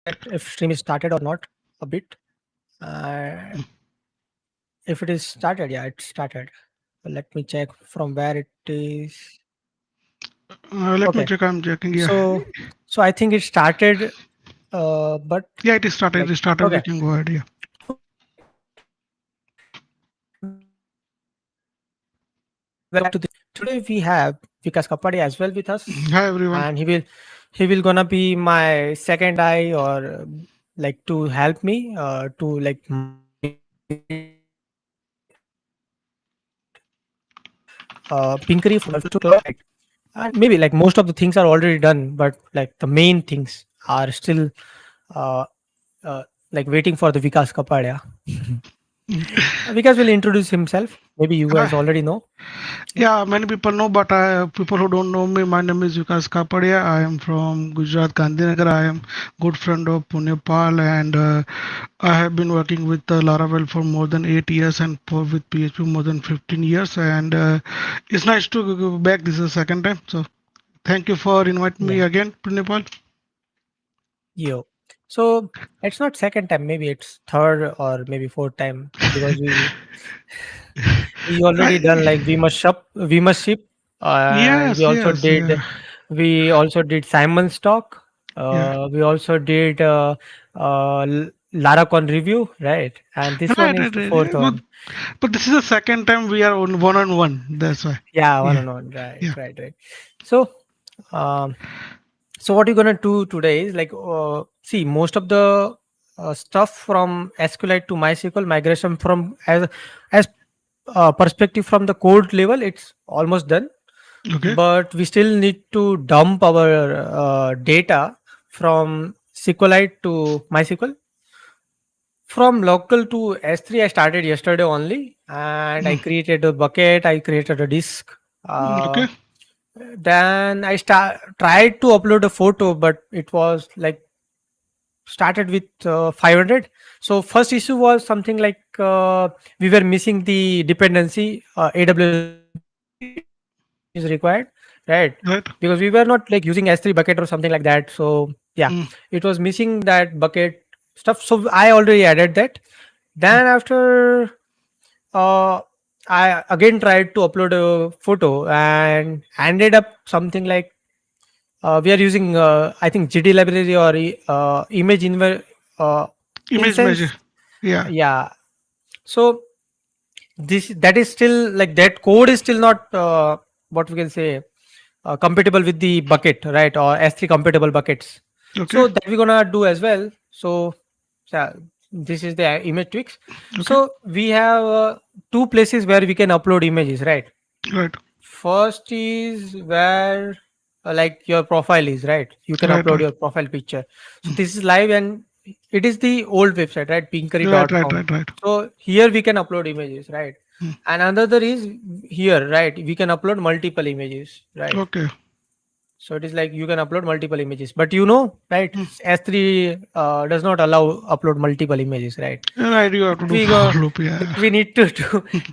if stream is started or not a bit. Uh, if it is started, yeah, it's started. Let me check from where it is. Let me Okay, check. I'm checking. Yeah. so I think it started, but Yeah, it is started. like It started. We okay, can go ahead. Yeah. welcome back to the. Today we have Vikas Kapadia as well with us, Hi everyone. and he will gonna be my second eye or like to help me to like migrate Pinkary from Laravel to Cloud, right? And maybe like most of the things are already done, but like the main things are still uh, uh, like waiting for the Vikas Kapadia. Vikas will introduce himself. Maybe you guys Hi. already know. Yeah. Yeah, many people know, but people who don't know me, my name is Vikas Kapadia. I am from Gujarat, Gandhinagar. I am good friend of Punyapal, and I have been working with Laravel for more than 8 years, and with PHP more than 15 years. And it's nice to go back. This is the second time, so thank you for inviting me Yeah. again, Punyapal. Yo. So it's not second time, maybe it's third or maybe fourth time because we already I, done like we must ship, and yes, yes, yeah, we also did Simon's talk. yeah. We also did Laracon review, right? And this one Right, is right, the right. fourth Yeah, one. but this is the second time we are on one. That's why. Yeah, one Yeah, on one. Right, yeah. right, right. So, um, so what you're gonna do today is like see most of the stuff from SQLite to MySQL migration from as perspective from the code level, it's almost done, Okay. but we still need to dump our data from SQLite to MySQL. From local to S3, I started yesterday only, and I Mm, created a bucket. I created a disk. okay. Then I tried to upload a photo, but it was like started with 500. So first issue was something like we were missing the dependency AWS is required, right? Right. Because we were not like using S3 bucket or something like that. So yeah, Mm, it was missing that bucket stuff. So I already added that. Then after uh, I again tried to upload a photo and ended up something like we are using I think GD library or image uh, image measure. instance. Yeah. Yeah. So this that is still like that code is still not what we can say compatible with the bucket, right? Or S3 compatible buckets. Okay. So that we're gonna do as well. So yeah, this is the image tweaks. Okay. So we have two places where we can upload images, right? Right. First is where like your profile is, right? You can Right. upload Right. your profile picture. So this is live and it is the old website, right? Right. Right. Pinkary.com. Right. Right. So here we can upload images, right? Mm, And another is here, right? We can upload multiple images, right? okay. So it is like you can upload multiple images, but you know, right? Mm, S3 does not allow upload multiple images, right? right. You have to That do we for go, loop. that Yeah. we need to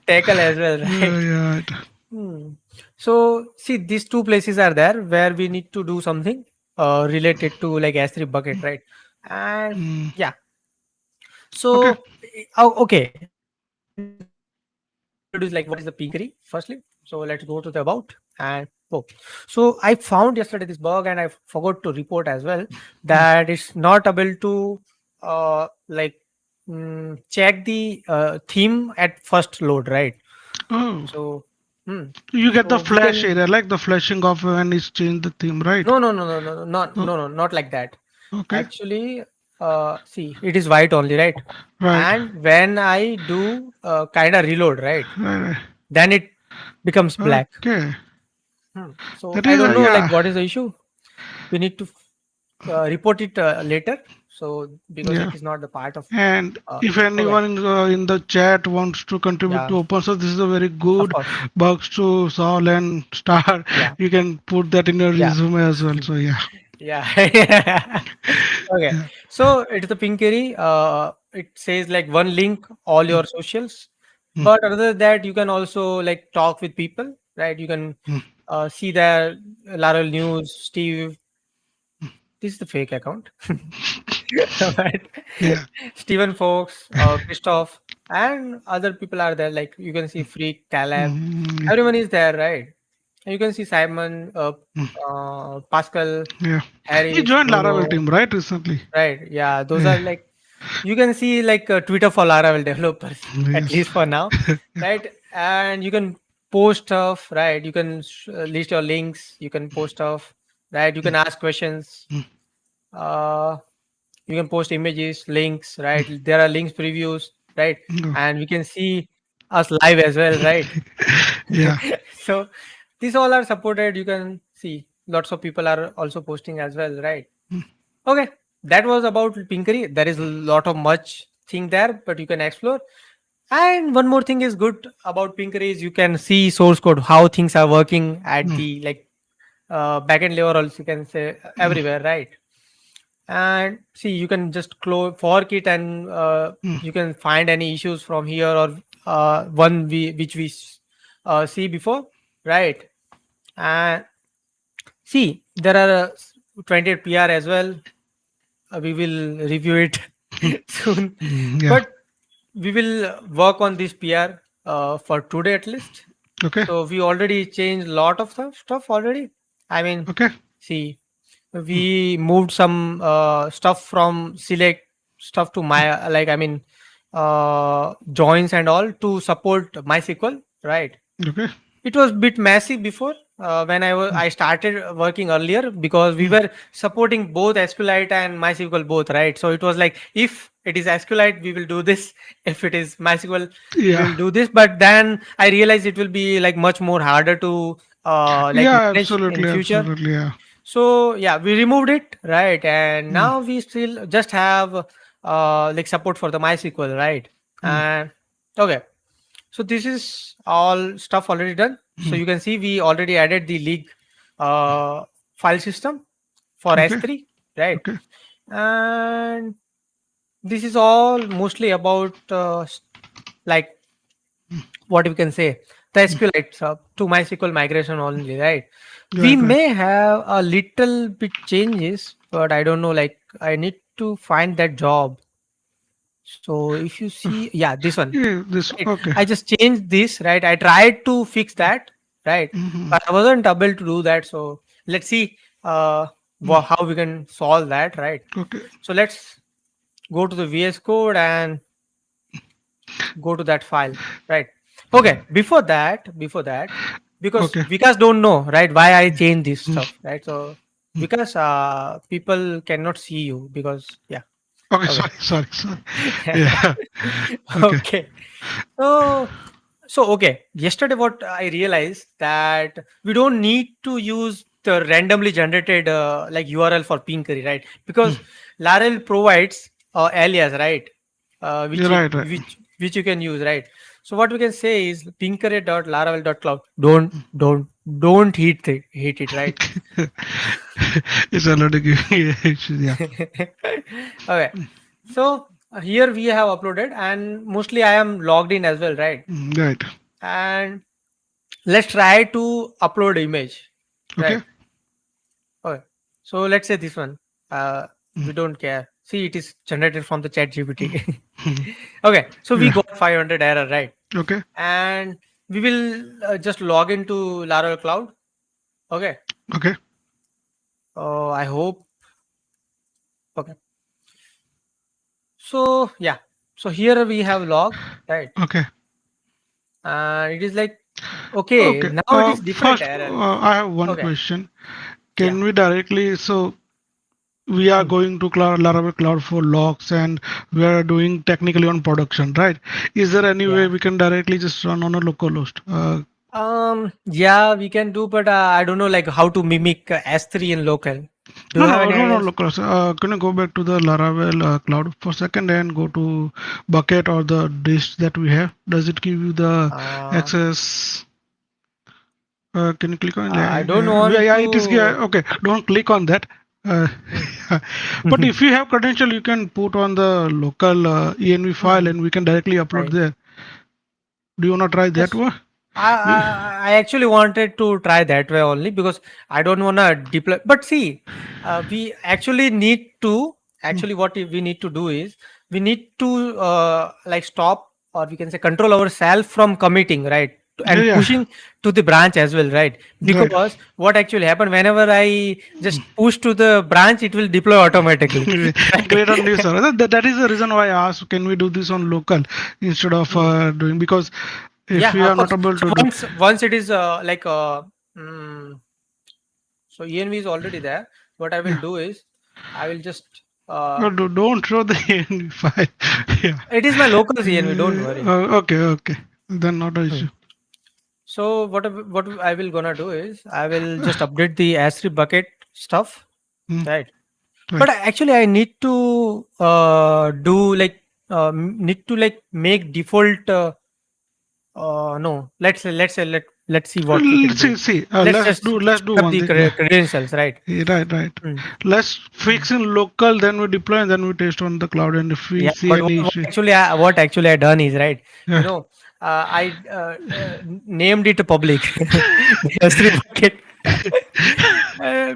tackle as well, right? Yeah. Right. Hmm. So see, these two places are there where we need to do something related to like S3 bucket, right? And Mm, yeah, okay. so oh, okay. Let me introduce like what is the Pinkary firstly. So let's go to the about and oh, so I found yesterday this bug and I forgot to report as well Mm. that it's not able to like check the theme at first load, right? Oh, So you get the so we flash can area, like the flashing of when it's changed the theme, right? Oh, not like that. okay. Actually, see, it is white only, right? Right. And when I do kind of reload, right, Right. then it becomes Right. black. Okay. So That I is don't know, like, yeah. what is the issue. We need to report it later. So because Yeah. it is not the part of. And if Okay, anyone in the chat wants to contribute yeah, to open source, this is a very of good course, bugs to solve and start. yeah, You can put that in your yeah. resume as well. So yeah. Yeah. Okay. Yeah. So it's the Pinkary. It says like one link, all Mm, your socials. mm, But other than that, you can also like talk with people, right? You can mm. see their Laravel News, Steve. This is the fake account. But Yeah. Stephen Fox, Christoph, and other people are there. Like you can see Freak, Caleb, Yeah. everyone is there, right? And you can see Simon, Pascal, Yeah. He Harris, joined Laravel Bruno, team, right, recently? right? Yeah, those are Yeah. like you can see like Twitter for Laravel developers, at Yes. least for now, right? And you can post stuff, right? You can list your links, you can post stuff, right? You can ask questions. Uh, you can post images, links, right? There are links previews, right? No. And we can see us live as well, right? Yeah. So these all are supported. You can see lots of people are also posting as well, right? Okay, that was about Pinkary. There is a lot of much thing there, but you can explore. And one more thing is good about Pinkary is you can see source code, how things are working at Mm, the like backend level. Also, you can say everywhere, right? And see, you can just close fork it, and mm. you can find any issues from here or one which we see before, right? And see, there are 28 PR as well. We will review it soon, Yeah. but we will work on this PR for today at least. Okay. So we already changed a lot of stuff already. I mean, Okay. see, we moved some stuff from select stuff to my like I mean joins and all to support MySQL, right? Okay. It was bit messy before when I started working earlier because we were supporting both SQLite and MySQL both, right? So it was like if it is SQLite, we will do this. If it is MySQL, we Yeah. will do this. But then I realized it will be like much more harder to like Yeah. manage in Absolutely. future. Absolutely. Yeah. So yeah, we removed it, right? And Mm, now we still just have like support for the MySQL, right? mm, And okay, so this is all stuff already done. So mm. you can see we already added the league uh, file system for Okay. S3, right? Okay. And this is all mostly about like what we can say the SQLite to MySQL migration only, right? We Right. Right. may have a little bit changes, but I don't know. Like I need to find that job. So if you see, yeah, this one, Yeah. This. right? Okay. I just changed this, right? I tried to fix that, right? Hmm. But I wasn't able to do that. So let's see how we can solve that, right? Okay. So let's go to the VS Code and go to that file, right? Okay, before that, because Okay. Vikas don't know, right, why I changed this stuff, right? So because people cannot see you because yeah, Okay. okay. Sorry. Sorry. Sorry. Yeah. Okay. Okay. So okay. Yesterday, what I realized that we don't need to use the randomly generated like URL for Pinkary, right? Mm. Because Laravel provides alias, right? You're right. Right. Which you can use, right? So what we can say is pinkary.laravel.cloud. Don't hit it, right? It's already giving issues. Yeah. Okay. So here we have uploaded, and mostly I am logged in as well, right? Right. And let's try to upload image, Okay. right? Okay. So let's say this one. Mm, We don't care. See, it is generated from the chat GPT. Okay. So we yeah. got 500 error, right? Okay. And we will just log into Laravel Cloud. Okay. Okay. I hope. Okay. So yeah. So here we have log, right? Okay. And it is like, okay, Okay. now it is different First, error. I have one Okay. question. Yeah. Can we directly, so we are Hmm. going to Laravel Cloud for logs and we are doing technically on production, right? Is there any way Yeah. we can directly just run on a local host? Yeah, we can do, but I don't know like how to mimic S3 in local. Do you No, have no, any no, no, ideas? local host. Can you go back to the Laravel Cloud for a second and go to bucket or the disk that we have? Does it give you the Uh, access? Can you click on I yeah, don't want yeah, it is to. okay. Don't click on that. Uh, Hmm. but if you have credential, you can put on the local env file Hmm. and we can directly upload Right. there. Do you want to try that Yes. one? I, We- I actually wanted to try that way only because I don't want to deploy. But see, we actually need to actually what we need to do is we need to like stop, or we can say control ourselves from committing, right? Yeah, And yeah, pushing to the branch as well, right? right. Because what actually happened, whenever I just push to the branch, it will deploy automatically. Great on new server. That is the reason why I asked, can we do this on local instead of Hmm. doing, because if we Yeah, of are not course. able So to do. once it is mm, so env is already there, what I will Yeah. do is I will just No, don't show the ANV file. Yeah. it is my local env, don't worry. Okay, okay. Then not an Hmm. issue. So what I will gonna do is I will just update the S3 bucket stuff, Hmm, right? right. But actually I need to do like need to like make default no, let's see what we can See, do. see. Let's Let's just do. Let's do set up one the thing. Yeah. credentials, right? Right, right. Hmm. Let's Hmm. fix in local, then we deploy, and then we test on the cloud. And if we Yeah, see but any issue, what actually I done is, right. You yeah. know, I named it public. The S3 bucket. Uh,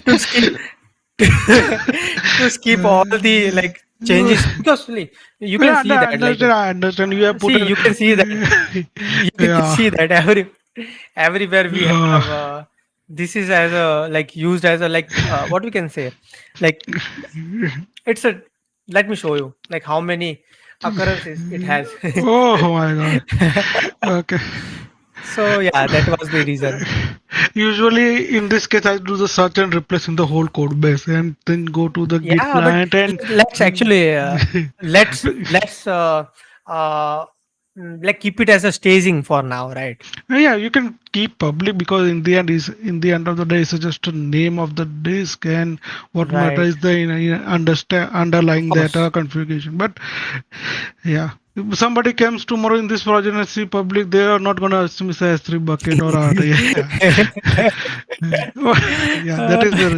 to skip to skip all the like changes, because like, you can Yeah, see I that like understand. I understand. You have put see a. you can see that you can Yeah. see that everywhere we Uh, have this is as a like used as a like what we can say, like it's a, let me show you like how many occurrences it has. oh my God. Okay. So yeah, that was the reason. Usually, in this case, I do the search and replace in the whole code base, and then go to the Git Yeah, but client and. let's actually let's uh like keep it as a staging for now, right? Yeah, you can keep public because in the end of the day, it's just a name of the disk, and what Right, matters is the understand of underlying course. data configuration. But yeah, if somebody comes tomorrow in this project and see public, they are not gonna assume it's a S3 bucket or a yeah. Yeah, that Uh, is the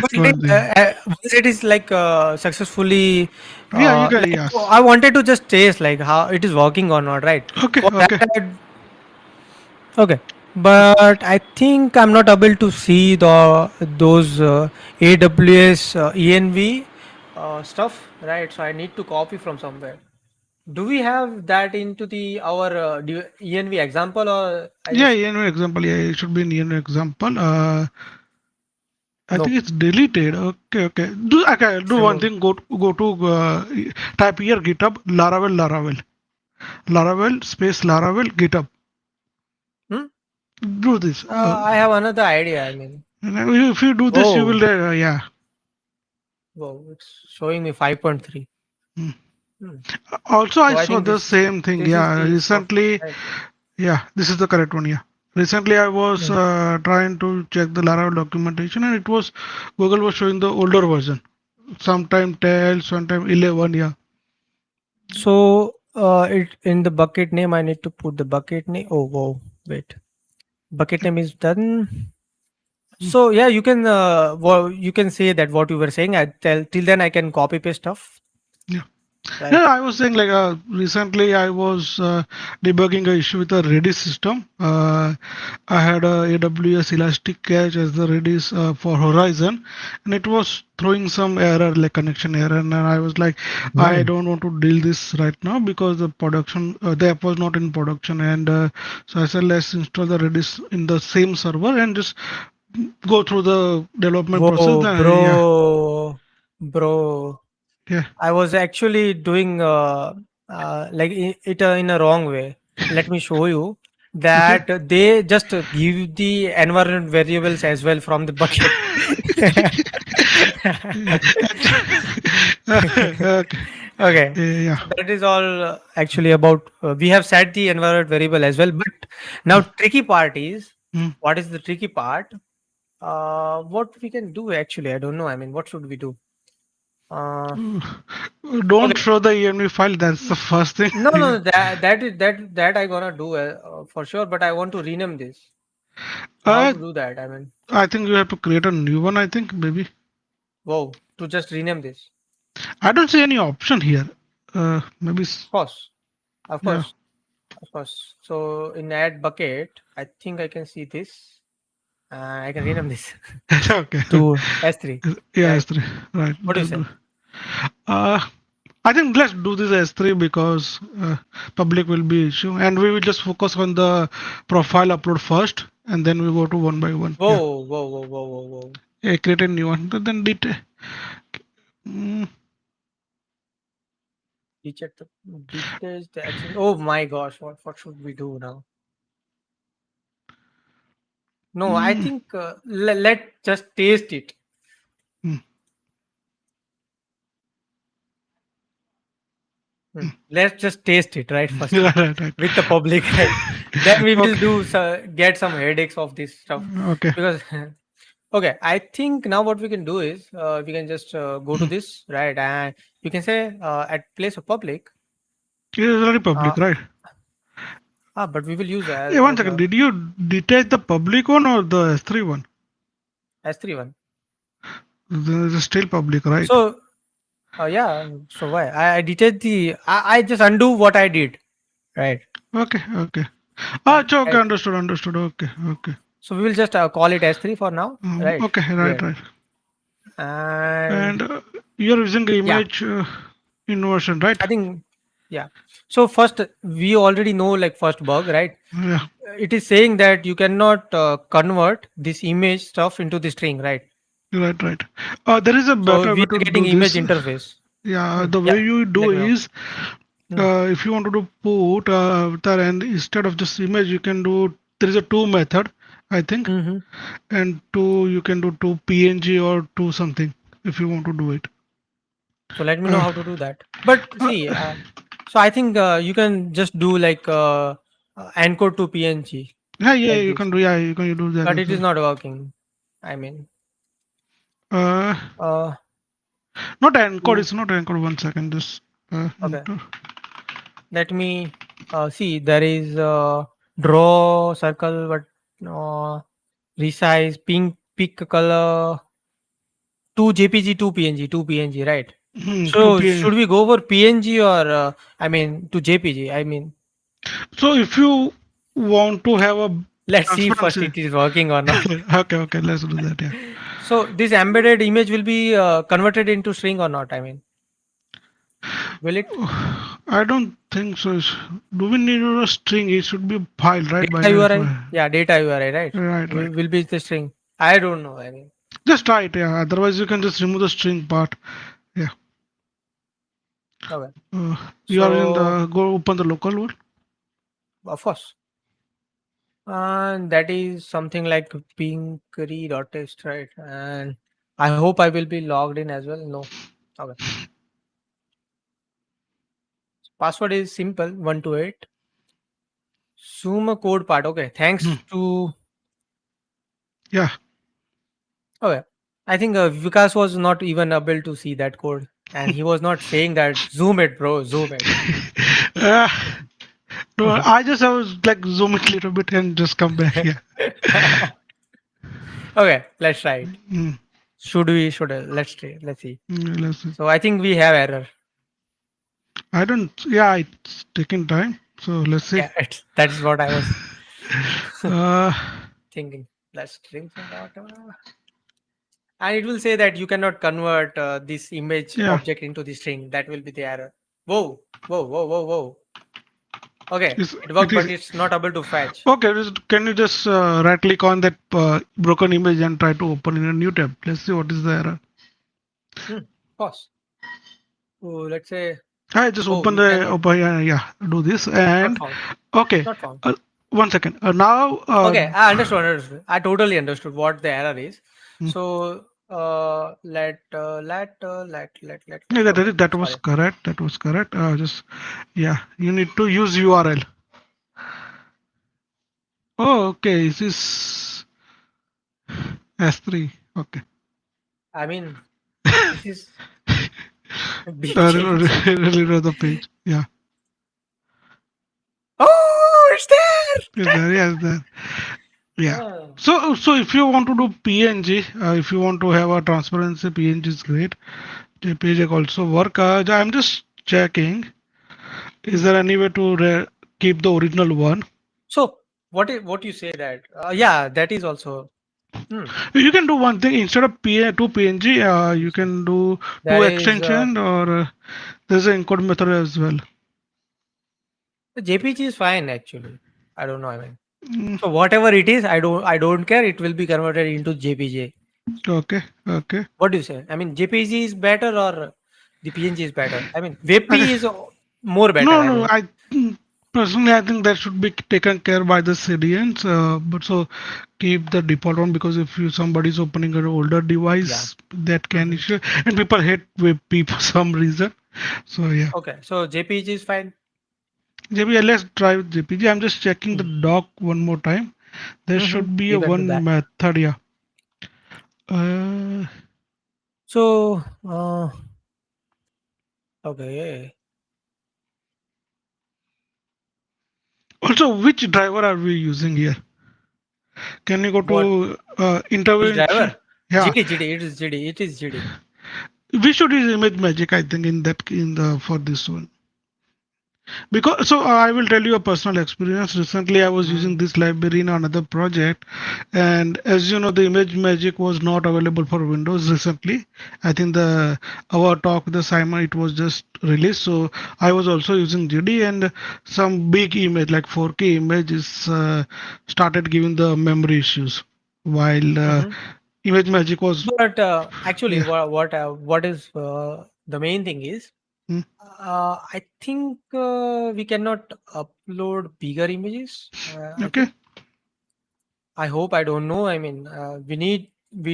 but like, one thing. once it is like successfully Yeah, you can. like Yes. I wanted to just taste like how it is working or not, right? Okay. For that Okay. okay, but I think I'm not able to see those AWS env stuff, right? So I need to copy from somewhere. Do we have that into the our env example, or I Yeah, just ENV example. Yeah, it should be an ENV example. I no, think it's deleted. Okay, okay. Do it's one removed. thing. Go to type here GitHub Laravel space Laravel GitHub. Hmm? Do this. I have another idea. I mean, And if you do this, you oh, will. Yeah. whoa, it's showing me 5.3. Hmm. Hmm. Also, I So I saw think the same thing. this is Yeah. the stuff, Recently, right? yeah, this is the correct one. Yeah. Recently, I was Hmm. trying to check the Laravel documentation, and it was Google was showing the older version. Sometime 12, sometime 11. Yeah. So it in the bucket name, I need to put the bucket name. Oh, whoa, wait. Bucket name is done. Hmm. So yeah, you can you can say that what you were saying. I tell till then I can copy paste stuff, Yeah. Yeah, right? I was saying like recently I was debugging a issue with a Redis system. I had a AWS Elastic Cache as the Redis for Horizon, and it was throwing some error like connection error, and I was like, I don't want to deal this right now because the app was not in production, and so I said let's install the Redis in the same server and just go through the development process. Whoa, Yeah, bro. yeah. I was actually doing like it in a wrong way. Let me show you Okay. that they just give the environment variables as well from the bucket. Okay. Okay, Yeah. so that is all actually about. We have set the environment variable as well, but now tricky part is, Mm. what is the tricky part? What we can do actually, I don't know. I mean, what should we do? Uh, Don't okay. show the ENV file. That's the first thing. No, no, no, that I gonna do for sure. But I want to rename this. So how uh, to do that? I mean, I think you have to create a new one. I think maybe. whoa, to just rename this. I don't see any option here. Maybe. Of course, of Yeah. course, of course. So in add bucket, I think I can see this. I can rename this Okay. to S3, Yeah, right? S3. Right. What do you say? Uh, I think let's do this S3 because public will be issue, and we will just focus on the profile upload first, and then we go to one by one. Yeah. Whoa, whoa, whoa, whoa, whoa, whoa. Yeah, create a new one. Then detail. Mm, Recheck the details, the action. Oh my gosh, what should we do now? No, I mm, think let just taste it. mm. Let's just taste it, right? First Right, right, right. with the public, right? Then we will Okay. do get some headaches of this stuff Okay. because okay, I think now what we can do is we can just go to Mm. this, right? And you can say at place of public. It is very Uh, public, right? but we will use Yeah, one as second. a Did you detach the public one or the S3 one? S3 one. It is still public, right? So yeah. So why I did I just undo what I did, right? Okay, okay. Ah, it's okay. Right. Understood, understood. Okay, okay. So we will just call it S3 for now, right? Okay, right, Here right. and And you're using the yeah, image inversion, right? I think yeah. So first we already know like first bug, right? Yeah, It is saying that you cannot convert this image stuff into the string, right? right, right. There is a So better we way are to getting do image this. interface. Yeah, the way Yeah, you do let me know. is if you want to do put avatar and instead of just image, you can do there is a two method, I think, Mm-hmm. and two you can do two PNG or two something if you want to do it. So let me know Uh, how to do that. But uh, see, so I think you can just do like encode to PNG yeah, yeah, like you this, can do, yeah, you can do that but as it is well. not working. I mean, Uh, uh, Not encode, to it's not encode. One second, just okay. enter. Let me see. There is draw circle, but resize, pink, pick color, two JPG, two PNG, two PNG, right? To So P. should we go for PNG or I mean to JPG? I mean, So if you want to have a let's see first transparency, it is working or not. okay, okay, let's do that. Yeah. So this embedded image will be converted into string or not? I mean, will it? I don't think so. Do we need a string? It should be a file, right? Data Binary URI? file. Yeah, data URI, right? Right, right. Will be the string. I don't know. I mean, Just try it. Yeah. Otherwise, you can just remove the string part. Yeah. okay. Uh, you are in So the go open the local one. of course, and that is something like pinkary.txt, right? And I hope I will be logged in as well. No. Okay. Password is simple 128. Zoom a code part. Okay. Hmm. Thanks to Yeah. okay. I think Vikas was not even able to see that code, and he was not saying that zoom it, bro, zoom it. uh, no, I just was like zoom it a little bit and just come back. Yeah. Okay, let's try it. Mm, Should we? Should let's try. Let's see. let's see. So I think we have error. I don't. Yeah, it's taking time. So let's see. Yeah, that is what I was Uh, thinking. Let's drink some water. And it will say that you cannot convert this image yeah. object into the string. That will be the error. Whoa, whoa, whoa, whoa, whoa. Okay, It's, it it worked, but is it's not able to fetch. okay. Can you just right click on that broken image and try to open in a new tab? Let's see what is the error. Pause. Oh, let's say. I just Oh, open you the cannot. open. Yeah, do this Not and found. okay. Not found. One second. Now, Okay, I understood. Understood. I totally understood what the error is. hmm, So let. yeah, Okay, that was sorry. correct. That was correct. Just yeah, you need to use URL. Oh, okay. This is S3. Okay. I mean, this is a big change. Reload the page. Yeah. Oh, it's there. Is there? Yes, there. Yeah. Ah. So if you want to do PNG, if you want to have a transparency, PNG is great. JPG also work. I'm just checking. Is there any way to keep the original one? So what you say that? Yeah, that is also. Hmm. You can do one thing instead of two PNG, you So can do two there is extension, or there's an encode method as well. the JPG is fine actually. I don't know. I mean, Mm, so whatever it is, I don't care. It will be converted into JPG. okay, okay. What do you say? I mean, JPG is better or the PNG is better? I mean, WebP Okay. is more better. No, I no. mean, Personally, I think that should be taken care by the CDNs. But so keep the default one, because if you somebody is opening an older yeah. device, that can Mhm. issue, and people hate WebP for some reason. So yeah. Okay, so JPG is fine. JPG, let's try with JPG. I'm just checking the Mm. doc one more time. There should be a You can do one that. method, yeah. Uh, So, okay, Also, which driver are we using here? Can you go what to which intervention? driver? Yeah, GD. It is GD. It is GD. we should use image magic. I think in that in the for this one. Because I will tell you a personal experience. Recently, I was using Mm. this library in another project, and as you know, the image magic was not available for Windows recently. I think the our talk the Simon, it was just released, so I was also using GD, and some big image like 4K images started giving the memory issues, while Mm-hmm. image magic was, But actually, yeah. what is the main thing is, Hmm, I think we cannot upload bigger images. I okay, think. I hope. I don't know. I mean, we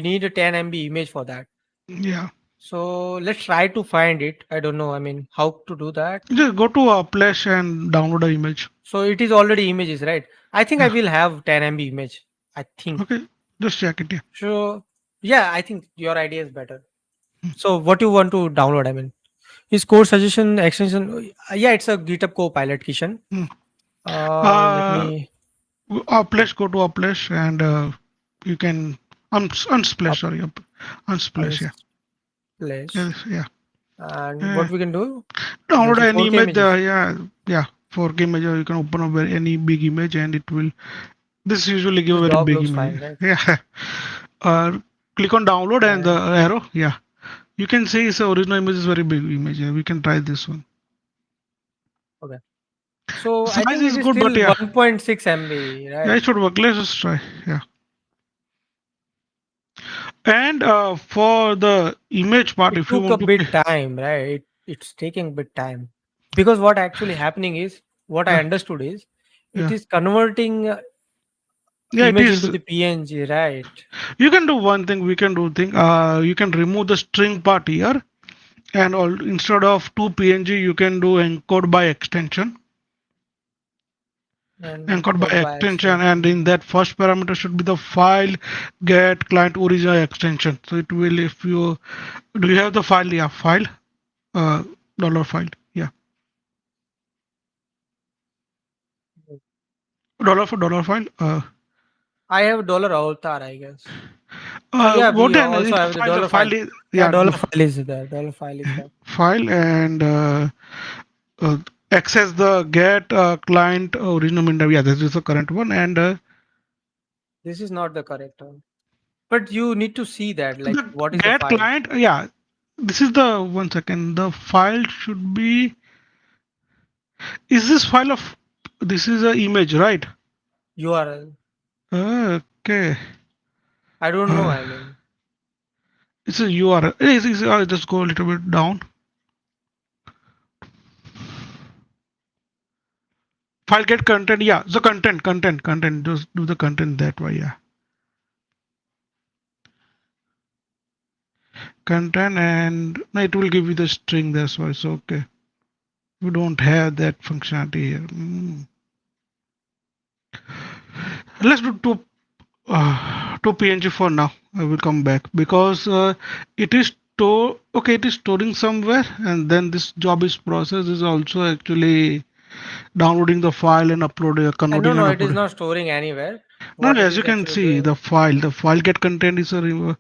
need a 10 MB image for that. yeah. So let's try to find it. I don't know. I mean, how to do that? Just go to Flash and download the image. So it is already images, right? I think I Yeah, will have 10 MB image. I think. okay, just check it. Yeah. So yeah, I think your idea is better. So what you want to download? I mean, is code suggestion extension? Yeah, it's a GitHub Copilot, Kishan. Hmm. Let Uh, me Uplish, go to Uplish, and you can unsplash. up Sorry, unsplash. Yeah, unsplash. yes, yeah. And Uh, what we can do? Let's Download say any 4K image. images. Yeah, yeah. 4K image, or you can open up any big image, and it will. This usually give This a very dog big looks image. fine, right? Yeah. Click on download and the And arrow. Yeah, you can see it's the original image is very big image. Yeah, we can try this one. okay. So I Size think it is is good, but still yeah, 1.6 MB, yeah, right? it should work. Let's just try. Yeah. And for the image part, It if you took a want to, bit time, right? It's taking a bit time because what actually happening is what I yeah, understood is it yeah, is converting yeah, it image into is. the PNG, right? You can do one thing. We can do thing. You can remove the string part here, and all, instead of two PNG, you can do encode by extension. And Encode by code by extension, and in extension. that first parameter should be the file get client original extension. So it will, if you do you have the file? Yeah, file, uh, dollar file. Yeah, dollar for dollar file. I have dollar avatar, I guess. Yeah, What we then? also It's have the file. The dollar file. file is, Yeah, yeah, dollar the file is there. Dollar file is there. file, and uh, access the get client original window. Yeah, this is the current one, and This is not the correct one. But you need to see that, like, the what is the get file? client. Yeah, this is the one second. The file should be. Is this file of? This is a image, right? URL. Okay. I don't know. Uh, I mean, it's a URL. Just go a little bit down. File get content. Yeah, the content. Just do the content that way. Yeah, content, and no, it will give you the string. That's why. So okay. We don't have that functionality here. Let's do two PNG for now. I will come back because it is okay. It is storing somewhere, and then this job is process is also actually downloading the file and uploading, I no, converting and no, it is uploading. not storing anywhere. No, What no, it as you is can actually see, doing, the file get content is a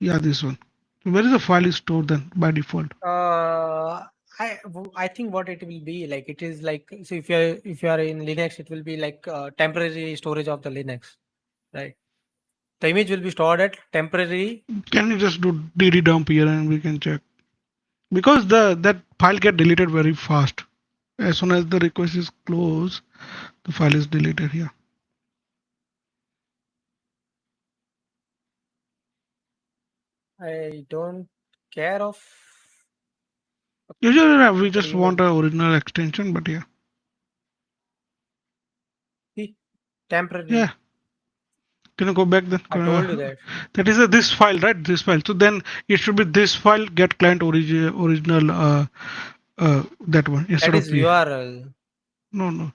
yeah, this one. Where is the file is stored then by default? uh, I think what it will be like, it is like, so if you're in Linux, it will be like temporary storage of the Linux, right? The image will be stored at temporary. Can you just do dd dump here and we can check? Because the that file get deleted very fast. As soon as the request is closed, the file is deleted here. I don't care of Usually we upload just email. want a original extension, but yeah. See, temporary. Yeah. Can you go back then? I told you that. That is this file, right? This file. So then it should be this file get client original that one instead That of is p. URL. No, no.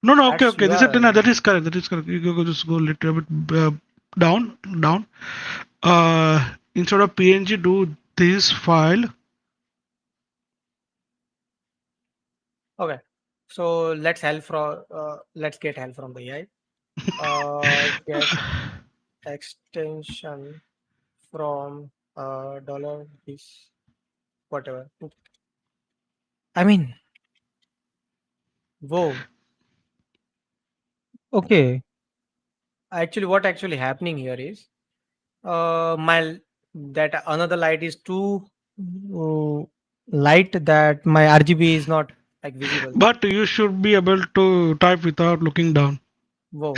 No, no, okay, That's okay. This is no, URL. that is correct. That is correct. You go just go a little bit down, down. Instead of PNG, do this file. Okay. So let's get help from the AI. Get extension from dollar this whatever. I mean, whoa. Okay. Actually, what actually happening here is my that another light is too uh, light that my RGB is not like visible. But you should be able to type without looking down. Whoa.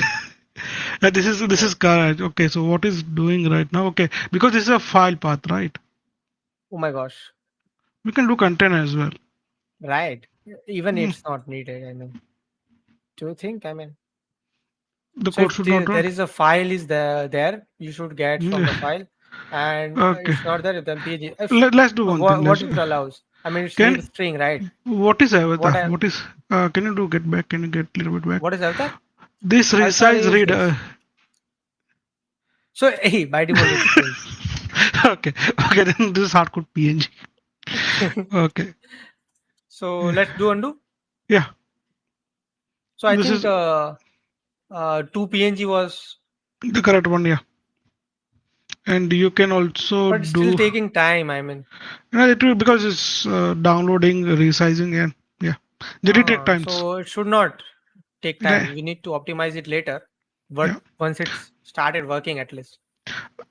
This is Whoa. correct. Okay, so what is doing right now? Okay, because this is a file path, right? Oh my gosh. We can do content as well. Right. Even Hmm. it's not needed. I mean, do you think? I mean, The so code if should not there run. is a file is there, you should get from Hmm. the file, and Okay. it's not there. Then PNG. If Let's do one thing. what it allows? I mean, it's need Can string, right? what is avatar? What I What is can you do get back? Can you get a little bit back? what is avatar? This Avatar resize is read. this. So hey, by default it's string. Okay, okay. Then this is hardcode PNG. Okay, So yeah, let's do undo. yeah. So I This think is two PNG was, the correct one. Yeah, and you can also but it's still do. taking time. I mean, It will because it's downloading, resizing, and yeah, they did take times. so it should not take Yeah, time. We need to optimize it later, yeah, but once it's started working at least.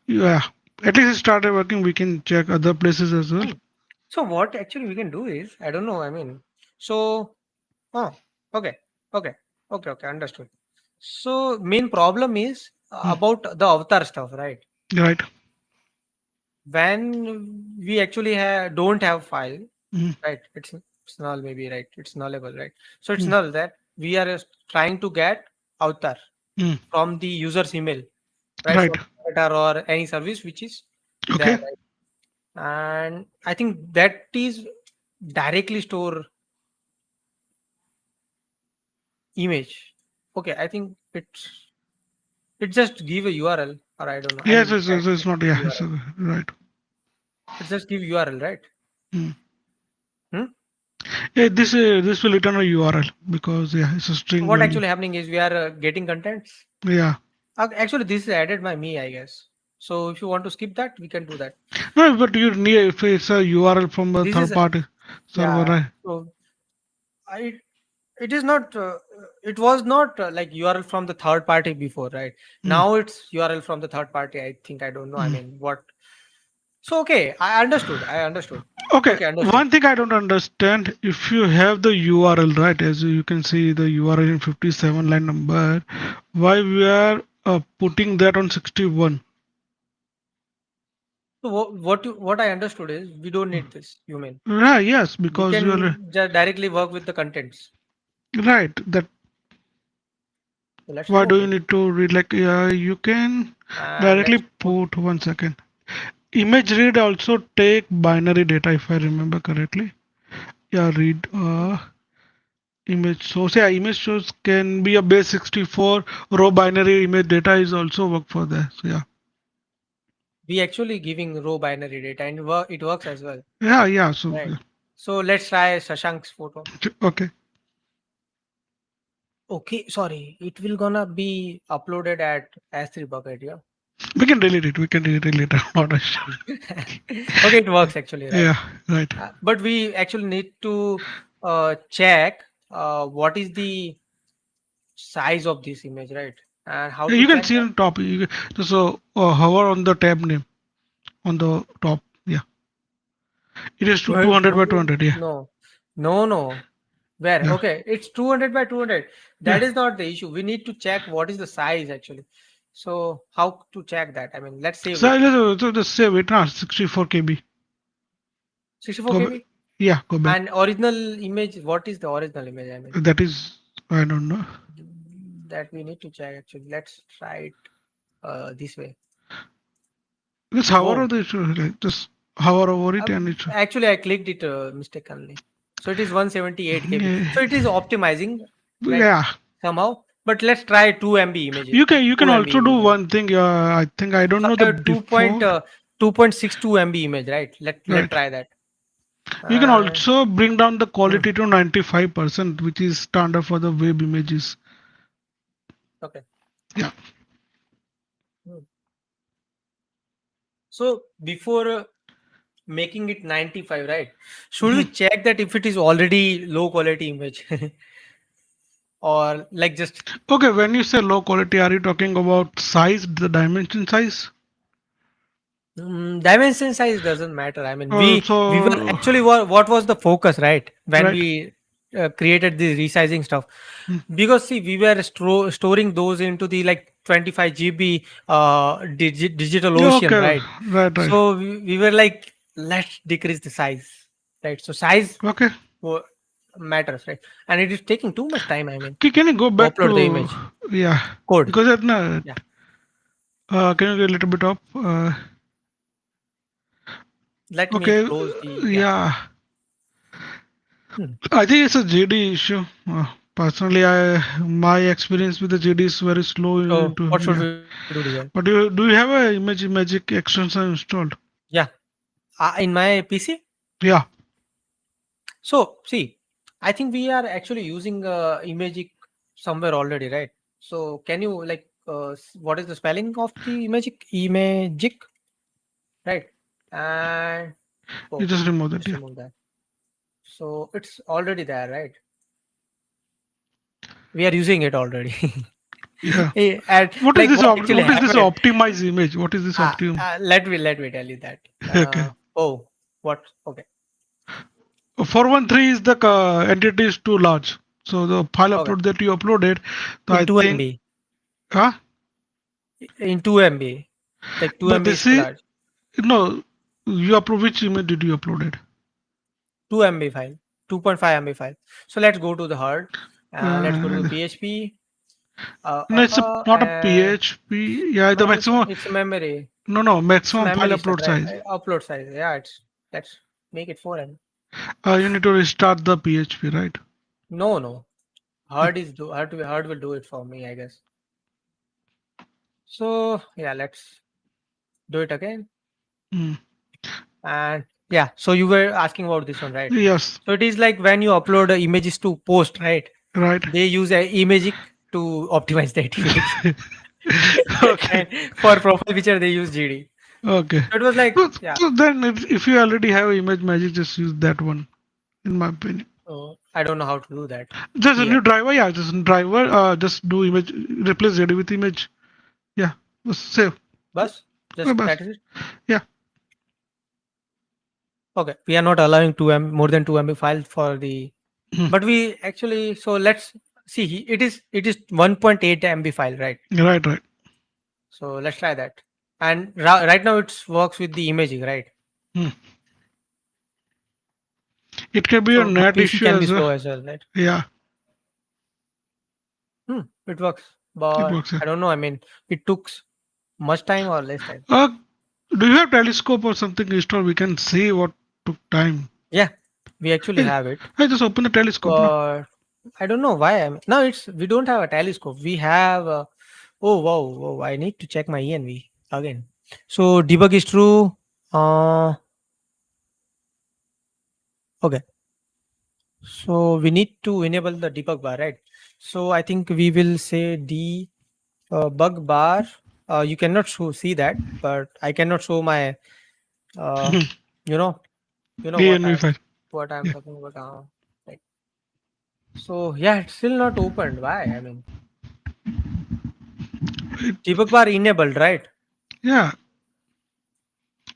yeah. At least it started working. We can check other places as well. Hmm. So what actually we can do is, I don't know. I mean, so oh, okay, okay, okay, understood. So main problem is Hmm. about the avatar stuff, right? Right. When we actually don't have file, Hmm. right? It's null maybe, right? It's nullable, right? So it's Hmm. null that we are just trying to get avatar Hmm. from the user's email, right? Right. From avatar or any service which is there, Okay. right? And I think that is directly store image. Okay, I think it just give a URL, or I don't know. I Yes, mean, it's not. Yeah, it's URL. right. It just give URL, right? Hmm. Hmm? Yeah, this will return a URL because yeah, it's a So string what value. actually happening is we are getting contents. Yeah. Actually, this is added by me, I guess. So if you want to skip that, we can do that. No, but you need if it's a URL from a This third is party server, yeah. right? So I it is not. It was not like URL from the third party before, right? Hmm. Now it's URL from the third party. I think I don't know. I Hmm. mean, what? So okay, I understood. I understood. Okay, Okay, understood. one thing I don't understand if you have the URL right, as you can see the URL in 57 line number, why we are putting that on 61? So what I understood is we don't need this. You mean Right, yes, we because you are can just directly work with the contents. right. That So let's why do remove you this need to read like you can and directly let's put. put 1 second. Image read also take binary data if I remember correctly. Yeah, read image source. Yeah, image source can be a base 64 raw binary image data is also work for that. So yeah. We actually giving raw binary data and it works as well, Yeah, yeah. So right? yeah. So let's try Shashank's photo. Okay, Okay, sorry, it will gonna be uploaded at S3 bucket, yeah. we can delete it. We can delete it later. Not a issue. Okay, it works actually, right? Yeah, right. But we actually need to check what is the size of this image, right? And how Yeah, to you can check see that? on top. Just hover on the tab name on the top. Yeah, it is to 200 by 200? 200. Yeah, No, no, no. Where? yeah. Okay, it's 200 by 200. Yeah. That is not the issue. We need to check what is the size actually. So how to check that? I mean, let's save So it. so just save it now. 64 KB. 64 Go back. KB. Yeah, go back. And original image. What is the original image? I mean, That is, I don't know. that we need to check actually. Let's try it this way. Just It hover won't. over it. Like, just hover over it and it's. Actually, I clicked it mistakenly. So it is 178 KB. Yeah. So it is optimizing, right? Yeah. Somehow. But let's try 2 MB image. You can 2 MB also do image. one thing. I think I don't So know I the have 2. 2.62 MB image, right? Let Right. try that. You can Uh, also bring down the hmm, quality to 95%, which is standard for the web images. okay. Yeah. Hmm. So before making it 95, right? Should we Mhm. check that if it is already low quality image or like just Okay, when you say low quality, are you talking about size, the dimension size? dimension size doesn't matter. I mean, we were So, actually what was the focus, right? When right. we created the resizing stuff, Hmm. because see, we were storing those into the like 25 GB digital Yeah, ocean, okay, right? right, right. So we were like, let's decrease the size, right? So size Okay. wo- matters, right? And it is taking too much time. I mean, Can you go to back upload the to, image yeah, code. because at no, Yeah, can you get a little bit up? let me Okay, close the yeah. yeah, Hmm. I think it's a JD issue. Personally, my experience with the JD is very slow So into, what should yeah. we do here? But do you have a image magic extension installed? Yeah, in my PC. Yeah, So see, I think we are actually using Imagic somewhere already, right? So can you like what is the spelling of the Imagic? Imagic, right? And you oh, just remove that. just Yeah, remove that. So it's already there, right? We are using it already. yeah. And What is like this? what actually What is this happened? optimized image? What is this optimum? Let me tell you that. Okay. Oh, what? Okay, 413 is the entity is too large. So the file okay. upload that you uploaded, so In I 2 think, MB, huh? in 2 MB, like 2 MB But is this too is large. no. You upload which image did you upload it? 2 MB file, 2.5 MB file. So let's go to the hard. Let's go to the Uh, PHP. no, it's not a And PHP. Yeah, the no, maximum. it's a memory. No, It's a maximum file memory stuff, upload right? size. Upload size. Yeah, it's let's make it 4 MB. You need to restart the PHP, right? No, no. Hard will do it for me, I guess. So yeah, let's do it again. Mm. And yeah, so you were asking about this one, right? Yes, So it is like when you upload images to post, right? right. They use a imagic to optimize that image. Okay, And for profile picture, they use GD. okay. So it was like, So, yeah. so then, if you already have image magic, just use that one, in my opinion. So I don't know how to do that Just a here. new driver, yeah. Just a driver. Just do image, replace JD with image. Yeah, just save. Bus, just Bas. that is it. Yeah. Okay, we are not allowing 2 M more than 2 MB file for the. Hmm. But we actually, so let's see. It is 1.8 MB file, right? Right, right. So let's try that. And right now it works with the imaging, right? Hmm. It can be a So my net PC issue can be as well. slow as well, right? Yeah, It works, it but works. Yeah. I don't know. I mean, it took much time or less time. Uh, do you have telescope or something installed? We can see what took time. Yeah, we actually Hey, have it, I just open the telescope now. but I don't know why. No, it's we don't have a telescope. We have. Oh wow, wow! I need to check my ENV again. So debug is true. Okay. So we need to enable the debug bar, right? So I think we will say bug bar. You cannot see that, but I cannot show my. Uh, you know, ANV file. what I'm Yeah. talking about. Like, so yeah, it's still not opened. Why? I mean, It, Debug bar enabled, right? yeah.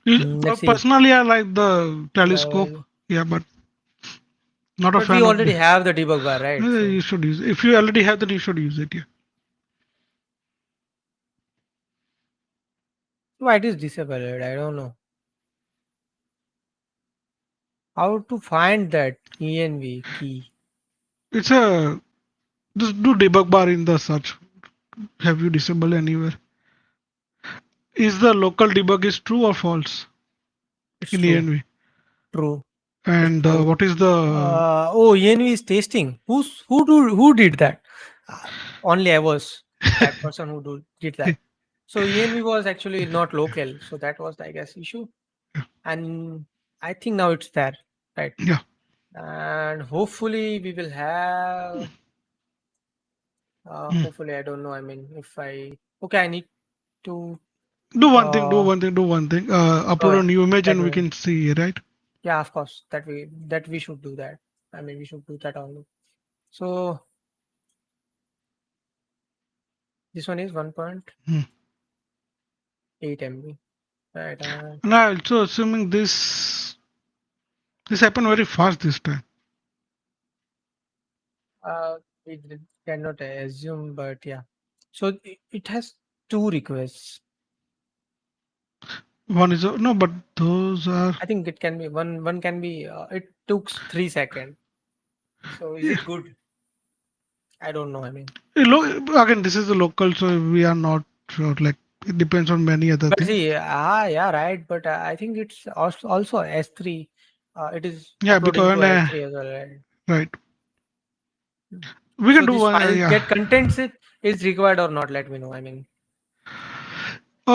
Let's see. Personally, I like the telescope. Level. Yeah, but not a But we fan of the. already have the debug bar, right? You So should use it. If you already have that, you should use it. Yeah. why it is disabled? I don't know how to find that env key. It's a just do debug bar in the search. Have you disabled anywhere? Is the local debug is true or false It's in true. env? True. It's And true. what is the Oh, env is tasting. Who did that? Uh, only I was that person did that. So env was actually not local. So that was, I guess, issue. And I think now it's there, right? yeah? And hopefully we will have. Mm. Hopefully, I don't know. I mean, if I okay, I need to. Do one thing. Do Uh, one thing. Do one thing. Upload okay, a new image that and we way. can see it, right? Yeah, of course. That we should do that. I mean, we should do that only. So this one is 1.8 Mm. MB, right? And I also assuming this happened very fast this time. We cannot assume, but yeah. So it has two requests. One is no, but those are I think it can be one. One can be. It took 3 seconds. So is yeah. it good? I don't know. I mean. Again, this is the local, so we are not sure. Like it depends on many other But things. see, yeah, right. But I think it's also S3. It is Yeah, uploading because to S3 as well, right? right, we can So do this one. file Yeah. get contents it is required or not? Let me know. I mean,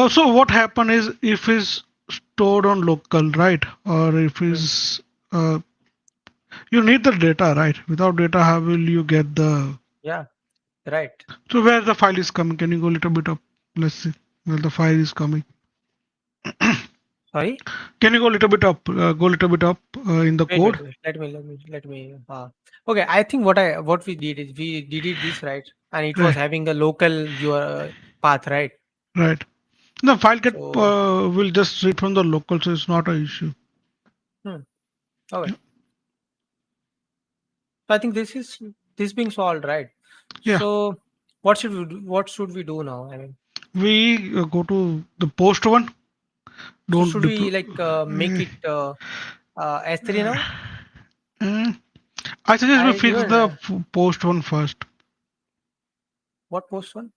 So what happen is if it's stored on local, right, or if hmm, it's you need the data, right? Without data, how will you get the? yeah, right. So where the file is coming? Can you go a little bit up? Let's see where the file is coming. Sorry. Can you go a little bit up? Go a little bit up in the Wait, code. wait, wait. Let me. Okay, I think what we did is we did it this right, and it was Right, having the local your path, right? right. The file get So, will just read from the local, so it's not an issue. hmm, okay. So I think this being solved, right? Yeah, So what should we do? What should we do now? I mean. we go to the post one. So Don't should deploy. we like make Uh, it S3 now? uh, I suggest we I fix even the post one first. what post one?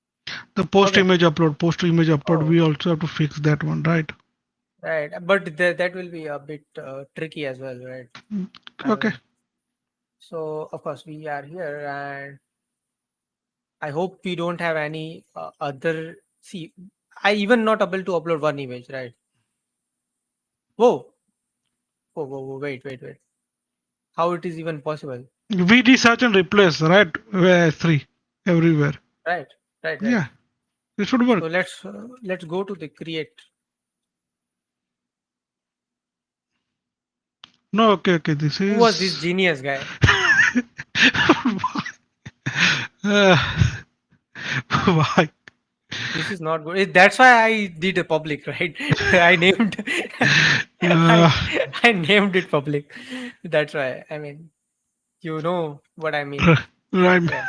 The post Okay. image upload, post image upload. Oh, We also have to fix that one, right? right. But that will be a bit tricky as well, right? Mm, I okay. mean, so of course we are here, and I hope we don't have any other. See, I even not able to upload one image, right? Whoa, whoa, wait. How it is even possible? We research and replace, right? Where three everywhere. Right, right. Yeah, it should So work. let's go to the create. No, okay. This Who was this is. genius guy? uh, why? This is not good. That's why I did a public, right? I named Uh, I I named it public. That's why. I mean, you know what I mean. right. Yeah.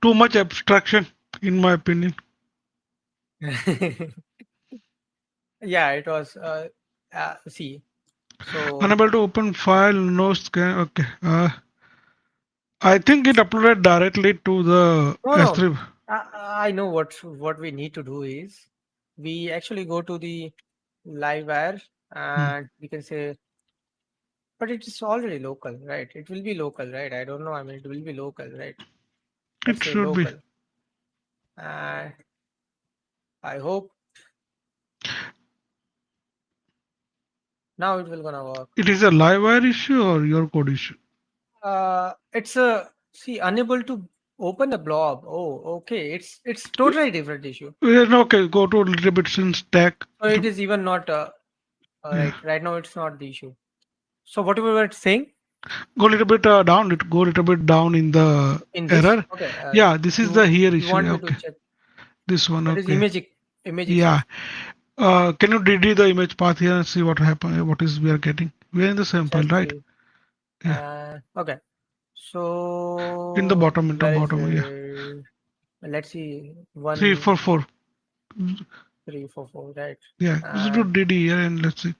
Too much abstraction, in my opinion. Yeah, it was see. So Unable to open file, no scan. Okay. I think it uploaded directly to the no. S3. I know what we need to do is we actually go to the live wire Hmm. and we can say but it is already local, right? It will be local, right? I don't know. I mean it will be local, right? Let's It say should be. local. And I hope now it will gonna work. It is a live wire issue or your code issue? It's a see unable to open a blob. Oh, okay. It's totally different issue. No, okay, go to a little bit since stack. So it is even not Yeah. right. Right now it's not the issue. So what we were saying? Go a little bit down. Go a little bit down in the In this, error. okay, Yeah, this is the here you issue. want me to Okay, check? this one. That is Okay. image Yeah. exchange. Can you DD the image path here and see what happen? What is we are getting? We are in the sample, Just right? see. Yeah. Okay. In the So bottom, in the where is bottom. Yeah. it? Let's see. Three, four, 1, four. 3, 4, 4. Right. Yeah. Just do And DD here and let's see.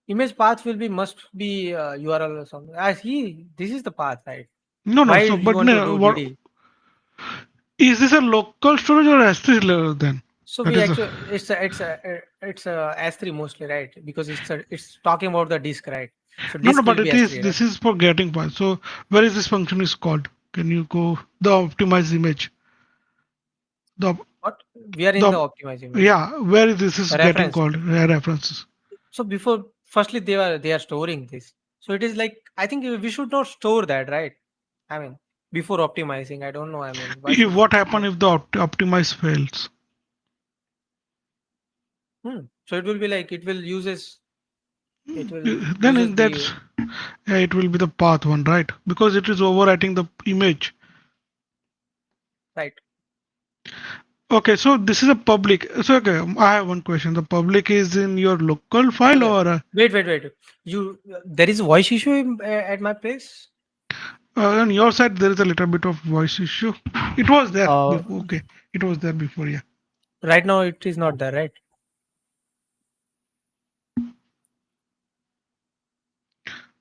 image path will be must be URL or something. I see. This is the path, right? No, no. Why So, you but want to no, do what DD? is this a local storage or S3 level then? So That we is a actually it's a S3 mostly, right? Because it's talking about the disk, right? So no, no. disk But will be it is. S3, right? This is for getting path. So, where is this function is called? Can you go the optimize image? The What we are in the the optimize image yeah. Where is this is getting reference. called? Yeah, references. So before, firstly, they are storing this. So it is like I think we should not store that, right? I mean, before optimizing, I don't know. I mean, why If should we what happen store? if the optimize fails? So it will be like it will Then uses that's the yeah, it will be the path one, right? Because it is overwriting the image. right. Okay, so this is a public. So okay, I have one question. The public is in your local file Okay. or Wait. You there is a voice issue at my place. on your side there is a little bit of voice issue. It was there Uh, before. Okay, it was there before. Yeah. right now it is not there, right?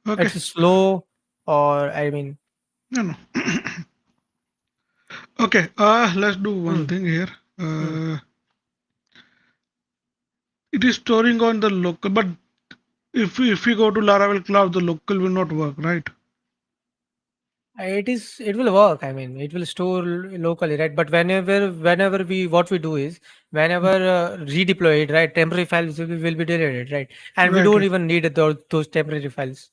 Okay. It's slow, or I mean, No, no. Okay. Let's do one hmm, thing here. hmm. It is storing on the local, but if we go to Laravel Cloud, the local will not work, right? It will work. I mean, it will store locally, right? But whenever we what we do is whenever redeploy it, right? Temporary files will be deleted, right? And we Right, don't right. even need those temporary files.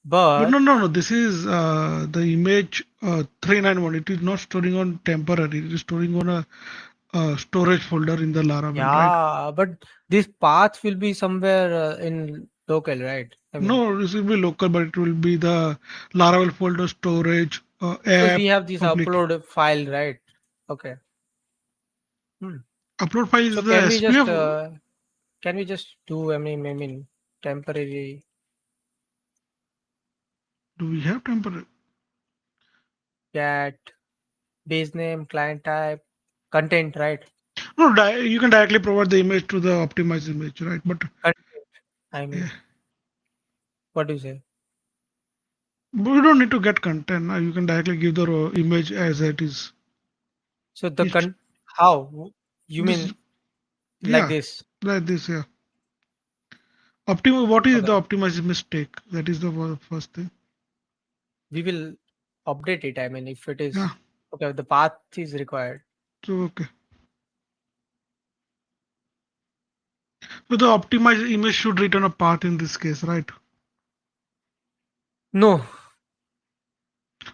But But no, no, no. This is the image 391. It is not storing on temporary. It is storing on a storage folder in the Laravel, right? yeah, but this path will be somewhere in local, right? I mean, No, this will be local, but it will be the Laravel folder storage because app we have this public. upload file, right? Okay. Hmm. Upload file So is the SPF. can we just do I mean temporary Do we have temporary? cat base name client type content, right? No, you can directly provide the image to the optimized image, right? But Content. I yeah, mean, what do you say? but you don't need to get content. You can directly give the image as it is. So the It's how you this, mean like yeah, this? like this, yeah. What is Okay, the optimized mistake? That is the first thing. we will update it. I mean, if it Yeah. is okay, the path is required. So okay. So the optimized image should return a path in this case, right? No,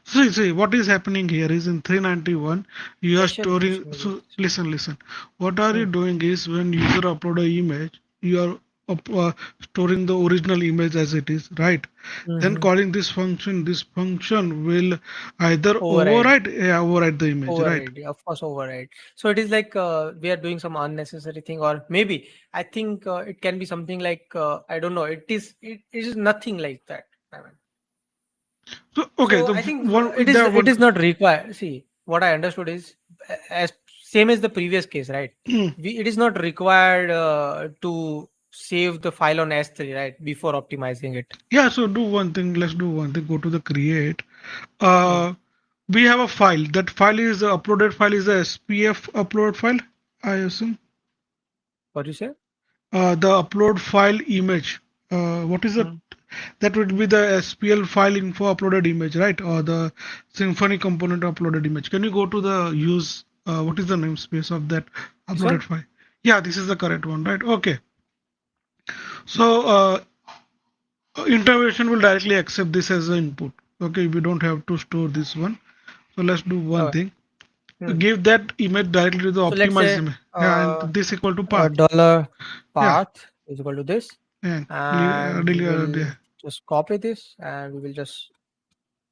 See, what is happening here is in 391, you are special storing. image. So listen. What are you Hmm. doing is when user upload a image, you are storing the original image as it is, right? Then Mm-hmm. calling this function. This function will either Override. override the image, right? Override, of course, override. So it is like we are doing some unnecessary thing, or maybe I think it can be something like I don't know. It is nothing like that. I mean, So okay, so the I think one it there is one. not required. See, what I understood is as same as the previous case, right? It is not required to save the file on S3, right, before optimizing it. Yeah, so do one thing. Let's do one thing. Go to the create. Hmm. Uh, we have a file. That file is the uploaded file is the SPF upload file. I assume What do you say? the upload file image. What is it? Hmm. That would be the SPL file info uploaded image, right? Or the Symfony component uploaded image. Can you go to the use? What is the namespace of that This uploaded one? file? Yeah, this is the correct one, right? Okay. So intervention will directly accept this as an input. Okay, we don't have to store this one. So let's do one Okay. thing. Hmm. Give that image directly to the So let's optimized say image. Yeah, and this equal to path. dollar Yeah, path is equal to this, and and we will yeah. just copy this and we will just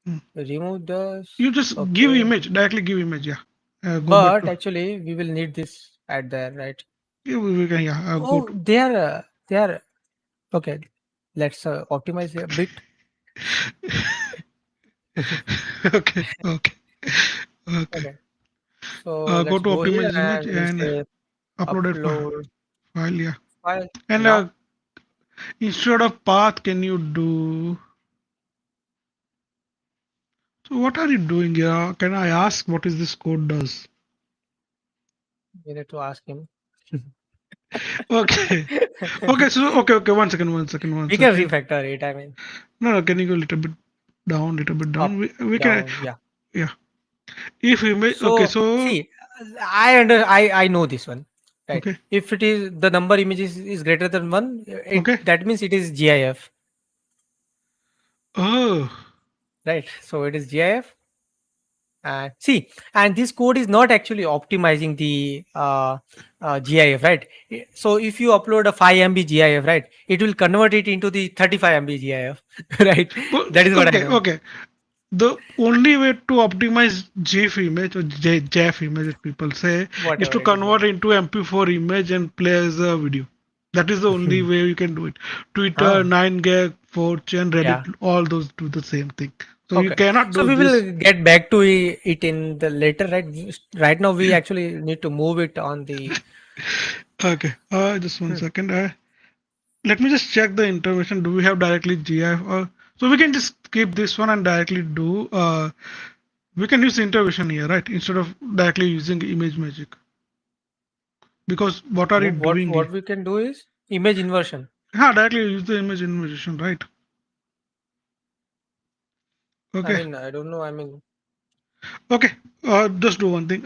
Hmm. remove this. You just give Okay. image, directly give image. Yeah. Go back But to. actually, we will need this at there, right? Yeah, we can. Yeah. Go Oh, to. they are okay. Let's optimize a bit. Okay. Okay. Okay. Okay. So Go let's to go here optimize image and we'll and say upload it upload file. Yeah. file And now. instead of path, can you do? So what are you doing here? Can I ask what is this code does? We need to ask him. Okay. Okay. So okay. Okay. One second. One second. One We can second. refactor it. I mean, No. No. Can you go a little bit down? Little bit down. up, We can. down. Yeah. Yeah. If image. Okay. So So see, I know this one, right? okay. If it is the number images is greater than one, it Okay. that means it is GIF, Oh. right? So it is GIF. And see, and this code is not actually optimizing the GIF, right? So if you upload a 5 MB GIF, right, it will convert it into the 35 MB GIF, right? That is what I Okay. know. Okay. The only way to optimize GIF image or JF image, as people say, is Whatever to it is, yeah. convert into MP4 image and play as a video. That is the only way you can do it. Twitter, Ah, 9gag, 4chan, yeah. Reddit, all those do the same thing. So you Okay. cannot So do we this. will get back to it in the later, right? Right now, we actually need to move it on the. Okay, just one Hmm. second. Let me just check the intervention. Do we have directly GIF? So we can just skip this one and directly do. We can use intervention here, right? Instead of directly using image magic. Because what are you doing here? What we can do is image inversion. Yeah, directly use the image inversion, right? I Okay, mean, I don't know. I mean, okay. Just do one thing.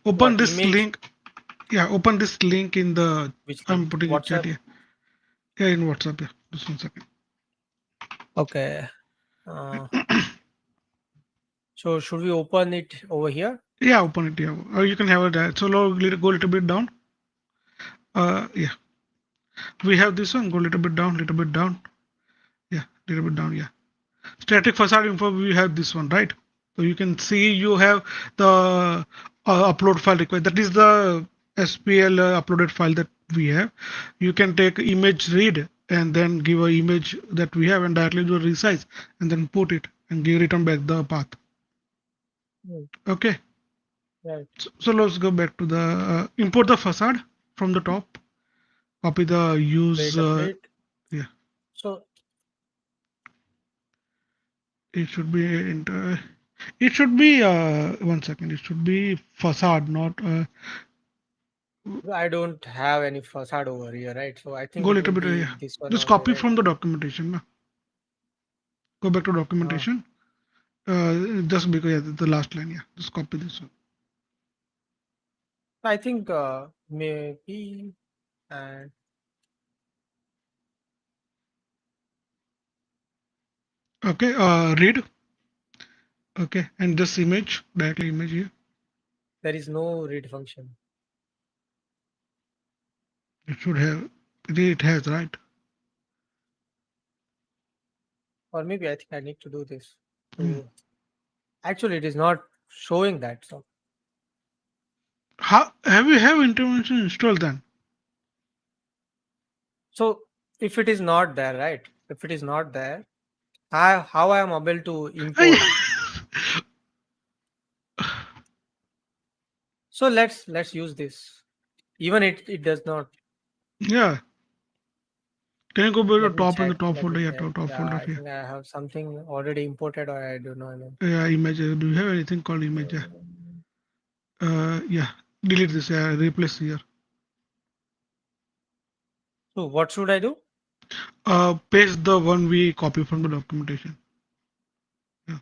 Open what this image? link. Yeah, open this link in the. Which I'm link? putting in chat WhatsApp. here. Yeah, in WhatsApp. Yeah, just one second. Okay. Uh, so should we open it over here? Yeah, open it. Yeah, or you can have it. So go a little bit down. Yeah, we have this one. Go a little bit down. Little bit down. Yeah, little bit down. Yeah. Static facade info, we have this one, right? So you can see you have the upload file required. That is the SPL uploaded file that we have. You can take image read and then give a image that we have and directly do a resize and then put it and give return back the path. Hmm, Okay. right. So let's go back to the import the facade from the top. Copy the use. Wait a bit. Yeah, So it should be. It should be. One second. It should be facade, not. I don't have any facade over here, right? So I think Go a it little will bit. be Yeah. this one Just only, copy right? from the documentation. Na. Go back to Uh, documentation. Just because yeah, the last line. Yeah. Just copy this one. I think maybe and Okay. Read. Okay. And this image, directly image here. there is no read function. It should have. It has right. Or maybe I think I need to do this. Hmm. To actually, it is not showing that. So How have you have intervention installed then? so if it is not there, right? If it is not there, how I am able to import. So let's use this. Even it does not. Yeah. Can you go back to Let the me top in the check. top Let me folder? Yeah, check. top Yeah, folder I here. think I have something already imported, or I don't know. I mean, Yeah, image. Do you have anything called image? Yeah. mm, Yeah. Delete this. Yeah. Replace here. so what should I do? Paste the one we copy from the documentation. Yeah.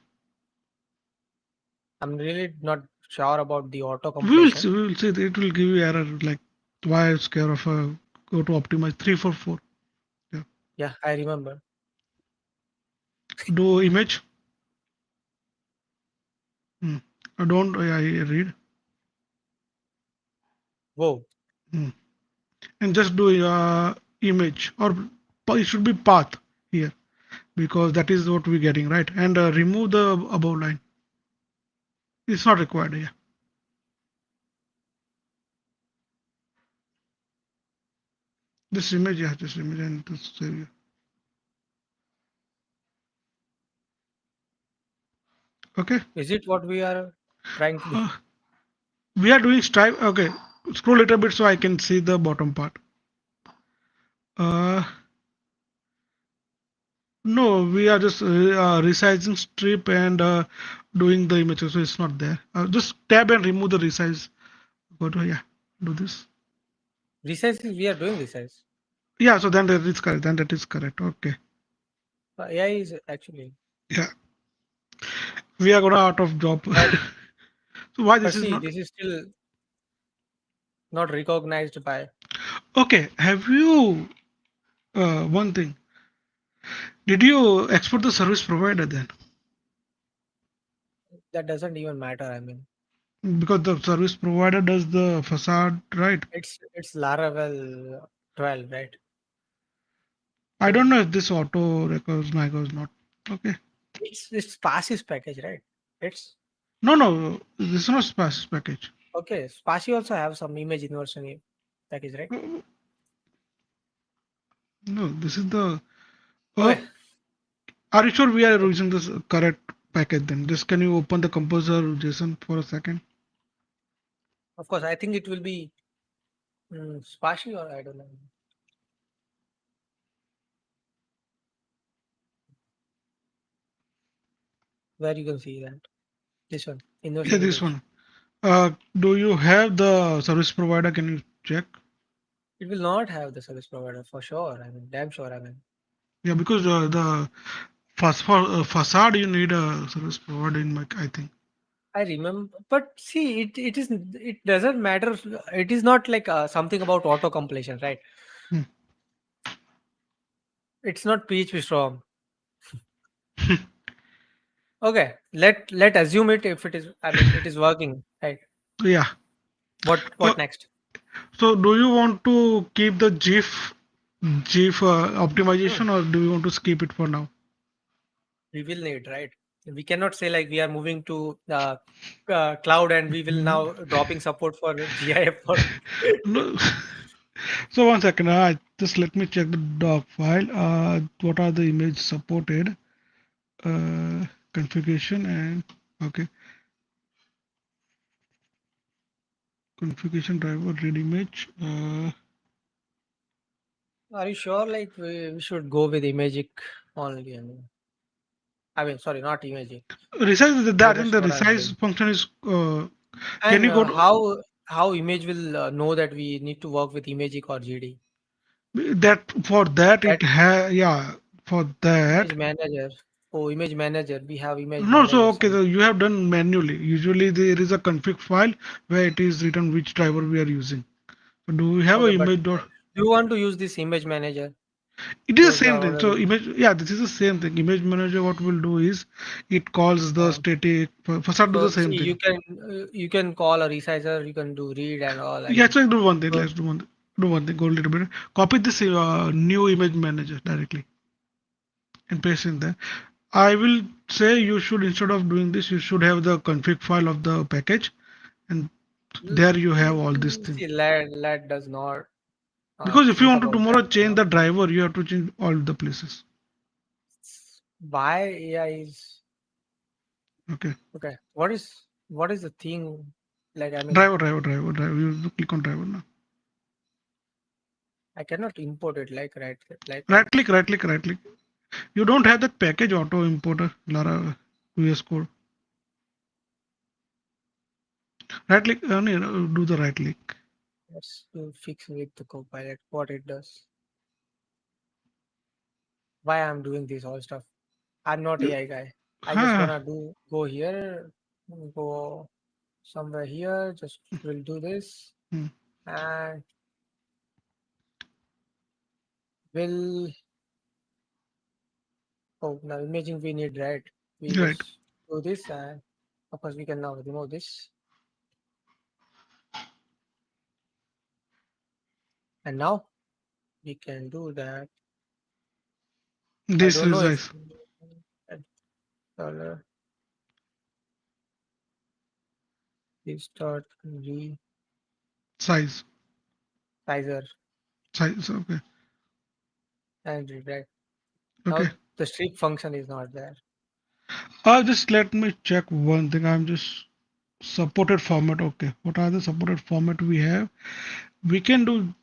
I'm really not sure about the auto We will completion. see. We will see. It will give you error like why it's care of a go to optimize 344. Yeah. Yeah, I remember. Do image. Hmm. I don't. I read. Whoa. Hmm. And just do image or it should be path here. because that is what we're getting, right? And remove the above line. It's not required. Yeah, this image, yeah, this image and this save. Yeah. Okay. Is it what we are trying to do? Uh, we are doing stripe. Okay, scroll a little bit so I can see the bottom part. Uh, no, we are just resizing strip and doing the image. So it's not there. Just tab and remove the resize. Go to, yeah, do this. Resize is we are doing resize. Yeah, so then that is correct. Then that is correct. Okay. AI is actually, Yeah, we are gonna out of job. but So why but this is see, not? this is still not recognized by. Okay, have you one thing? Did you export the service provider then? That doesn't even matter. I mean, Because the service provider does the facade, right? it's Laravel 12, right? I don't So know if this auto records my goes not. Okay. it's Spacy's package, right? It's No, no, this is not Space package. okay. Spacy also have some image inversion package, right? No, this is the. Uh, Okay, are you sure we are using this correct package then? Just can you open the composer JSON for a second? of course. I think it will be Spacy or I don't know where you can see that. This one, Yeah, inversion this image. one. Do you have the service provider? Can you check? It will not have the service provider for sure. I mean, damn sure. I mean, Yeah, because the for facade you need a service provider in my I think. I remember, but see, it doesn't matter. It is not like something about auto completion, right? Hmm. It's not PHP Storm. Okay, let assume it if it is. I mean, it is working, right? Yeah. Uh, What next? so do you want to keep the GIF Hmm. optimization or do you want to skip it for now? We will need, right? We cannot say like we are moving to cloud and we will Mhm. now dropping support for GIF for. No. So one second, just let me check the doc file. What are the image supported? Configuration and okay, configuration driver read image. Are you sure? Like we should go with Imagic only. I mean, sorry, not Imagic. Resize I that in just the what I'm resize doing. function is. Can And you go to how image will know that we need to work with Imagic or GD? that for that That it has yeah for that. image manager. Oh, image manager. We have image No, so manager okay, some. so you have done manually. Usually there is a config file where it is written which driver we are using. So do we have a Okay, but image dot? do you want to use this image manager? It is the Those same are thing. So already. image, yeah, this is the same thing. Image manager, what will do is it calls the Uh, static. Facade do the so same see, thing. you can call a resizer. You can do read and all. I Yeah, mean, so do one thing. so, Let's do one thing. Go a little bit. Copy this new image manager directly and paste in there. I will say you should instead of doing this, you should have the config file of the package, and there you have all this thing. see, lad does not Because if you think want to about that. tomorrow change the driver, you have to change all the places. Why AI is Okay. okay. What is the thing? Like I mean, Driver. You click on driver now. I cannot import it like Right click. You don't have that package auto importer, Lara VS Code. Right click, do the right click. let's do fix with the copilot what it does. Why I'm doing this all stuff. I'm not AI guy. I just Ah, gonna go here, go somewhere here. Just will do this hmm, and will oh now imaging we need right. We right. just do this and of course we can now remove this and now we can do that. I This don't know if resize dollar is dot resizer. size. Size. Okay. And redirect. Okay. Now the strip function is not there. Just let me check one thing. I'm just supported format. Okay. What are the supported format we have? We can do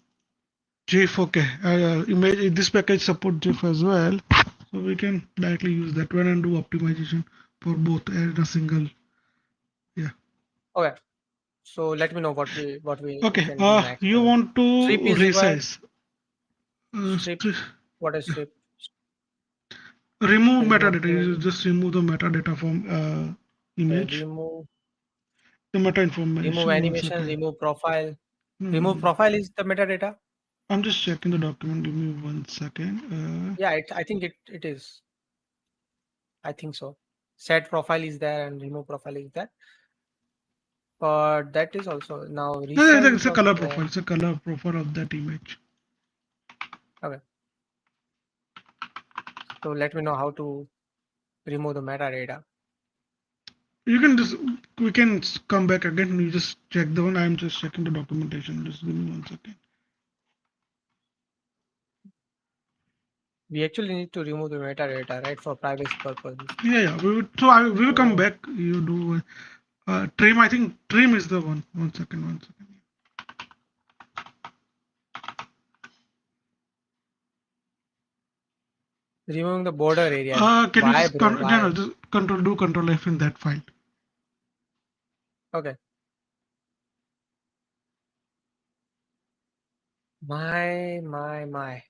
GIF. Okay. Image. This package support GIF as well, so we can directly use that one and do optimization for both in a single. Yeah. Okay. So let me know what we Okay. can do next. You want to Strip is required. resize? Strip. What is strip? Remove Remove metadata. You just remove the metadata from image. remove The meta remove information. One animation, second. remove profile. Remove Hmm. profile is the metadata. I'm just checking the document. Give me one second. Yeah, I think it is. I think so. Set profile is there and remove profile is there. But that is also now No, resize it's is a also color there. profile. It's a color profile of that image. Okay. So let me know how to remove the metadata. You can just we can come back again. You just check the one. I'm just checking the documentation. Just give me one second. We actually need to remove the metadata, right, for privacy purposes. Yeah. We will come So back. You do trim. I think trim is the one. One second. One second. removing the border areas. Can you Why, just bro? no, no, Why? just control F in that file. Okay. My.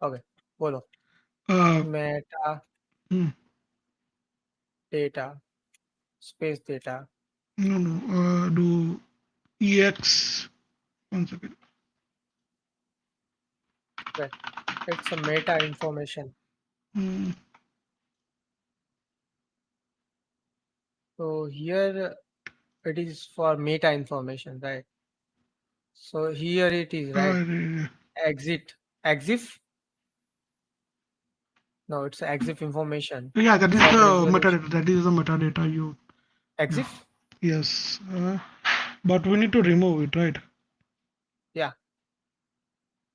Okay. Follow. Uh, Metadata, hmm, space data. no. Do ex. One second. Okay. It's a meta information. Hmm, So here it is for meta information, right? So here it is, right? uh, Exit. Exif? No, it's exif information. yeah, that is Set the resolution. metadata. That is the metadata you. Yeah. Exif? Yes. But we need to remove it, right? Yeah.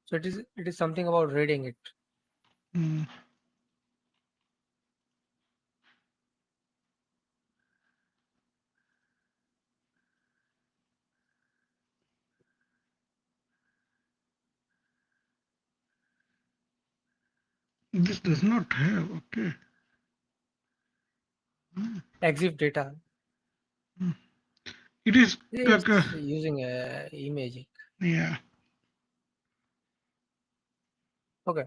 So it is something about reading it. Hmm. This does not have. Okay. Exif data. Hmm. It is like It's using imaging. yeah. Okay.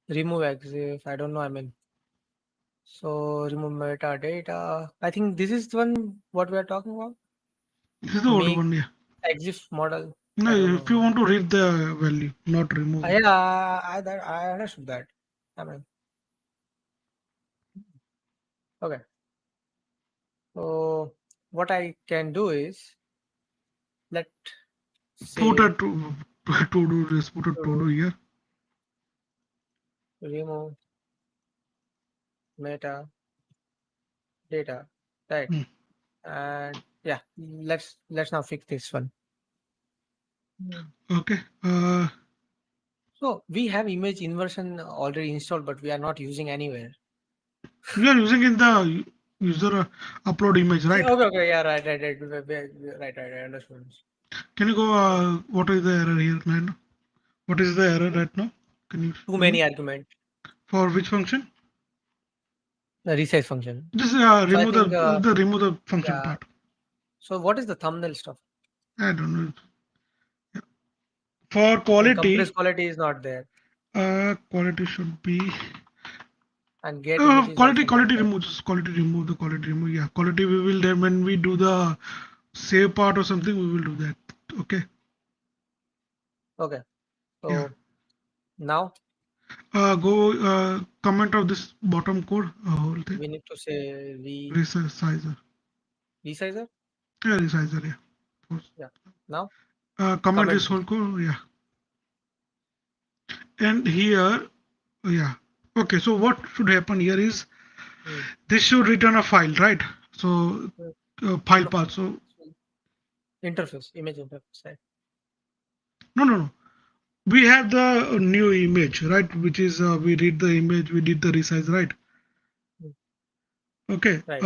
Remove exif. I don't know. I mean, so remove metadata. I think this is the one what we are talking about. This is the old Make one. Yeah. exif model. No, I don't if you know. want to read the value, not remove it. Yeah, I understood that. I mean, okay. So what I can do is let Put a say to do this. Put a to do to here. remove metadata, right? Hmm. And yeah, let's now fix this one. Hmm. Okay. So we have image inversion already installed, but we are not using anywhere. We are using in the user upload image, right? Okay, yeah, right, I understood. Can you go? What is the error here, man? What is the error Hmm? right now? Can you Too tell me? many argument, For which function? the resize function. Just So I remove think, the function yeah. part. So what is the thumbnail stuff? I don't know. For And compress quality, quality is not there, quality should be and get image is also not quality there. remove. Just quality remove. Yeah, quality we will then when we do the save part or something we will do that. Okay. Okay, Yeah. so now Go comment of this bottom code whole thing. we need to say Resizer. resizer. Yeah, resizer. Yeah. Of course. Yeah. Now Comment this comment whole this. code. Yeah. And here, yeah. Okay, so what should happen here is Hmm. this should return a file, right? So Uh, file No, path. So interface, image interface, right? no. We have the new image, right? Which is we read the image, we did the resize, right? Hmm. Okay. Right,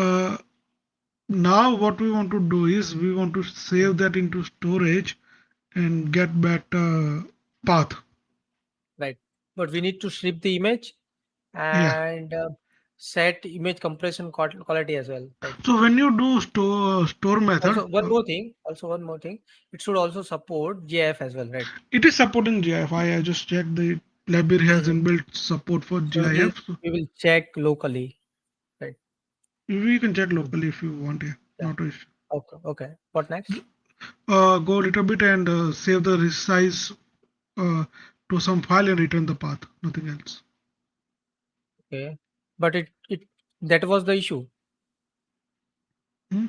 Now what we want to do is we want to hmm, save that into storage and get back path. right. But we need to strip the image Yeah. and set image compression quality as well, right? So when you do store method, Also one more thing, it should also support GIF as well, right? it is supporting GIF. I just checked the library has Hmm. inbuilt support for So GIF. So we will check locally, right? we can check Hmm. locally if you want. Yeah, Yeah. not an issue. Okay. Okay. What next? Go a little bit and save the resize uh, to some file and return the path. Nothing else. Okay. But it that was the issue. Hmm?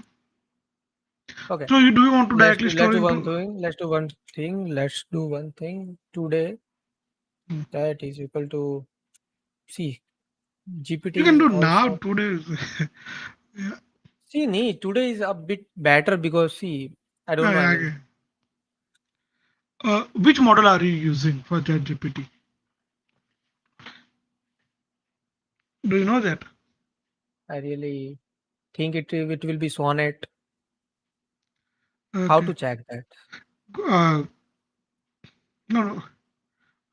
Okay. So you do you want to Let's directly do let's store do one into? thing. Let's do one thing. Let's do one thing today. Hmm. That is equal to see You GPT can is do now also today. Yeah, see nee, today is a bit better because see I don't know. I mean okay. Which model are you using for ChatGPT? Do you know that? I really think it will be Sonnet. How Okay. to check that? Uh, no.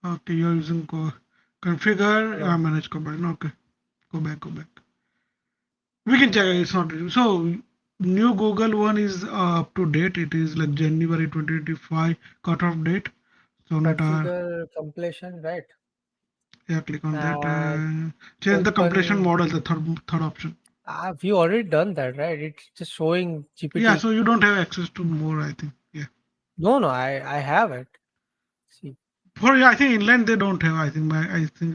Okay, you're using configure No. manage combine. Okay, go back. We can check it, Uh, it's not so new Google one is up to date. It is like January 2025 cutoff date. So not configure completion, right? yeah, click on that. And Change the completion open. model, the third option. We already done that, right? It's just showing Yeah, GPT. so you don't have access to more, I think. Yeah. No, no, I have it. See, For yeah, I think inline they don't have. I think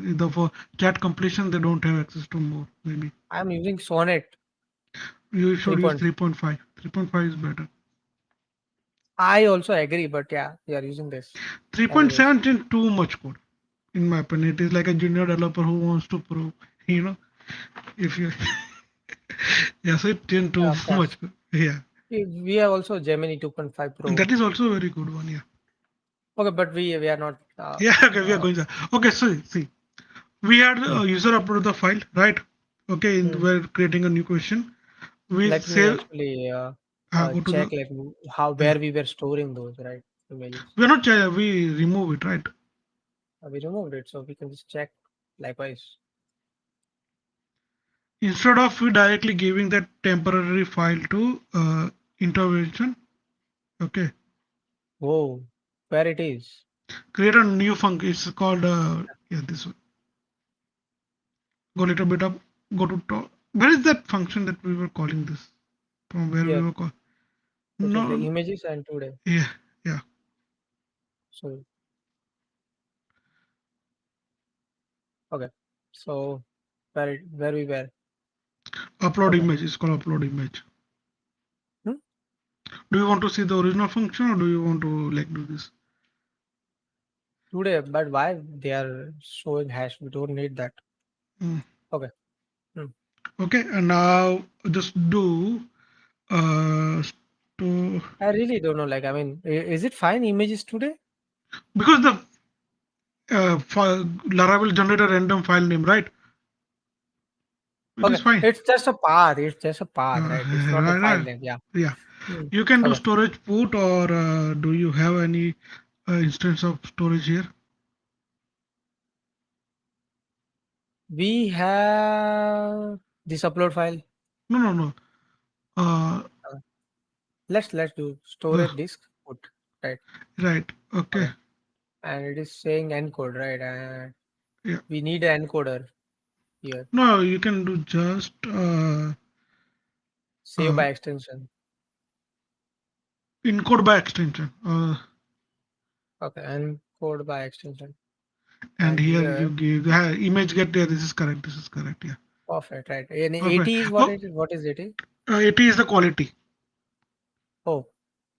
either for chat completion they don't have access to more. Maybe I'm using Sonnet you should 3. use 3.5. 3.5 is better. I also agree, but yeah, we are using this anyways. 3.7 is too much code, in my opinion. It is like a junior developer who wants to prove, you know, if you yeah, so it didn't Yeah, too of course. much. Yeah, We have also Gemini 2.5 and Pro. that is also a very good one. Yeah, Okay, but we are not. yeah. Okay, we are going to. Okay, so see, we had Hmm, a user upload the file, right? Okay, hmm. we're creating a new question. We Let me save. actually Go to check the. like how Yeah, where we were storing those right images. we are not. We remove it, right? We removed it, so we can just check likewise. Instead of we directly giving that temporary file to intervention. Okay, Whoa, where it is? create a new function. It's called yeah this one. Go a little bit up. Go to top. Where is that function that we were calling this? From where we Here were call? it is like No, images and today. yeah, yeah. So okay, so where we were. Upload Okay. image. It's called upload image. Hmm? Do you want to see the original function or do you want to like do this? Today, but why they are showing hash? We don't need that. Mm. Okay. Hmm. Okay, and now just do to I really don't know. Like, I mean, is it fine images today? because the Laravel generate a random file name, right? It Okay, is fine. it's just a path. It's just a path, right? It's not a Right, file right. name. Yeah. Yeah, Hmm. you can do Okay. storage put or do you have any instance of storage here? We have this upload file. No. Uh, Uh, let's do uh, storage disk put. Right. right. Okay. Okay. And it is saying encode, right? And Yeah. we need an encoder here. No, you can do just Save uh, by extension. encode by extension. Okay, encode by extension. And And here you here, give image get there. This is correct. This is correct. Yeah. perfect, right? And Perfect. 80 is what Oh, it is? What is 80? 80 is the quality. Oh.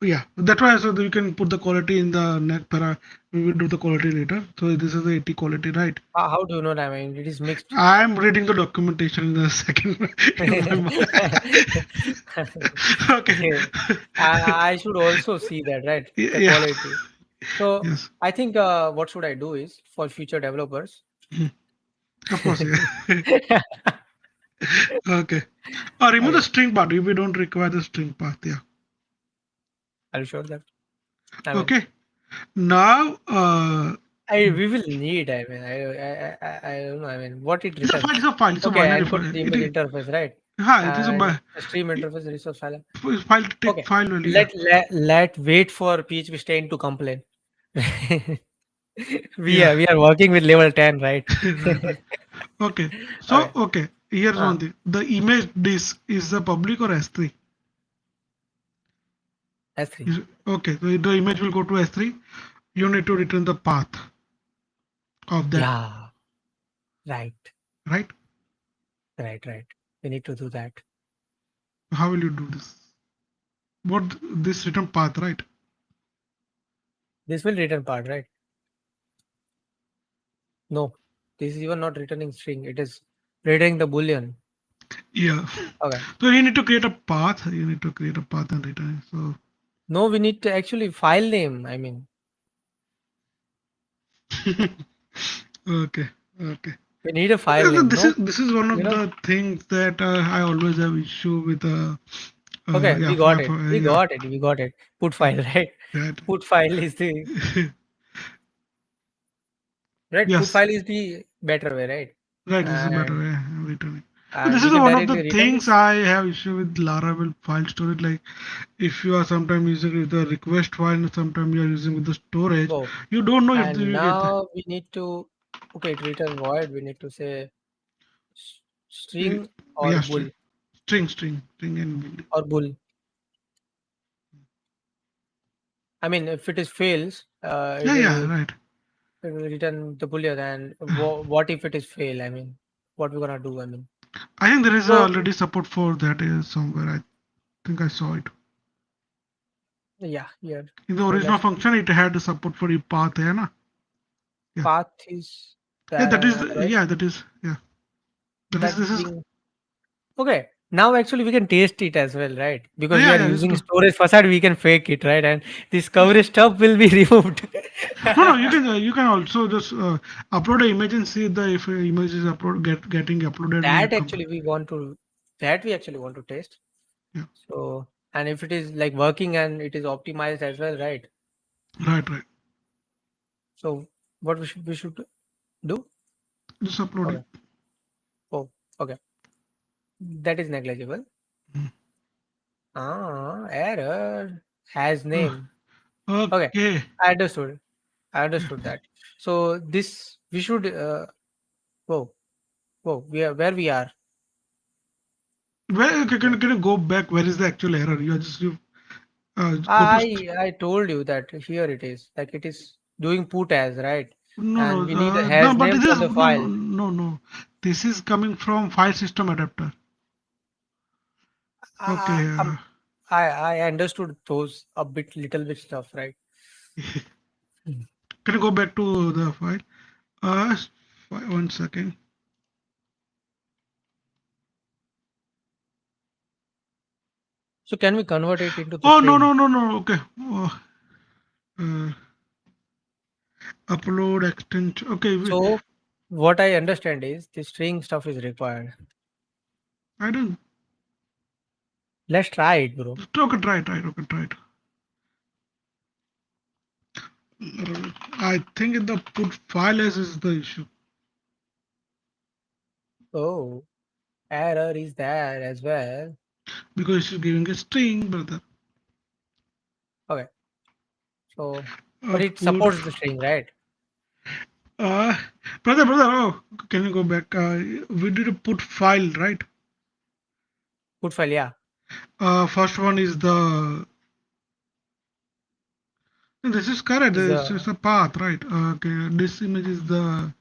Yeah, that's why so that you can put the quality in the next para. We will do the quality later. So this is the 80 quality, right? How do you know that? I mean, it is mixed. I'm reading the documentation in the second in my mind. Okay. Yeah. I should also see that, right? The Yeah. quality. So Yes. I think what should I do is for future developers. Mhm. Of course. Yeah. Okay. Or remove the Okay, string part if we don't require the string part. Yeah. are you sure that? I mean, Okay. Now, we will need. I mean, I don't know. I mean, what it it's a file. returns. It's a file. It's a Okay, binary input file. the It image is. interface, right? It is a And the stream interface resource file. file to take Okay, file value. Yeah. let wait for PHP stain to complain. we Yeah. are working with level 10, right? Right. Right. Okay. So Okay. okay. Here's Uh, one thing. The image disk is the public or S3? S3. Okay. So the image will go to S3. You need to return the path of that, Yeah. Right. right? Right. We need to do that. How will you do this? What this return path, right? This will return part, right? No. This is even not returning string. It is returning the boolean. Yeah. Okay. So you need to create a path. You need to create a path and return it. So No, we need to actually file name. I mean, okay, okay. we need a file Okay, so name. No, this is one you of know. the things that I always have issue with. Okay, Yeah, we got it. for We yeah, got it. We got it. Put yeah, file, right? that Put file is the right. Put yes, file is the better way, right? right. This is a better And way of returning. So and this we is can one of the directly return things this. I have issue with Laravel file storage. Like if you are sometimes using with the request file, and sometimes you are using with the storage, Go. you don't know if And you get now we need to okay, it return void. We need to say s- the string or yeah bull string and build. or bull. I mean, if it is fails, Yeah, yeah, right. it will return the boolean. And what if it is fail? I mean, what we're gonna do? I mean, I think there is so already support for that somewhere. I think I saw it. yeah, yeah. In the So original let's function, it had support for path, hai na? Yeah. path is Yeah, there. that is, Otherwise, yeah, that is, yeah. that This is, being okay. Now actually we can taste it as well, right? Because we yeah, are yeah, this is using good. storage facade, we can fake it, right? And this coverage stuff will be removed. No, no, you can also just upload an image and see the if image is getting uploaded in the that company. actually we want to that we actually want to test. Yeah, So and if it is like working and it is optimized as well, right? right, right. So what we should do? Just upload it. Okay. Oh, okay. That is negligible. Mm. Error has Uh, name. Okay, Okay. I understood. I understood that. So this we should. Whoa, whoa. We are where we are. Where Yeah. can you go back? Where is the actual error? You are just you go to I told you that here it is. Like it is doing put as right, no, no, and we need a no, has but name it from is the no, no, file. no, no. This is coming from file system adapter. I Okay. I, um, I understood those a bit, little bit stuff, right? Mhm. Can you go back to the file? Uh, 1 second. So can we convert it into the Oh, no, string? no, no, no. Okay. Oh, uh, upload extension. Okay. So what I understand is the string stuff is required. I don't. Let's try it, bro. Okay, try it. Okay, try it. I think the put file as is the issue Oh, error is there as well. because it's giving a string, brother. Okay, so but it Put. supports the string, right? Uh, brother. Oh, can you go back? We did a put file, right? Put file, yeah. First one is the. This is correct. Is This the is a path, right? Okay. This image is the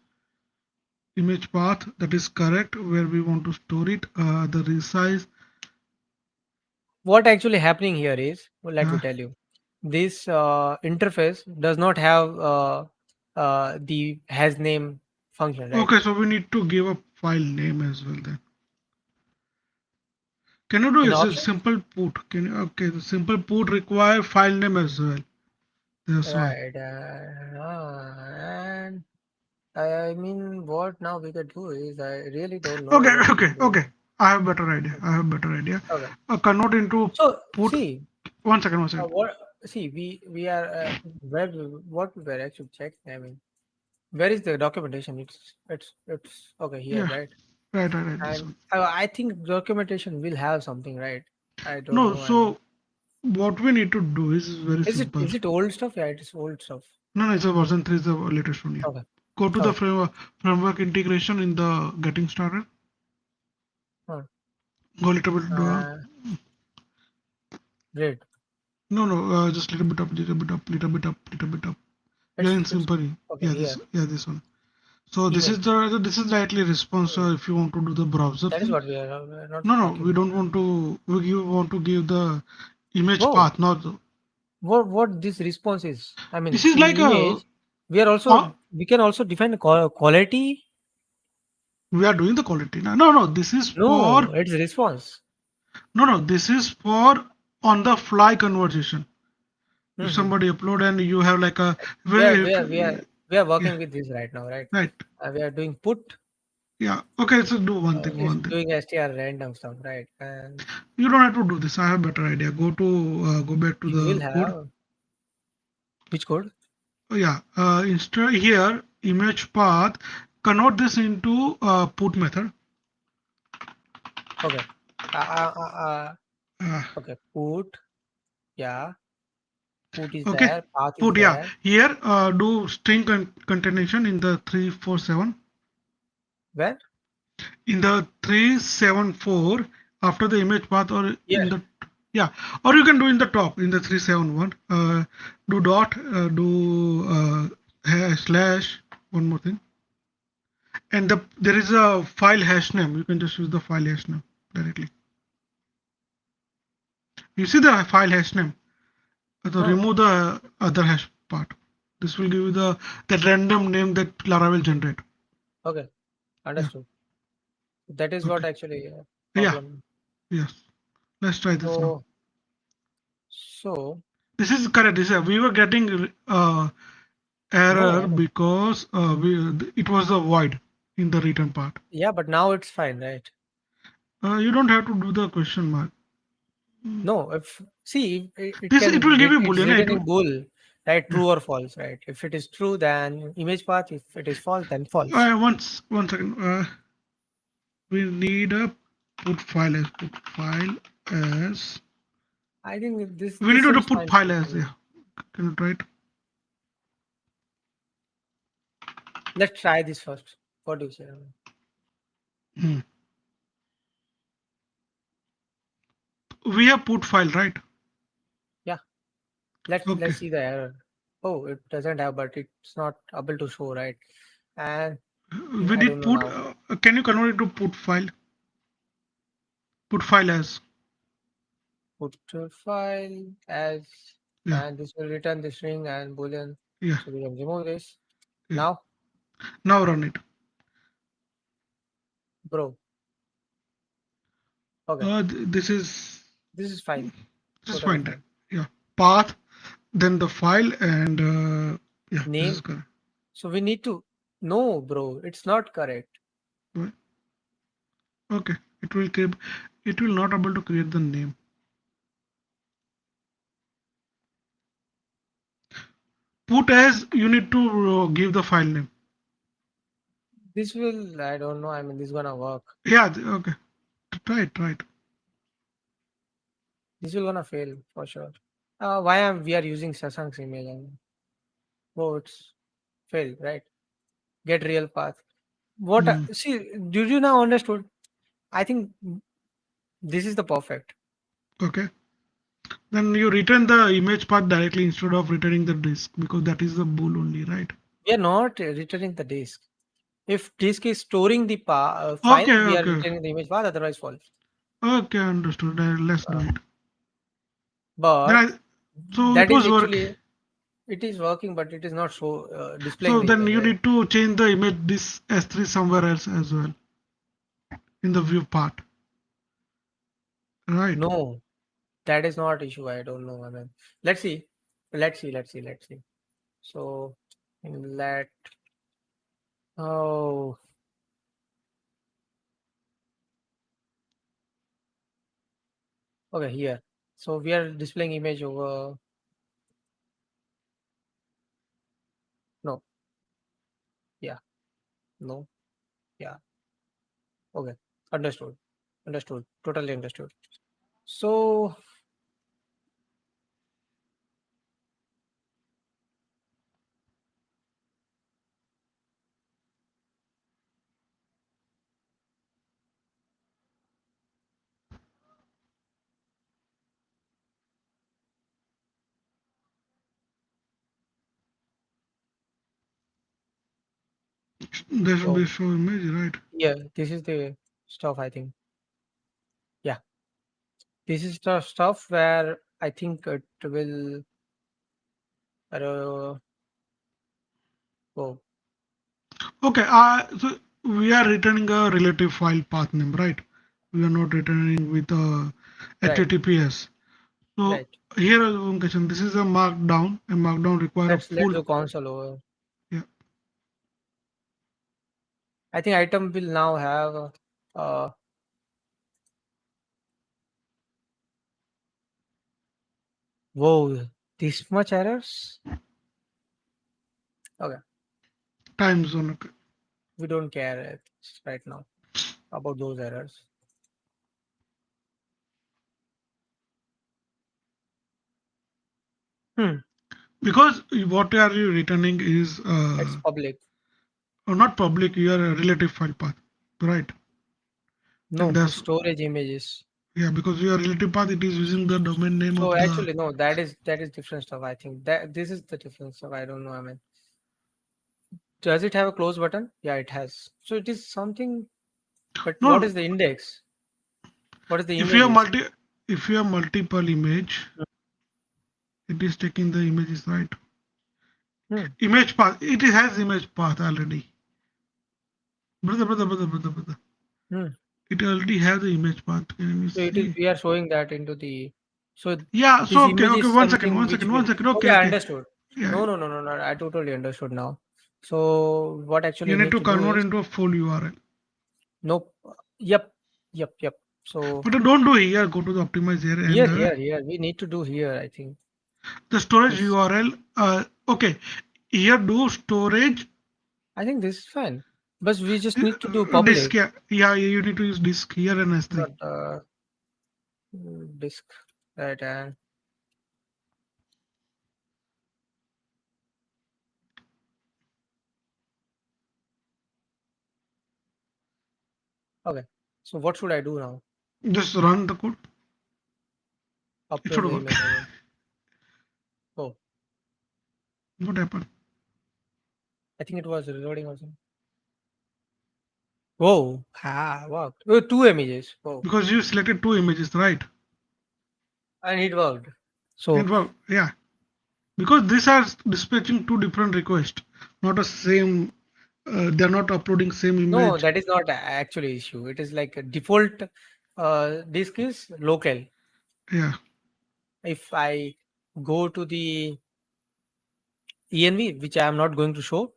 image path that is correct where we want to store it. The resize. what actually happening here is, well, let me Uh, tell you. this interface does not have the has name function, right? Okay, so we need to give a file name as well then. Can you do In is a options, simple put? Can you, okay, the simple put require file name as well. That's why. right? And I mean, what now we could do is I really don't know Okay, what we okay, can do. okay. I have better idea. I have better idea. Okay, Convert into so put. see, One second, one second. what see we are where what we were actually checking. I mean, where is the documentation? It's okay here, Yeah, right? right, right, right. This And one. I think documentation will have something, right? I don't No, know. I mean, so what we need to do is very is it simple. is it old stuff? Yeah, it is old stuff. No, no, it's a version 3 is the latest one. Yeah. Okay, Go to the okay. framework integration in the getting started. Huh. Go a little bit. Uh, Great. No, no, just little bit up, little bit up, little bit up, little bit up. We are in It's Symphony. okay here. Yeah, this one. So Image. this is directly response. Hmm. If you want to do the browser That is thing. what we are not No, no, we talking. don't want to. Want to give the image Whoa, path. Not the, what this response is? I this mean, is in like a. image, we are Uh, also we can also define the quality. we are doing the quality. No, no, no. This is for. No, it's response. No, no. This is for on the fly conversation. If Hmm. somebody upload and you have like a We are very we are we are we are yeah, working with this right now, right? right. We are doing put. Yeah. Okay. So do one thing. It's One thing. doing str random stuff, right? And You don't have to do this. I have better idea. Go back to you will the code. have which code? Yeah. Instead here image path. Convert this into put method. Okay. Uh, uh, uh, uh, Uh, okay. Put. Yeah. Put is okay. there. Path is Put yeah. there. Here do string concatenation in the 347. Where? In the 374 after the image path or Here. in the yeah, or you can do in the top in the 371 do dot do slash one more thing, and there is a file hash name. You can just use the file hash name directly. You see the file hash name, so Huh. remove the other hash part. This will give you the random name that Laravel generate. Okay. Yeah. Understood. That is Okay. what actually Yeah. problem. Yes. Let's try this now. So so This is correct. We were getting error no. because it was a void in the return part. Yeah, but now it's fine, right? You don't have to do the question mark. No, if see it This it can will give you it's boolean. written It will, in bool, right? yeah. True or false, right? If it is true, then image path. If it is false, then false. One second. We need a put file as. I think We need this to seems put fine to file as. me. Yeah. Can you try it? Let's try this first. What do you say? Hmm. We have put file right. Yeah, Okay. let's see the error. Oh, it doesn't have, but it's not able to show, right? And We I don't did know put. now. Can you convert it to put file? Put file as. Put to file as, Yeah. and this will return the string and boolean. Yeah. So we can remove this. Yeah. Now, Now run it. bro. Okay, This is this is fine. just Totally fine. fine. Yeah. Path, then the file, and yeah, this is Name. correct. So we need to. No, bro. It's not correct. Right. Okay. It will keep. It will not able to create the name. Put as you need to give the file name. This will. I don't know. I mean, this is gonna work. Yeah. Okay. Try it. Try it. This will gonna fail for sure. Why am we are using Sasank's email? And oh, it's failed, right? Get real path. What? Hmm. See, did you now understood? I think this is the perfect. Okay. Then you return the image path directly instead of returning the disk because that is the bool only, right? We are not returning the disk. If disk is storing the file, Okay. we are Okay. returning the image path. Otherwise, false. Okay. Understood. Let's do Uh, it. Then but I. So it That is was work. actually, it is working, but it is not so displaying So the then image, you right? need to change the image this S3 somewhere else as well in the view part, right? No, that is not issue. I don't know. I mean, let's see, let's see. So let oh okay here. So we are displaying image over no yeah no yeah okay understood understood totally understood. So There should be so show image, right? yeah, this is the stuff I think. Yeah, this is the stuff where I think it will uh, go Okay, so we are returning a relative file path name, right? We are not returning with right HTTPS. So right. here is one question. This is a markdown, and markdown require a Let's full. do console over. Yeah. I think item will now have uh whoa, this much errors. Okay, Time zone. Okay. we don't care right now about those errors. Hmm, Because what are you returning is it's public. not public. You are a relative file path, right? And No, it's that's storage images. yeah, because your relative path it is using the domain name So of the. actually, no, that is different stuff. I think that this is the different stuff. I don't know. I mean, does it have a close button? Yeah, it has. So it is something. But No, what no. is the index? What is the If you have images? if you have multiple image, Hmm. it is taking the images, right? Hmm. Image path. It has image path already. Brother. Hmm. It already have the image path. Can you So it is. see? We are showing that into the. So Yeah. this So image okay. is One second. something One which second. will. One second. Okay. Okay, I Okay. understood. Yeah. No. I totally understood now. So what actually You you need need to to do convert is into a full URL. nope. Yep. Yep. So But don't do here. Go to the optimize here and here. We need to do here. I think the storage this. URL. Okay. Here do storage I think this is fine. But we just need to do public, disk. Yeah. Yeah. You need to use disk here and S3. not disk. Right. And okay. So what should I do now? Just run the code. It should Upload the work. image again. Oh, What happened? I think it was reloading or something. Whoa, worked. Oh, two images. Oh, Because you selected two images, right? and it worked. So And well, yeah. Because these are dispatching two different requests, not a same. They're not uploading same no, image. that is not actually issue. It is like a default disk is local. Yeah. If I go to the env, which I am not going to show.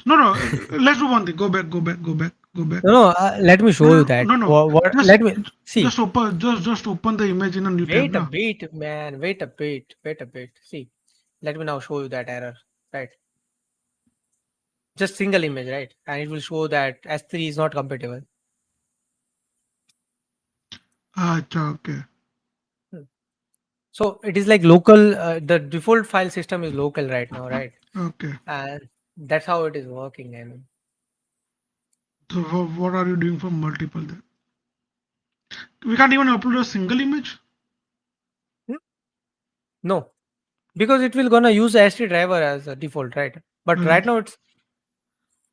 No. Let's do one thing. Go back. Go back. Go back. Go back. No, let me No. show you No. that. No. No. What? Just Let me see. just open. Just open the image in a new tab Wait a now. bit, man. Wait a bit. Wait a bit. See, let me now show you that error. Right. Just single image, right? And it will show that S3 is not compatible. Okay. Hmm. So it is like local. The default file system is local right now, right? Okay. And that's how it is working. I mean, So what are you doing for multiple then? We can't even upload a single image. hmm, no, because it will gonna use S3 driver as a default, right? But Uh, right now it's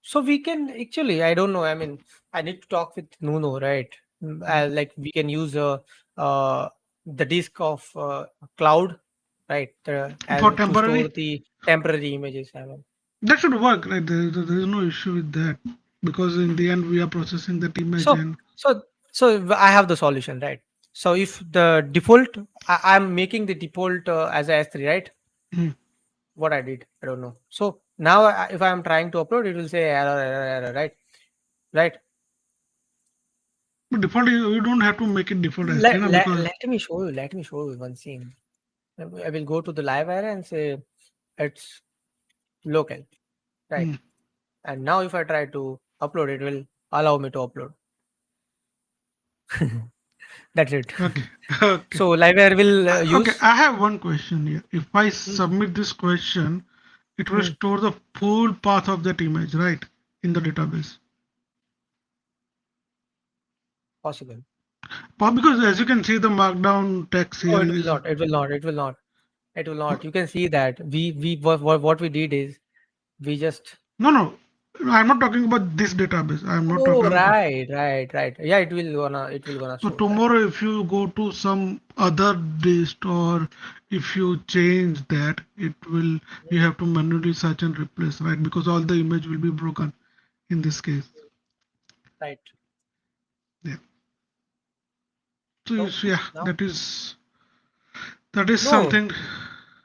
so we can actually. I don't know. I mean, I need to talk with Nuno, right? Like we can use uh the disk of cloud. right? For As to store temporary, the temporary images. I mean, that should work, right? There is no issue with that because in the end we are processing that image so and so I have the solution, right? So if the default, I'm making the default as a S3, right? hmm. What I did, I don't know. So now if I'm trying to upload, it will say error, error, error, right? Right. But default you don't have to make it default S3 Let, na, let, because let me show you. Let me show you one thing. I will go to the live area and say it's local, right? hmm. And now if I try to upload, it will allow me to upload. That's it. Okay. Okay. So liveware will Okay, use. I have one question here. If I Hmm, submit this question, it will hmm, store the full path of that image, right, in the database. possible. Because as you can see, the markdown text No, here it will is not. It will not. It will not. It will not. You can see that we what we did is we just. no, no. I'm not talking about this database. I'm not Oh, talking. right, right, right. Yeah, it will gonna So show that. tomorrow, if you go to some other list or if you change that, it will you have to manually search and replace, right? Because all the image will be broken in this case. Right. Yeah. So So yeah, now that is no, something.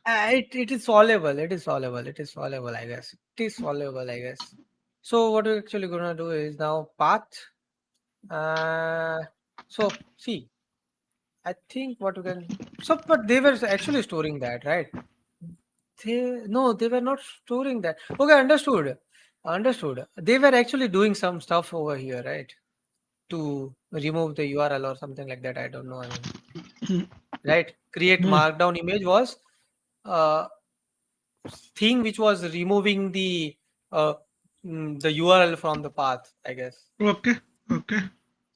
it is solvable. It is solvable. It is solvable. I guess it is solvable. I guess. So what we're actually gonna do is now path. Uh, so see, I think what we can. So, but they were actually storing that, right? They were not storing that. Okay, understood. Understood. They were actually doing some stuff over here, right? To remove the URL or something like that. I don't know. I mean, right? Create Hmm. markdown image was uh thing which was removing uh the URL from the path, I guess. Okay, okay.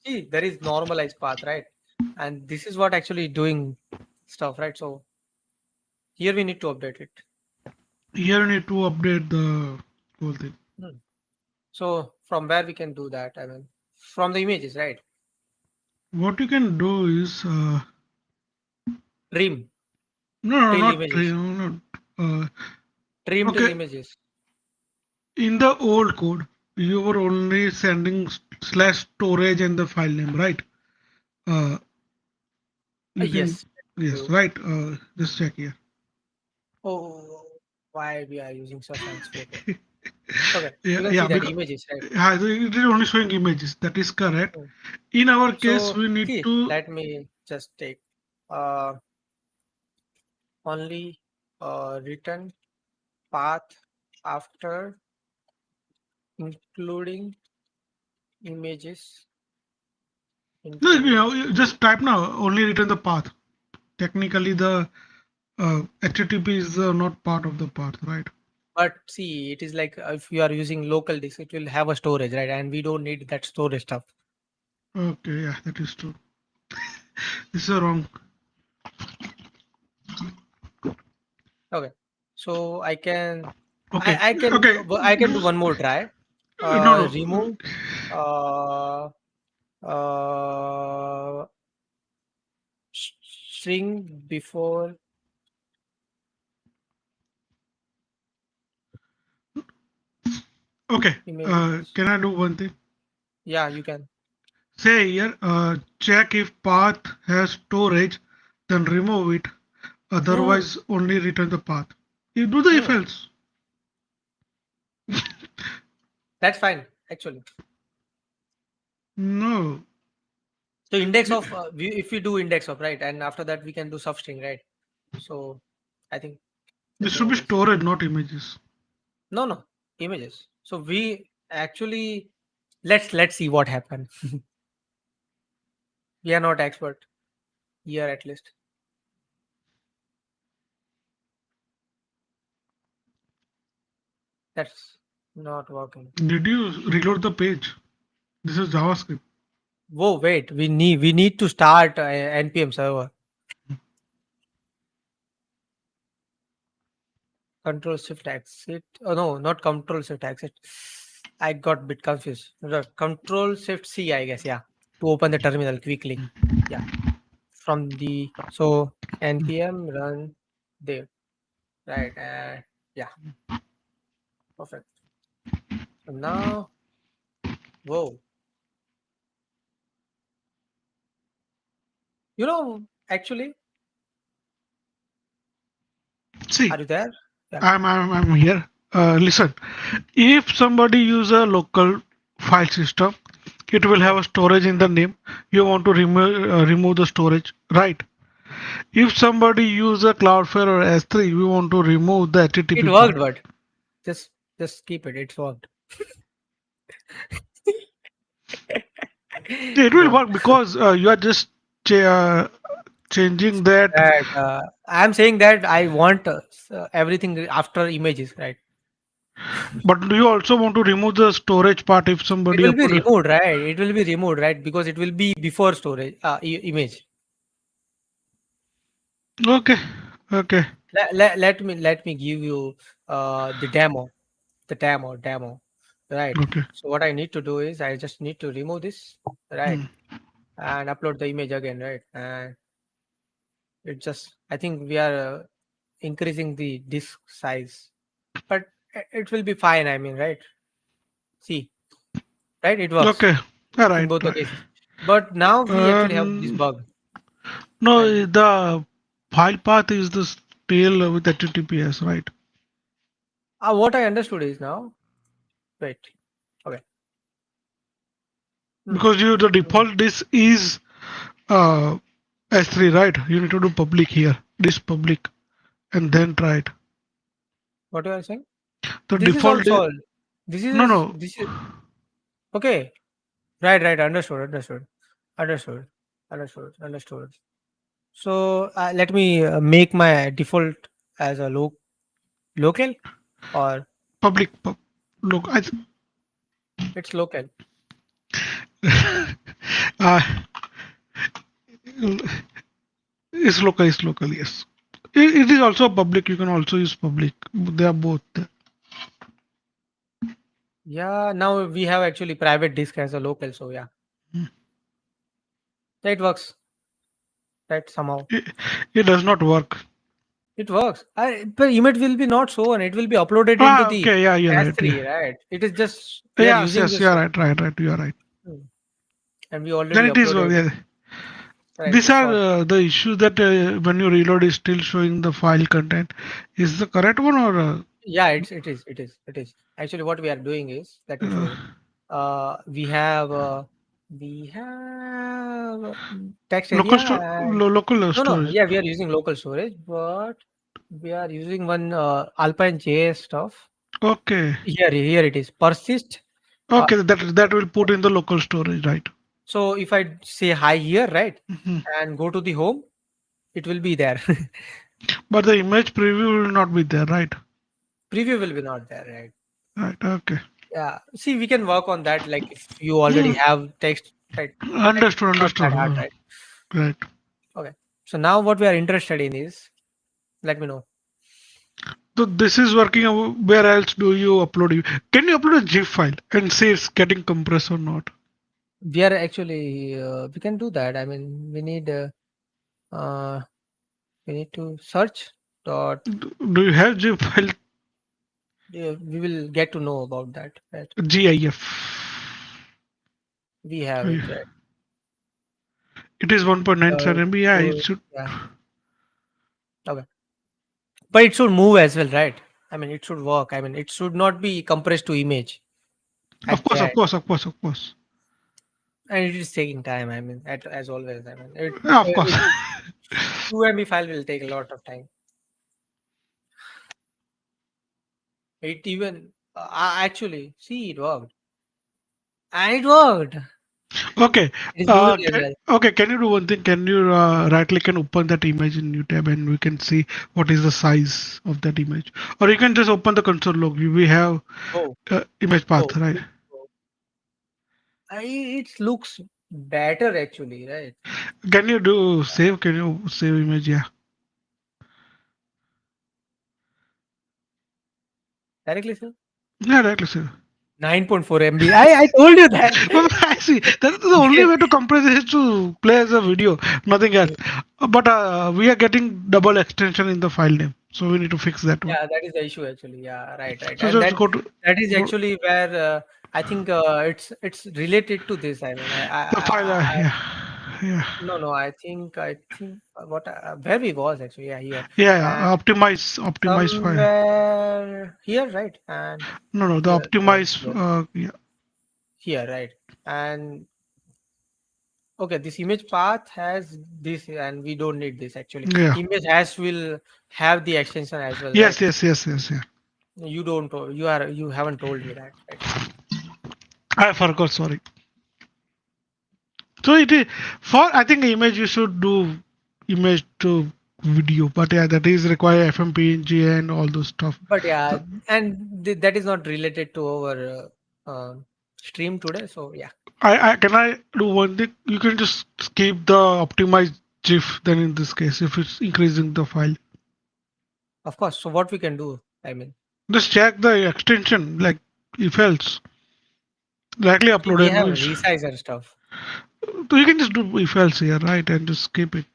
See, there is normalized path, right? And this is what actually doing stuff, right? So here we need to update it. Here you need to update the whole thing. Hmm. So from where we can do that? I mean, from the images, right? What you can do is Trim no, no, till not images. no. Uh, Trim till okay, images. in the old code, you were only sending slash storage and the file name, right? Uh, you can Yes. yes, True. right. Just check here. Oh, why we are using such fancy photo? Okay, Yeah, you can yeah, see that because images, right? yeah, it is only showing images. That is correct. Hmm. In our case, So we need see, to let me just take uh only return path after including images no, into. you just type now. Only return the path. Technically, the HTTP is not part of the path, right? But see, it is like if you are using local disk, it will have a storage, right? And we don't need that storage stuff. Okay, yeah, that is true. This is wrong. Okay, so I can, Okay, okay. I can do one more try. No, no. Remove uh, uh, string before Okay, images. can I do one thing? Yeah, you can. Say here, check if path has storage, then remove it. Hmm. Otherwise, only return the path. You do the if Hmm. else. That's fine, actually. No, So index of if we do index of, right, and after that we can do substring, right? So I think this that's should what be it is. storage, not images. No, no, images. So we actually let's see what happened. We are not expert here at least. That's not working. Did you reload the page? This is JavaScript. Whoa, wait. We need to start npm server. Control shift exit. Oh no, not control shift exit. I got bit confused. Control shift C, I guess. Yeah, to open the terminal quickly. Yeah, from the so npm run there, right? And yeah, perfect. So now, whoa, actually, See, are you there? Yeah, I'm here. Listen, if somebody use a local file system, it will have okay. a storage in the name. You want to remove the storage, right? If somebody use a Cloudflare or S3, we want to remove the It HTTP part. worked, but just just keep it. It's worked. It It will worked. work because you are just ch- uh, changing that. That I'm saying that I want everything after images, right? But do you also want to remove the storage part if It somebody will be upload? removed, right? It will be removed, right? Because it will be before storage image. Okay, okay, Let me give you the demo, right? okay. So what I need to do is I just need to remove this, right, Hmm. and upload the image again, right? And it just I think we are increasing the disk size, but it will be fine. I mean, right? See, right? It works Okay, all in right, both the right. cases. But now we actually have this Um, bug, no, and the file path is the tail with HTTPS, right? what I understood is now. Wait, okay. Hmm. Because you the Hmm. default disk is uh, S3, right? You need to do public here, this public, and then try it. What you are saying? The This is all default solved. This no, is no. this is okay. Right. Understood. So let me make my default as a local, or Public. Look, it's local. uh, it's local. It's local. Yes. It is also public. You can also use public. They are both. Yeah. Now we have actually private disk as a local. So yeah, it works. Right. Somehow It, it does not work. it works. But image will be not shown. It will be uploaded into Ah, the okay. Yeah, you're right. Yeah. S3. Right. It is just we are Yes, using yes. this, You're right. Right, right. You're right. and we Then already it is. uploaded. Yeah. Right. These It's are work. the issues that when you reload is still showing the file content. Is the correct one or? Yeah, it is. Actually, what we are doing is, let me show Uh, you. We have text area, and local no. storage? Yeah, we are using local storage, but we are using one Alpine JS stuff. Okay. Here it is. Persist. Uh, Okay. That will put in the local storage, right? so if I say hi here, right, Mhm. and go to the home, it will be there. But the image preview will not be there, right? Preview will be not there, right? Right. Okay. Yeah. See, we can work on that. Like if you Hmm. already have text, right? Like, Understood. it's not Understood. that hard, right? Right. Okay. So now what we are interested in is, let me know. So this is working. Where else do you upload? Can you upload a GIF file and say it's getting compressed or not? We are actually we can do that. I mean, uh we need to search dot. Do you have GIF file? We will get to know about that. Right? GIF. We have Uh, it, right? It is 1.97 MB. Yeah, it So should. yeah. Okay. But it should move as well, right? I mean, it should work. I mean, it should not be compressed to image Of at the course, of end. course, of course, of course. And it is taking time. I mean, as always. I mean, Yeah, of course. it 2 MB file will take a lot of time. It even actually see it worked, and it worked. Okay. It is moving as well. Okay. Can you do one thing? Can you right click and open that image in new tab and we can see what is the size of that image? Or you can just open the console log. We have Oh, image path, oh, right? oh. It looks better actually, right? Can you do save? Can you save image? Yeah. Directly, sir. Yeah, right. Save. 9.4 MB. I told you that. I see. That is the only way to compress it is to play as a video, nothing else. But we are getting double extension in the file name, so we need to fix that one. Yeah, that is the issue actually. Yeah, right, right. So And just that go to that is go, actually where I think it's related to this. I mean, the file. Yeah, yeah, no, no. I think what where we was actually. Yeah, here yeah, and yeah. Optimize file. somewhere here, right? And No, no, the here, no, optimize. here, Yeah, here, right? And okay, this image path has this, and we don't need this actually. yeah. Image has will have the extension as well, right? Yes, yes, yes, yes, yeah. You don't. You haven't told me that, right? I forgot. Sorry. So it is for I think image you should do image to video, but yeah, that is require FMPNG and all those stuff. But yeah, So and that is not related to our stream today. So yeah, I can I do one thing? You can just skip the optimized GIF. Then in this case, if it's increasing the file, of course. So what we can do? I mean, just check the extension. Like if else directly see, upload we and have means resizer stuff. so you can just do if else here, right? And just skip it.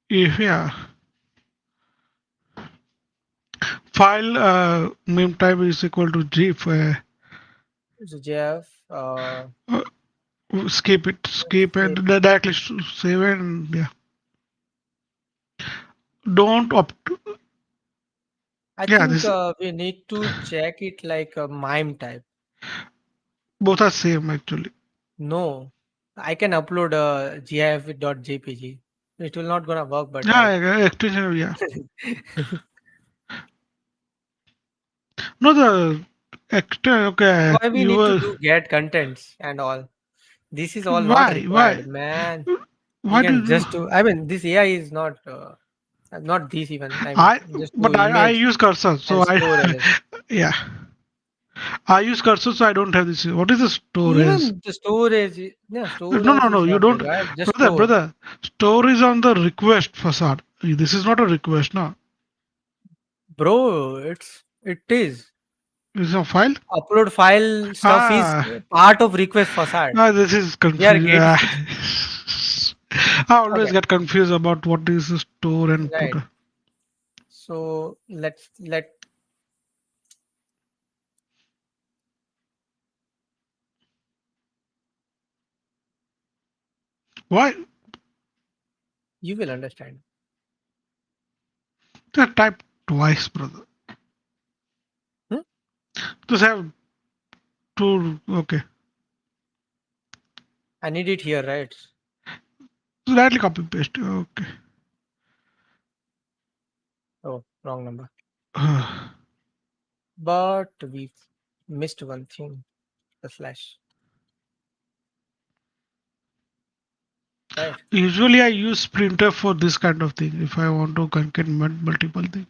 If yeah, file meme type is equal to GIF. So Jeff, Uh, skip it, skip say, and directly save it. And yeah, don't opt. I Yeah, think this we need to check it like a mime type. both are same actually. No, I can upload a gif.jpg. It will not gonna work, but right. Yeah, yeah, extension. Yeah, no the extra. Okay, Why we you need to were do get contents and all? This is all not why required, man. We why do can you do? just do. I mean, this AI is not this even. I mean, I just do but I image use cursor, and so I storage. yeah I use cursor, so I don't have this. What is the storage? Even the storage, yeah, No, no, storage no. is You not don't, required. Just brother, store. brother. Store is on the request facade. This is not a request, no. Bro, it is. This is a file. Upload file stuff is Ah, part of request facade. this is They are confused. getting I always okay, get confused about what is the store and put. right. So let Why? you will understand. Just type twice, brother. Hmm? Just have two. Okay. I need it here, right? Just directly copy paste. Okay. Oh, wrong number. But we missed one thing, the slash, right? Usually I use printf for this kind of thing. If I want to concatenate multiple things,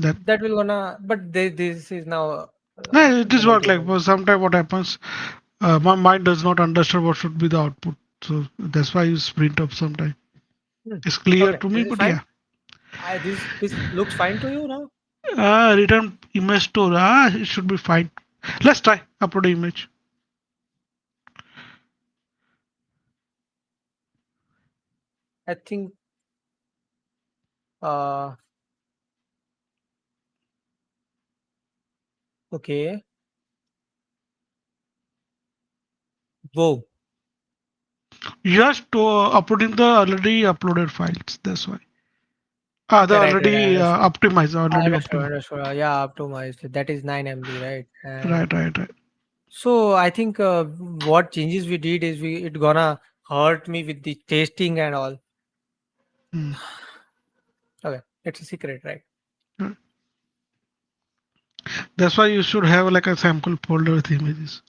that That will gonna, but this is now no, it the is work like. multiple. But sometimes what happens, my mind does not understand what should be the output. So that's why I use printf sometimes. Hmm. It's clear Okay, to me, this is but fine. yeah. This looks fine to you now. Return image store. It should be fine. Let's try upload image. I think uh okay. Whoa. Just uploading the already uploaded files. That's why. The Okay, right, right. I already understood. optimized. I Already understood, optimized. understood. Yeah, optimized. That is 9 MB, right? Right, And right, right. so I think what changes we did is we it gonna hurt me with the testing and all. Hmm. Okay, it's a secret, right? Right. That's why you should have like a sample folder with images.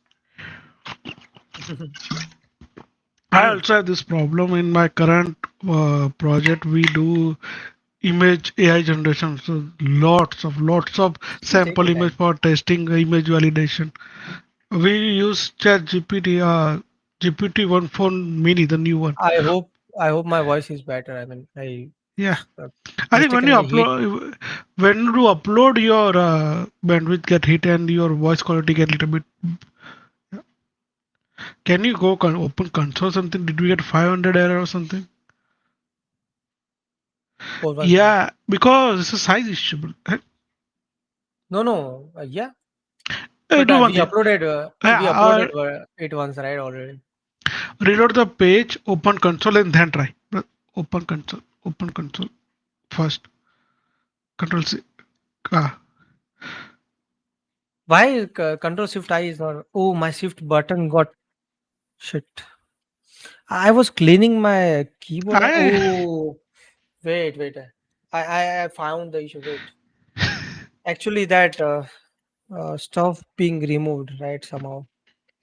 I Hmm. also have this problem in my current project. We do image AI generation, so lots of Still sample taking image time. for testing image validation. We use Chat GPT, GPT 1.4 Mini, the new one. I hope my voice is better. I mean, I Yeah. uh, I think when you mistakenly hit. upload your bandwidth get hit and your voice quality get little bit. Can you go open console something? Did we get 500 error or something? Oh, one second. Yeah, because it's a size issue. No, no, yeah, but Do one we thing. uploaded it once, right? Already. Reload the page, open console, and then try. Open console first. Control C. Ah, Why Control Shift I is not? Oh, my Shift button got shit. I was cleaning my keyboard. I Oh, wait. I found the issue. Wait. Actually, that stuff being removed, right? Somehow,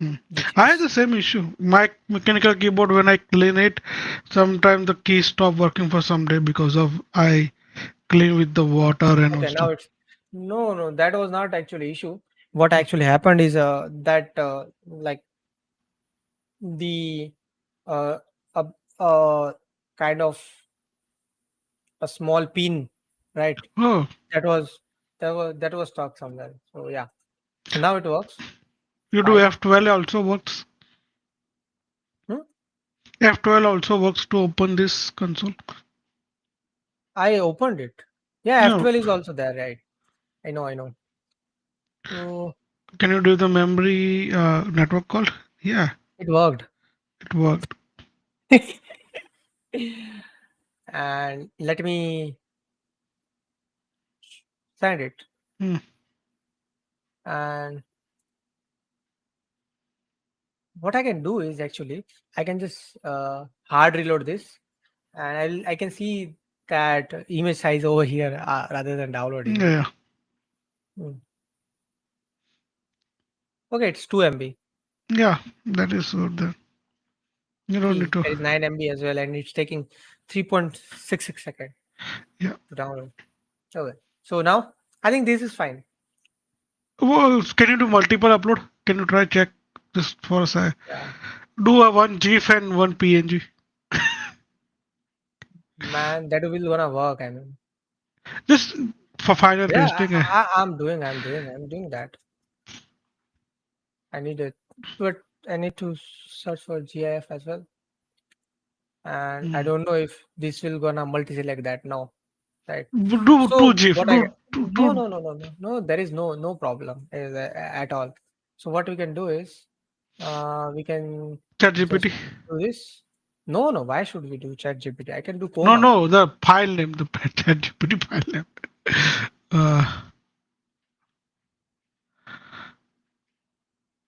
hmm. which I had the is same issue. My mechanical keyboard when I clean it, sometimes the keys stop working for some day because of I clean with the water and all okay. Now stuff. it's no. That was not actually issue. What actually happened is that like the uh, a, uh kind of a small pin, right? Oh, That was that was stuck somewhere. So yeah. So now it works you do fine. F12 also works. Hmm? F12 also works to open this console. I opened it. Yeah, No, F12 is also there, right? I know. So can you do the memory network call? Yeah, it worked. it worked. And let me send it. Hmm. And what I can do is actually I can just hard reload this, and I can see that image size over here rather than downloading it. Yeah, Hmm. Okay, it's 2 MB. yeah, that is good then. You don't need See, to. there is 9 MB as well, and it's taking 3.66 seconds Yeah. to download. Okay, so now I think this is fine. Well, can you do multiple upload? Can you try check just for a sec? Yeah, Do a one GIF and one PNG. man, that will gonna work. I mean, Just for final yeah, testing. I'm doing that. I need it, but I need to search for GIF as well, and I Hmm. don't know if this will gonna multi-select that. No, right? Do two So GIF. what I Do no two no no no no no there is no problem at all. So what we can do is we can chat just GPT. do this. No, why should we do chat GPT? I can do No, Coma. no, the file name, the chat GPT file name. Uh,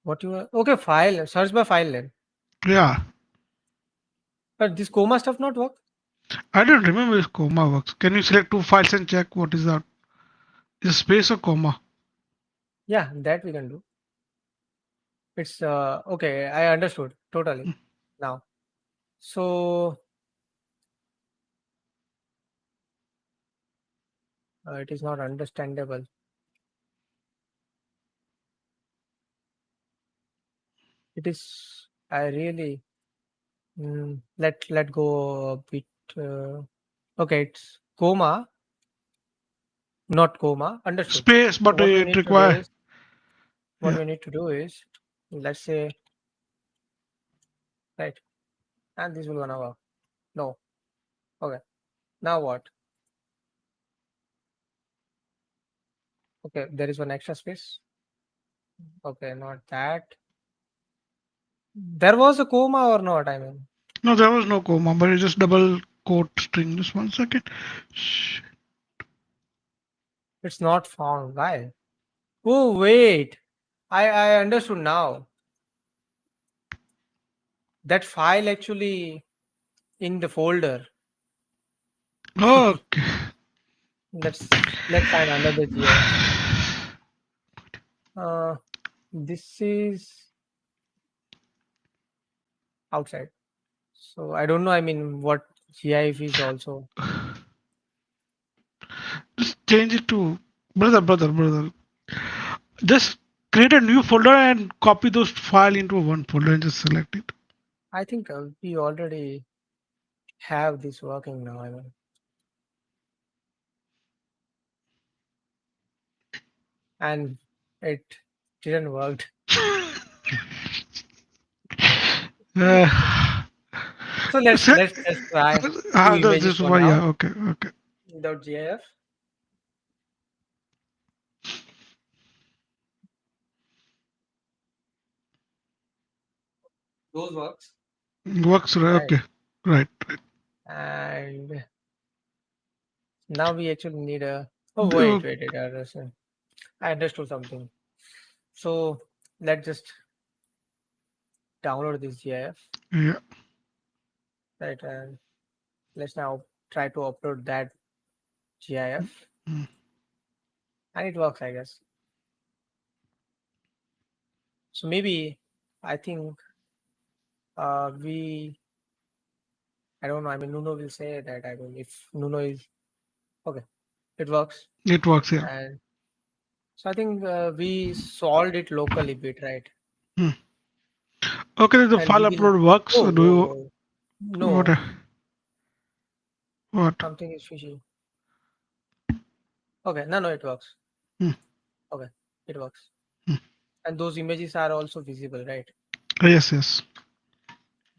What you are okay, file search by file name. yeah. But this Coma stuff not work? I don't remember if comma works. Can you select two files and check what is that? Is space or comma? Yeah, that we can do. It's okay, I understood totally now. So it is not understandable. It is I really let go a bit. Okay, it's Coma, not Coma. Understood. Space, So but what we it need to do require. is what Yeah. we need to do is let's say right, and this will gonna work. No. Okay. Now what? Okay, there is one extra space. Okay, not that. There was a Coma or not? I mean, No, there was no comma, but it's just double quote string. Just 1 second. Shh. it's not found. Why? Oh wait, I understood now. That file actually in the folder. Okay. Let's find another GIF. Uh, this is outside. So I don't know. I mean, what GIF is also. Just change it to brother. Just create a new folder and copy those file into one folder and just select it. I think we already have this working now. I mean, and it didn't work. Uh, So let's so, let's just try two that's images this for one. Yeah. now. Okay. Okay. .gif. Those works, Works right. right? Okay. Right. Right. And now we actually need a. Oh Uh, wait. I understood something. So let's just download this GIF, yeah. right? And let's now try to upload that GIF, Mm. and it works, I guess. So maybe I think we. I don't know. I mean, Nuno will say that. I mean, if Nuno is okay, it works, It works. Yeah. and so I think we solved it locally bit, right? Hmm. Okay. The And we file will. upload works. Oh, So do whoa, you whoa. what? No, What? something is fishy. Okay, no, it works. Hmm. Okay, it works. Hmm. And those images are also visible, right? Yes. Yes.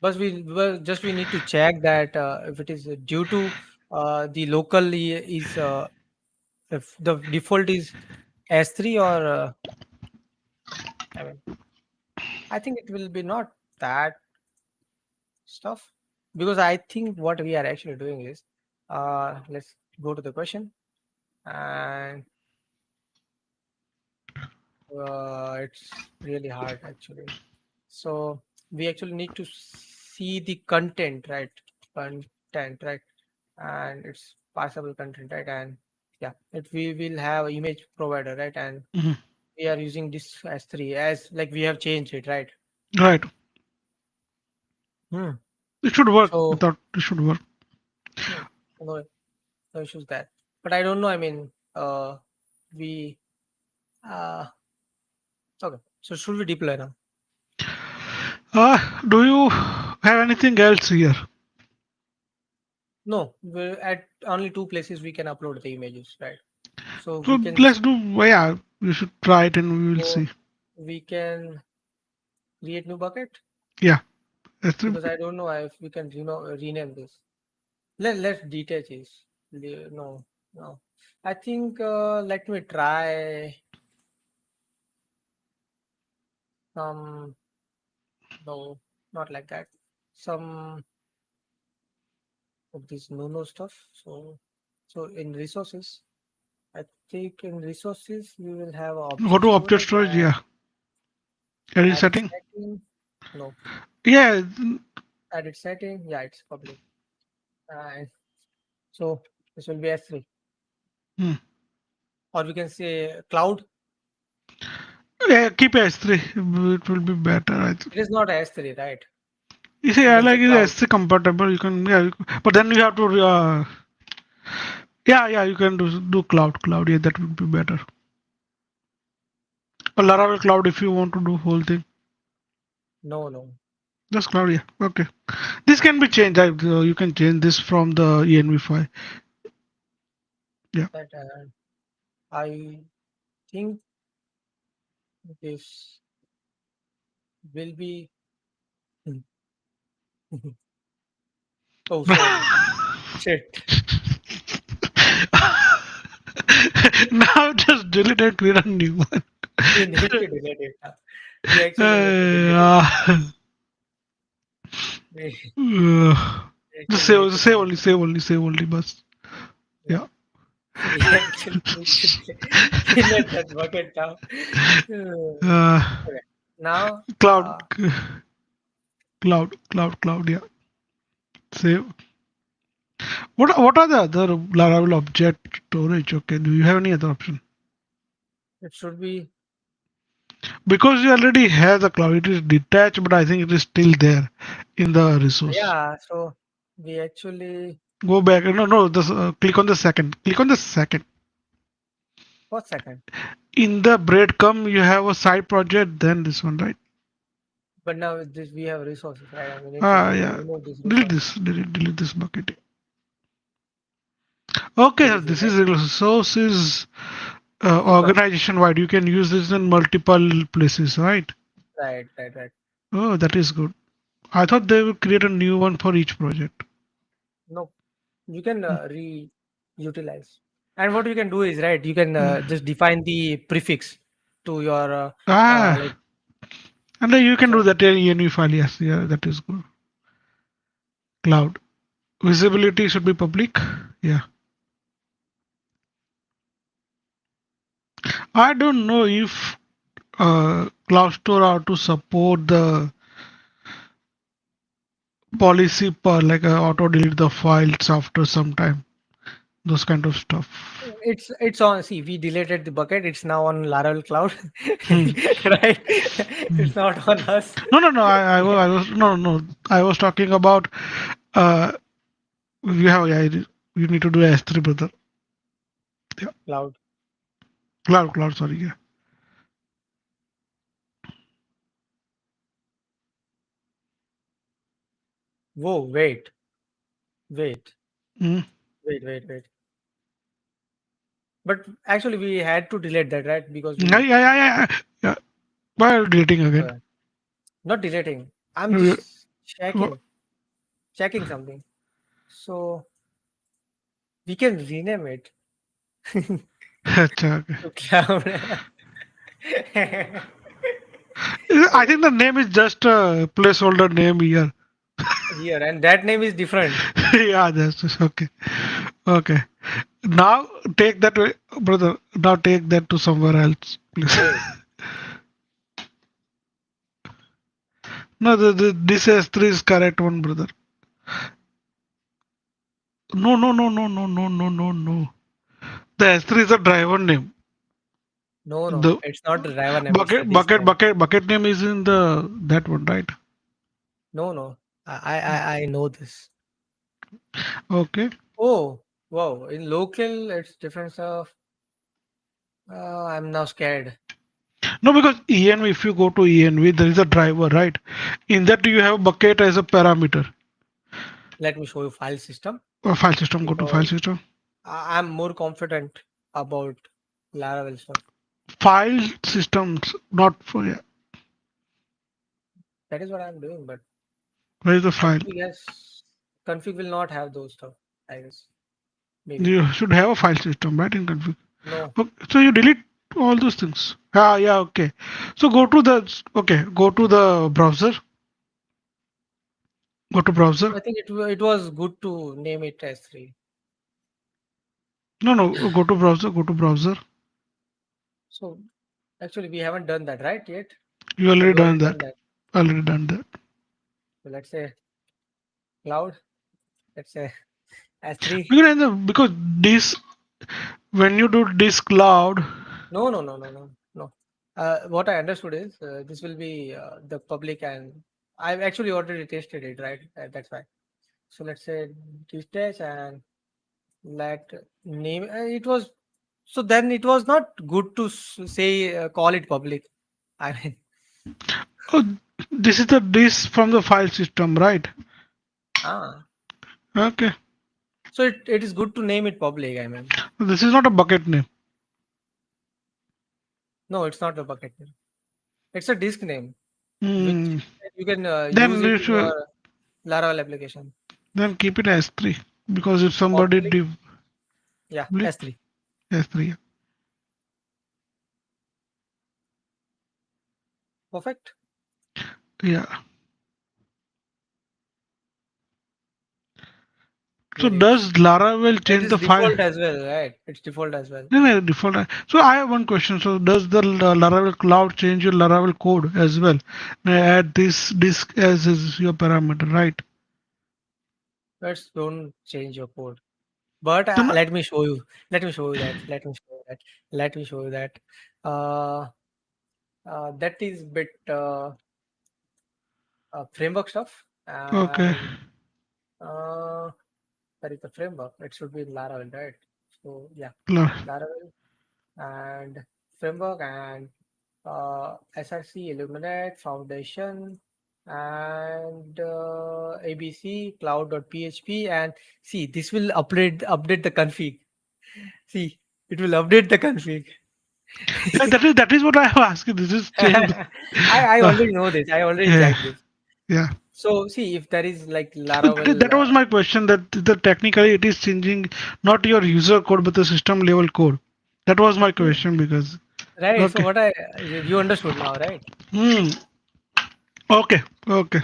But we need to check that if it is due to the local is if the default is S3 or I mean I think it will be not that stuff, because I think what we are actually doing is let's go to the question, and it's really hard actually. So we actually need to see the content, right? Content, right? And it's passable content, right? And yeah, it we will have image provider, right? And Mhm. we are using this S3 as like we have changed it, right? Right. Hmm. It should work. I So thought it should work. hmm, no, no issues there. But I don't know. I mean, we okay. So should we deploy now? Do you have anything else here? No, we're at only two places we can upload the images, right? So So we can let's do. Yeah, we should try it and we will so see. we can create new bucket, Yeah. That's it. because I don't know if we can rename this. Let's detach this. No, no. I think let me try some. No, not like that. Some of this no stuff. So in resources, I think in resources we will have Go object to object storage storage. and Yeah. Edit edit setting. setting. No, Yeah. edit setting. Yeah, it's public. And so this will be S3, Hmm. or we can say cloud. Yeah. Keep S3. It will be better. I think. It is not S3, right? You see, We I can say like it cloud. S3 compatible. You can. Yeah. But then you have to. Yeah. Yeah. You can do cloud. Cloud. Yeah. That would be better. Or Laravel Cloud if you want to do whole thing. No, no. Just cloud. Yeah. Okay. This can be changed. You can change this from the env file. Yeah. That I think this will be. Oh, sorry. Shit. Now just delete and create a new one. We need to delete it. We actually need to delete it. Uh, We uh, just actually need to delete it. save only, but Yeah. yeah. We actually need to delete that bucket now. Uh, Okay. Now, cloud, cloud, yeah. Save. What are the other Laravel object storage? Okay, do you have any other option? it should be. Because you already have the cloud, it is detached, but I think it is still there in the resource. Yeah. So we actually. Go back. No, no. This, click on the second. Click on the second. What second? In the breadcrumb, you have a side project. Then this one, right? But now with this we have resources, right? And we need to Ah, yeah. remove these Delete this. resources. Delete this bucket. Okay, Delete this, this right? is resources. Because organization wide. You can use this in multiple places, right? right, right, right. Oh, that is good. I thought they would create a new one for each project. No, you can reutilize. And what you can do is right. You can Mm. just define the prefix to your like Ah, and then you can do so. that in any file. Yes, yeah, that is good. Cloud visibility should be public. Yeah, I don't know if Cloud Store are to support the policy per like auto delete the files after some time. Those kind of stuff. It's on. See, we deleted the bucket. It's now on Laravel Cloud, Hmm. right? Hmm. It's not on us. No, no, no. I was no, no. I was talking about uh, we have yeah, you need to do S3, brother. Yeah, Cloud. cloud. Sorry, yeah. Whoa, wait, Mm. wait. But actually, we had to delete that, right? Because Yeah, we yeah, yeah, yeah. Yeah. Why are you deleting again? uh, not deleting. I'm Uh, just checking something. So we can rename it अच्छा, okay. to cloud. I Okay, think the name is just a placeholder name here. here and that name is different. Yeah, that's okay. Okay. Now take that way, brother. Now take that to somewhere else, please. Wait, No, this S3 is correct one, brother. No, no, no, no, no, no, no, no, no. The S3 is a driver name. no, The it's not the driver name. It's the disk name. bucket name is in the that one, right? No. I know this. Okay. Oh, wow. In local, it's different stuff. I'm now scared. No, because env, if you go to env, there is a driver, right? In that you have bucket as a parameter. Let me show you file system File system, go to file because system. I'm more confident about Laravel stuff. File systems, not for yeah. That is what I'm doing, but Where is the file? config will not have those stuff, I guess. Maybe. You should have a file system, right? In config. No. Okay, so you delete all those things. Ah, yeah, okay. So go to the go to the browser. Go to browser. I think it was good to name it as 3. No, no, go to browser. Go to browser. So actually we haven't done that right yet. You Or already you done already that. done that. Already done that. So let's say cloud, let's say S3. Because this when you do this cloud, No. What I understood is this will be the public, and I've actually already tested it, right? That's why. So let's say this test and let name. It was so then it was not good to say call it public. I mean, oh, this is the this from the file system, right? ah, Okay. so it is good to name it public. I mean, This is not a bucket name. no, it's not a bucket name. It's a disk name, which Hmm. you can use Then it you in should your Laravel application. then keep it as three because if somebody Public, div yeah, public S3. as three. Perfect. Yeah. So Great. does Laravel It change is the file? default as well, right? It's default as well. No, no, default. So I have one question. So does the Laravel Cloud change your Laravel code as well? Add this disk as is your parameter, right? Let's don't change your code. But Then let me show you. Let me show you that. Let me show you that. Uh, that is bit framework stuff. okay. And uh, that is the framework. It should be in Laravel, right? So yeah, Laravel and framework and SRC, Illuminate, Foundation, and ABC, Cloud.php, and see this will update the config. See, it will update the config. That is what I have asked. This is changed. I Uh, already know this. I already yeah, checked this. yeah. So see if there is like So Laravel, that was my question. That the technically it is changing not your user code but the system level code. That was my hmm, question because right? So okay. what I you understood now, right? Hmm. Okay. Okay.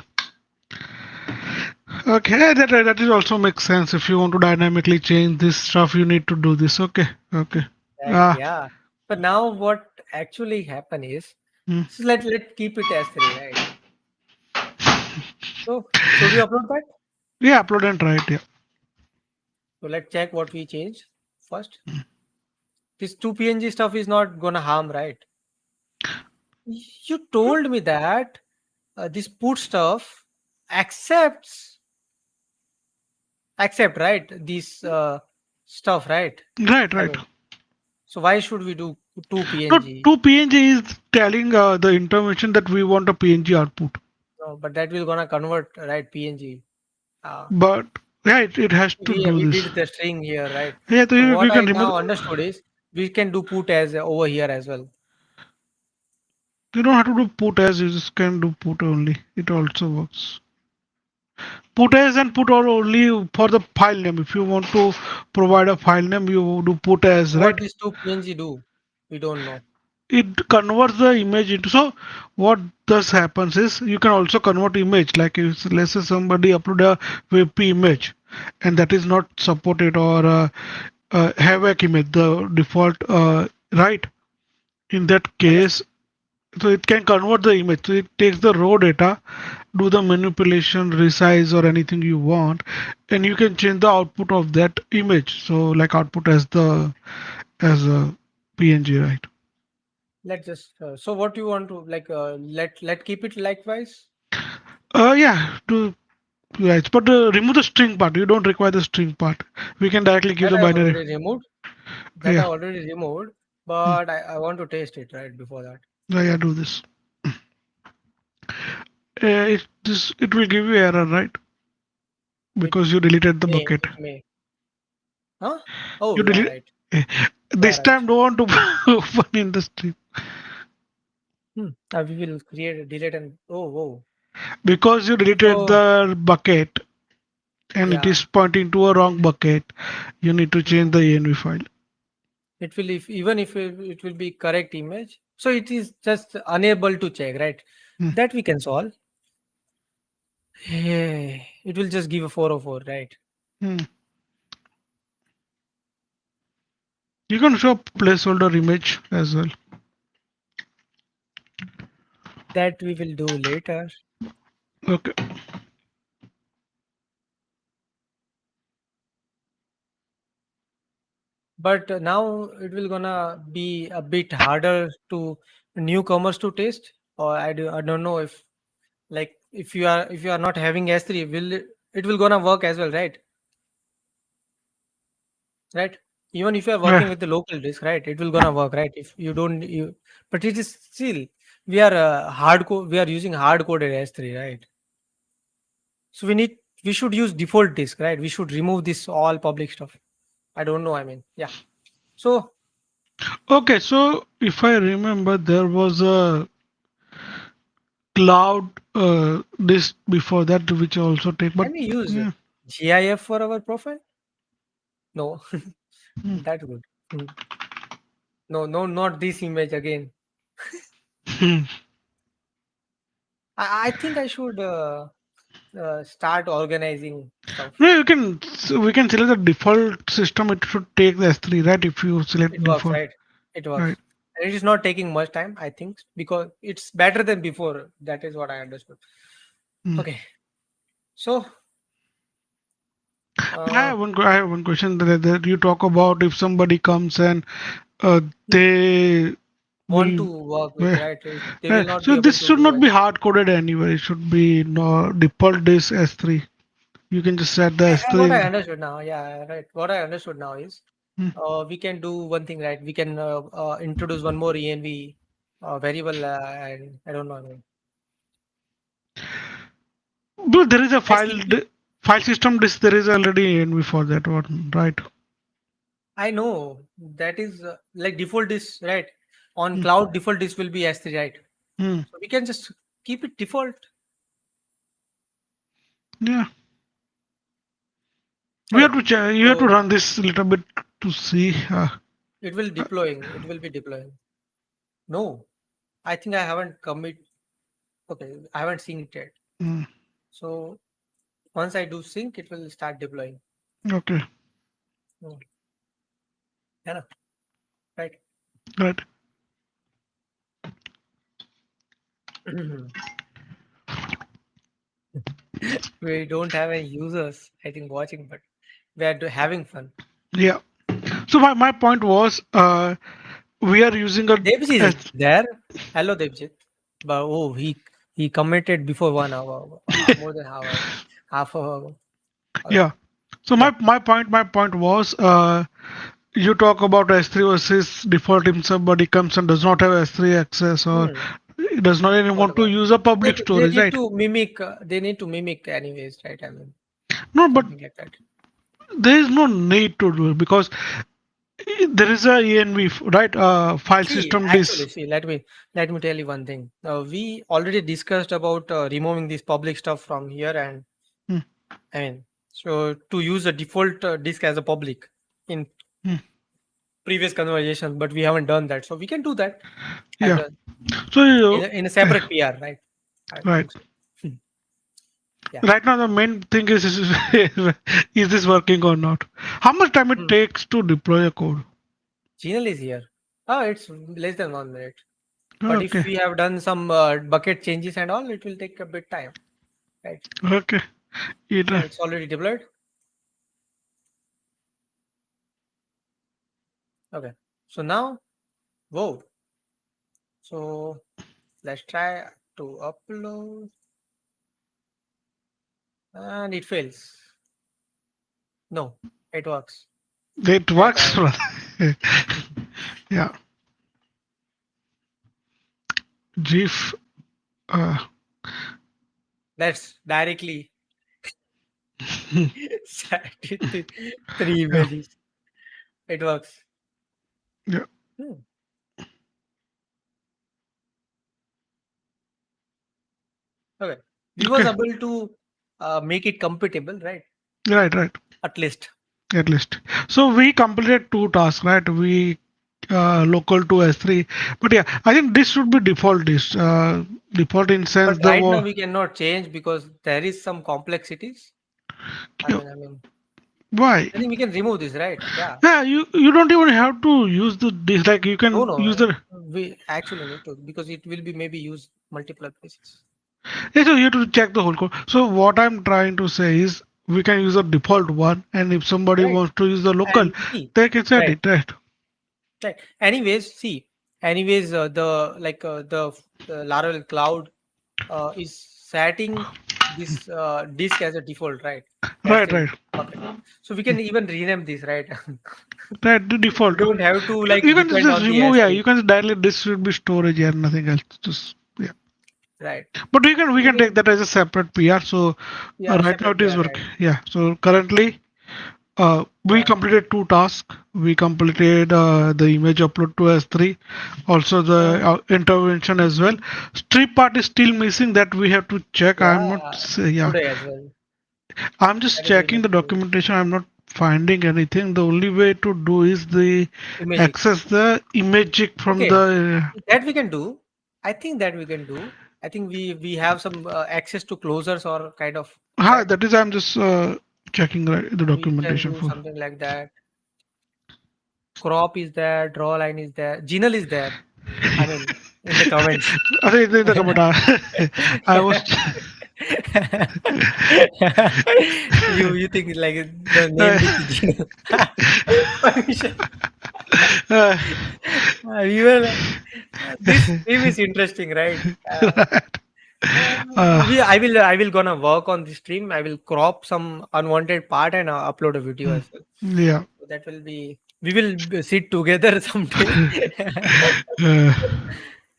Okay. That is also makes sense. If you want to dynamically change this stuff, you need to do this. Okay. Okay. Exactly. Ah. Yeah. But now what actually happen is, Hmm. so let keep it as three, right? So should we upload that? Yeah. Upload and write. Yeah. So let's check what we changed first. This two PNG stuff is not gonna harm, right? You told me that this put stuff accepts accept right this stuff, right? Right. I Right. mean, so why should we do two No. PNG? To PNG is telling the information that we want a PNG output. No, but that will gonna convert right PNG. Uh, But yeah, it has to do we this. did the string here, right? Yeah. So So you what I can remove. now understood is we can do put as over here as well. You don't have to do put as, you just can do put only. It also works. Put as and put or only for the file name. If you want to provide a file name, you do put as, So what right? these two PNG do, we don't know. It converts the image into. So what thus happens is you can also convert image. Like if let's say somebody upload a WebP image, and that is not supported or havoc image, the default, right? In that case, Understood. so it can convert the image. So it takes the raw data, do the manipulation, resize or anything you want, and you can change the output of that image. So like output as a PNG, right? Let's just so what you want to like let keep it likewise. Yeah, do right, but remove the string part. You don't require the string part. We can directly give That the I binary. already removed. That I Yeah, already removed, hmm. but I want to taste it right before that. Yeah, do this. It will give you error, right? It Because you deleted the may, bucket. it may. Huh? Oh You yeah, delete. right. eh, Yeah, This right. time don't want to open in the stream We will create a delete and oh. because you deleted So the bucket and it yeah, is pointing to a wrong bucket. You need to change hmm, the env file. it will if even if it will be correct image. So it is just unable to check, right? Hmm. That we can solve. Hey, it will just give a 404, right? Hmm. You can show placeholder image as well. That we will do later. Okay. But now it will gonna be a bit harder to newcomers to taste, or I don't know if like if you are not having S3, will it will gonna work as well, right? Even if you are Yeah. working with the local disk, right, it will gonna work, right? If you don't you, but it is still we are using hard coded S3, right? So we should use default disk, right? We should remove this all public stuff. I don't know. I mean, yeah. So Okay. So if I remember, there was a cloud disk before that, which also take. But can we use yeah. GIF for our profile? No, Hmm. that's good. Hmm. No, no, not this image again. Hmm. I think I should start organizing stuff. No, you can. So we can select the default system. It should take the S3, right? If you select It works, default, right? It right? works. And it is not taking much time, I think, because it's better than before. That is what I understood. Hmm. Okay. So, I uh, have I have one question that you talk about if somebody comes and they want to will. work with, right? They will not So be able this to should do not be it. hard coded anywhere. It should be no default disk S3. You can just set the What I S3. understood now, yeah, right. What I understood now is Hmm. we can do one thing, right? We can introduce one more env variable, and I don't know. I mean, But there is a STP. file system disk. There is already env for that one, right? I know that is like default is right. On cloud default this will be S3, right? Hmm. So we can just keep it default. Yeah. We have Okay. to you have to So run this a little bit to see. it will deploying. It will be deploying. No, I think I haven't commit. Okay, I haven't seen it yet. Mm, So once I do sync, it will start deploying. okay. Hmm. Yeah, right. Right. We don't have any users, I think, watching, but we are having fun. Yeah. So my point was, we are using a Devjit is S- there. Hello, Devjit. But oh, he committed before 1 hour, more than half hour ago. Okay. yeah. So Yeah. my point was, you talk about S3 versus default himself, but he comes and does not have S3 access, or Hmm. he does not even want to Whatever. use a They, public they storage, need right? to mimic. They need to mimic anyways, right? I mean, No, but something like that. there is no need to do it because there is a env, right? File See, system actually, disk. see, let me tell you one thing. We already discussed about removing this public stuff from here, and Hmm, I mean, so to use the default disk as a public in hmm. previous conversation, but we haven't done that. So we can do that as Yeah. well So in a separate PR, right? I right. think so. Hmm. Yeah. Right now, the main thing is this working or not? How much time it Hmm. takes to deploy a code? Gmail is here. Oh, it's less than 1 minute. But if Okay, we have done some bucket changes and all, it will take a bit time, right? okay. It, Yeah, it's already deployed. Okay. So now, whoa. So let's try to upload, and it fails. No, it works. it Right. works. Yeah. GIF. Uh, Let's directly set it to 3 yeah, images. It works. yeah. Hmm. Okay. We was Okay. able to make it compatible, right? Right, right. At least. At least. So we completed two tasks, right? We local to S3. But yeah, I think this should be default. This default in sense But the right now we cannot change because there is some complexities. I yeah, mean, I mean, why? I think we can remove this, right? Yeah. Yeah, you don't even have to use the this. Like you No, can no. use the. We actually need to because it will be maybe used multiple places. Yeah, so you have to check the whole code. So what I'm trying to say is we can use a default one, and if somebody Right. wants to use the local, And see, they can set right, it, right? right. Anyways, see, anyways, the Laravel Cloud is setting this disk as a default, right? Right, S3 right, bucket. So we can even rename this, right? right. The We default. don't have to You like can depend just on the remove. Yeah, S3, you can directly. This should be storage here, nothing else. Just yeah. right? But we can take Again, that as a separate PR. So yeah, right now separate it is PR, right? working. Yeah. So currently we Yeah. completed two tasks. We completed the image upload to S3, also the Uh, intervention as well. Strip part is still missing that we have to check. I'm not yeah, yeah. today as well. I'm just That is checking remain the documentation. I'm not finding anything. The only way to do is the imaging. access the image from Okay, the that we can do. I think that we can do. I think we have some access to closers or kind of right. that is I'm just checking the We can documentation do for. something like that. Crop is there, draw line is there, Gmail is there. I mean, in the comments. अरे इधर इधर comment I was You think like the name with the Gmail permission. uh, We were this stream is interesting, right? Uh, uh, I will gonna work on this stream. I will crop some unwanted part and upload a video as well. yeah So that will be we will sit together someday. uh,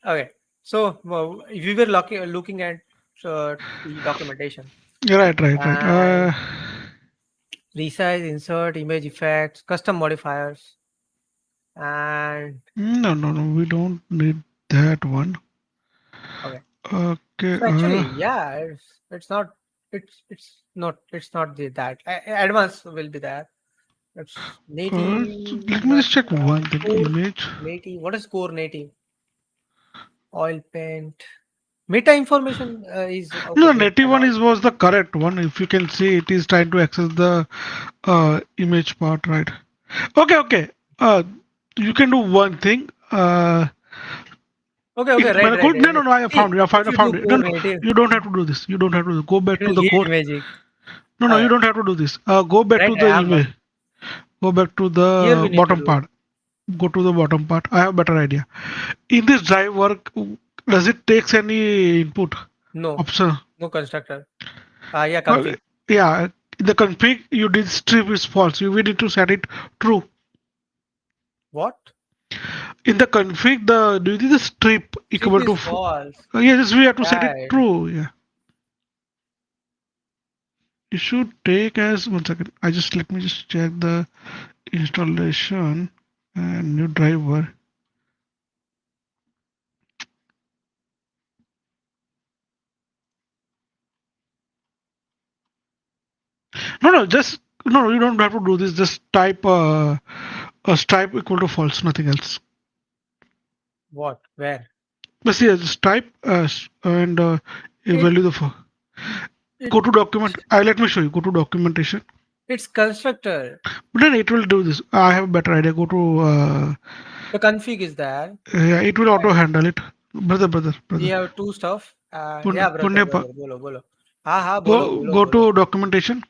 Okay. So we were looking at the documentation right and resize, insert, image effects, custom modifiers. And No, no, no. We don't need that one. okay. Okay. So actually, yeah, it's not that advanced will be there. It's So native, let me not just check one thing. core Image. native. What is core native? Oil paint. Meta information is okay. No, the Meta native one log. is was the correct one. If you can see, it is trying to access the image part, right? Okay, okay. Uh, you can do one thing. Okay, In okay, right, right, code, no, right. no, no. I See, found it. I found, if I you found do it. No, core no. native, You don't have to do this. You don't have to do this. Go back it to will the give core. magic. No, no. You Okay, don't have to do this. Go back right. to the I am. email. Go back to Here the we need to bottom do. part. Go to the bottom part. I have a better idea. In this drive work, does it takes any input No, option? no constructor. Yeah, Uh, config. yeah, in the config you did strip is false. You will need to set it true. What? In the config, the do you did the strip Strip equal to is false. yes, we have to set it Right. true. Yeah, it should take as 1 second. I just let me just check the installation and new driver. No, no, just no. You don't have to do this. Just type a stripe equal to false. Nothing else. What? Where? But see, just type and It value the it go to document. I let me show you. Go to documentation. it's constructor. But then it will do this. I have a better idea. Go to The config is there. yeah, it will auto Right. handle it. Brother, brother, We brother. have two stuff. Yeah, brother, Punya, brother. Bolo, bolo. हाँ हाँ बोलो बोलो go बोलो. to documentation.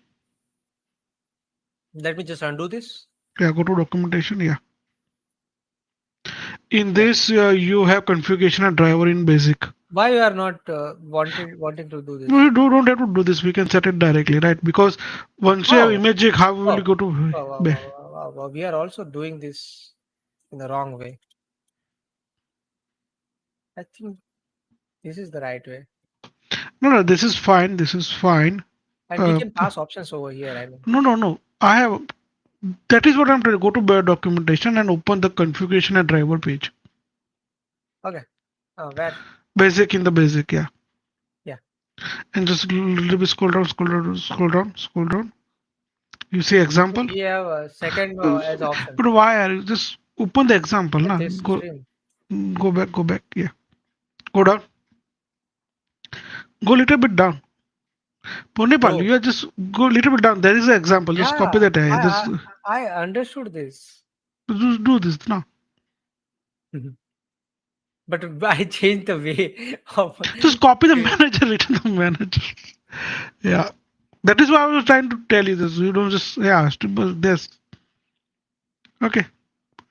Let me just undo this. Yeah, go to documentation. Yeah. In Yeah. this, you have configuration and driver in basic. Why you are not wanting to do We this? don't have to do this. We can set it directly, right? Because once you have Oh, image, how will you oh, go to? wow, wow, wow, wow, wow, wow. We are also doing this in the wrong way. I think this is the right way. No, no, this is fine. This is fine. And we Uh, can pass options over here. I mean, no, no, no. I have. That is what I'm trying to go to documentation and open the configuration and driver page. okay. Where? Basic in the basic, yeah. Yeah. And just a little bit scroll down, scroll down, scroll down, scroll down. You see We, example. we have a second as option. But why are you just open the example, But na? this stream. Go back. Yeah, go down. Go little bit down. Ponepal, Bro, you are just go little bit down. There is an example. Just copy yeah, that. Just I understood this. do this now. Mhm. But I changed the way of Just copy the manager. Written the manager. Yeah, that is why I was trying to tell you this. You don't just yeah. This okay.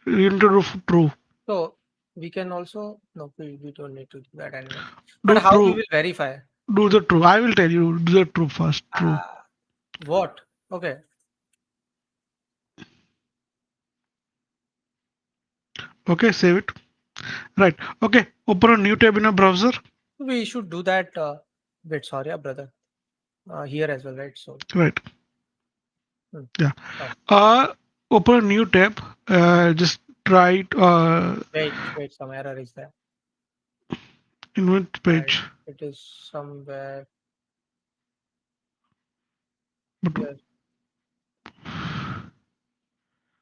You need to do true. so we can also no we don't need to do that anyway. But Do how we true. will verify? Do the true. I will tell you. Do the true first. True. Uh, what? Okay. Okay. Save it. Right. Okay. Open a new tab in a browser. We should do that. Wait, sorry, brother. Here as well, right? So, Right. hmm. Yeah. Oh, Uh, open a new tab. Just try it. wait, some error is there. Invent Right. page. It is somewhere But here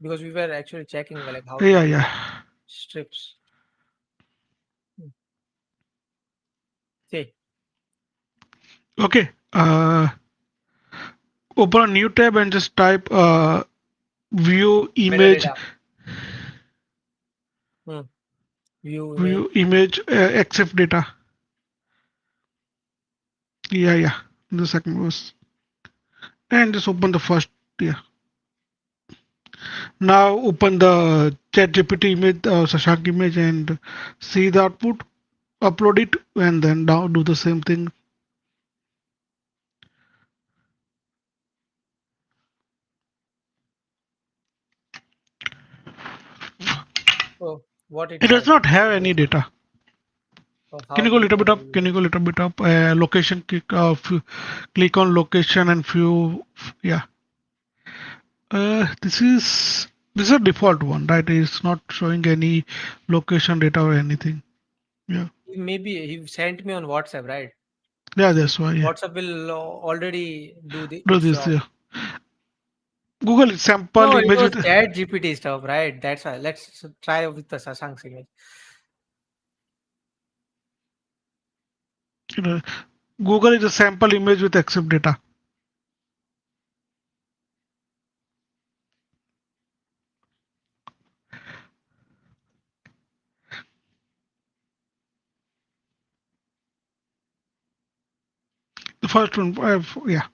because we were actually checking like how to yeah, do yeah. strips. Hmm. See, Okay. Open a new tab and just type view image, metadata. Hmm. View image. accept data. Yeah, yeah. The second was and just open the first. Yeah. Now open the ChatGPT image, Shashank image, and see the output. Upload it and then now do the same thing. So what it It does has. not have any data. So Can how you go a we little bit can up? use Can you it? go a little bit up? Location click on location and few. Yeah. This is. This is a default one, right? It's not showing any location data or anything. Yeah. Maybe he sent me on WhatsApp, right? Yeah, So that's why. Yeah. WhatsApp will already do Do its this. job. Yeah. Google sample No, it image was with Chat GPT stuff, right? That's why. Let's try with the Sasank's image. you know, Google is a sample image with accept data. The first one. Yeah.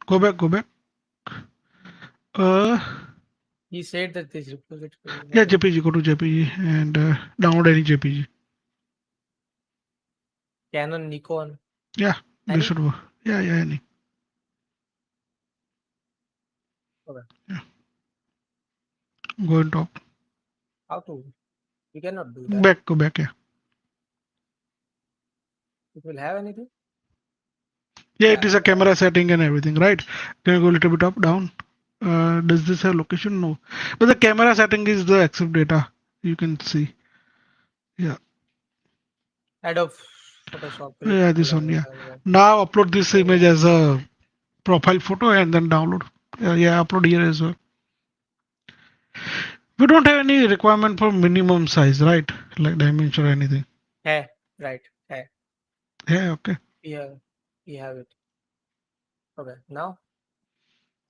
Go back. Go back. Uh, He said that this repository. yeah. Okay. JPG. Go to JPG and download any JPG. Canon, Nikon, Yeah. This any? should work. Yeah. Yeah. Any. Okay. Yeah. Go on top. How to? We cannot do that. Back. Go back. Yeah. It will have anything? Yeah. It Yeah. is a camera setting and everything, right? Can you go a little bit up, down? Does this have location? No. But the camera setting is the accept data. You can see. Yeah. Adobe Photoshop Yeah. critical This one. level. Yeah. Now upload this image as a profile photo and then download. Yeah. Upload here as well. We don't have any requirement for minimum size, right? Like dimension or anything. Hey, right. Hey, Yeah. Okay. yeah, we have it. Okay. Now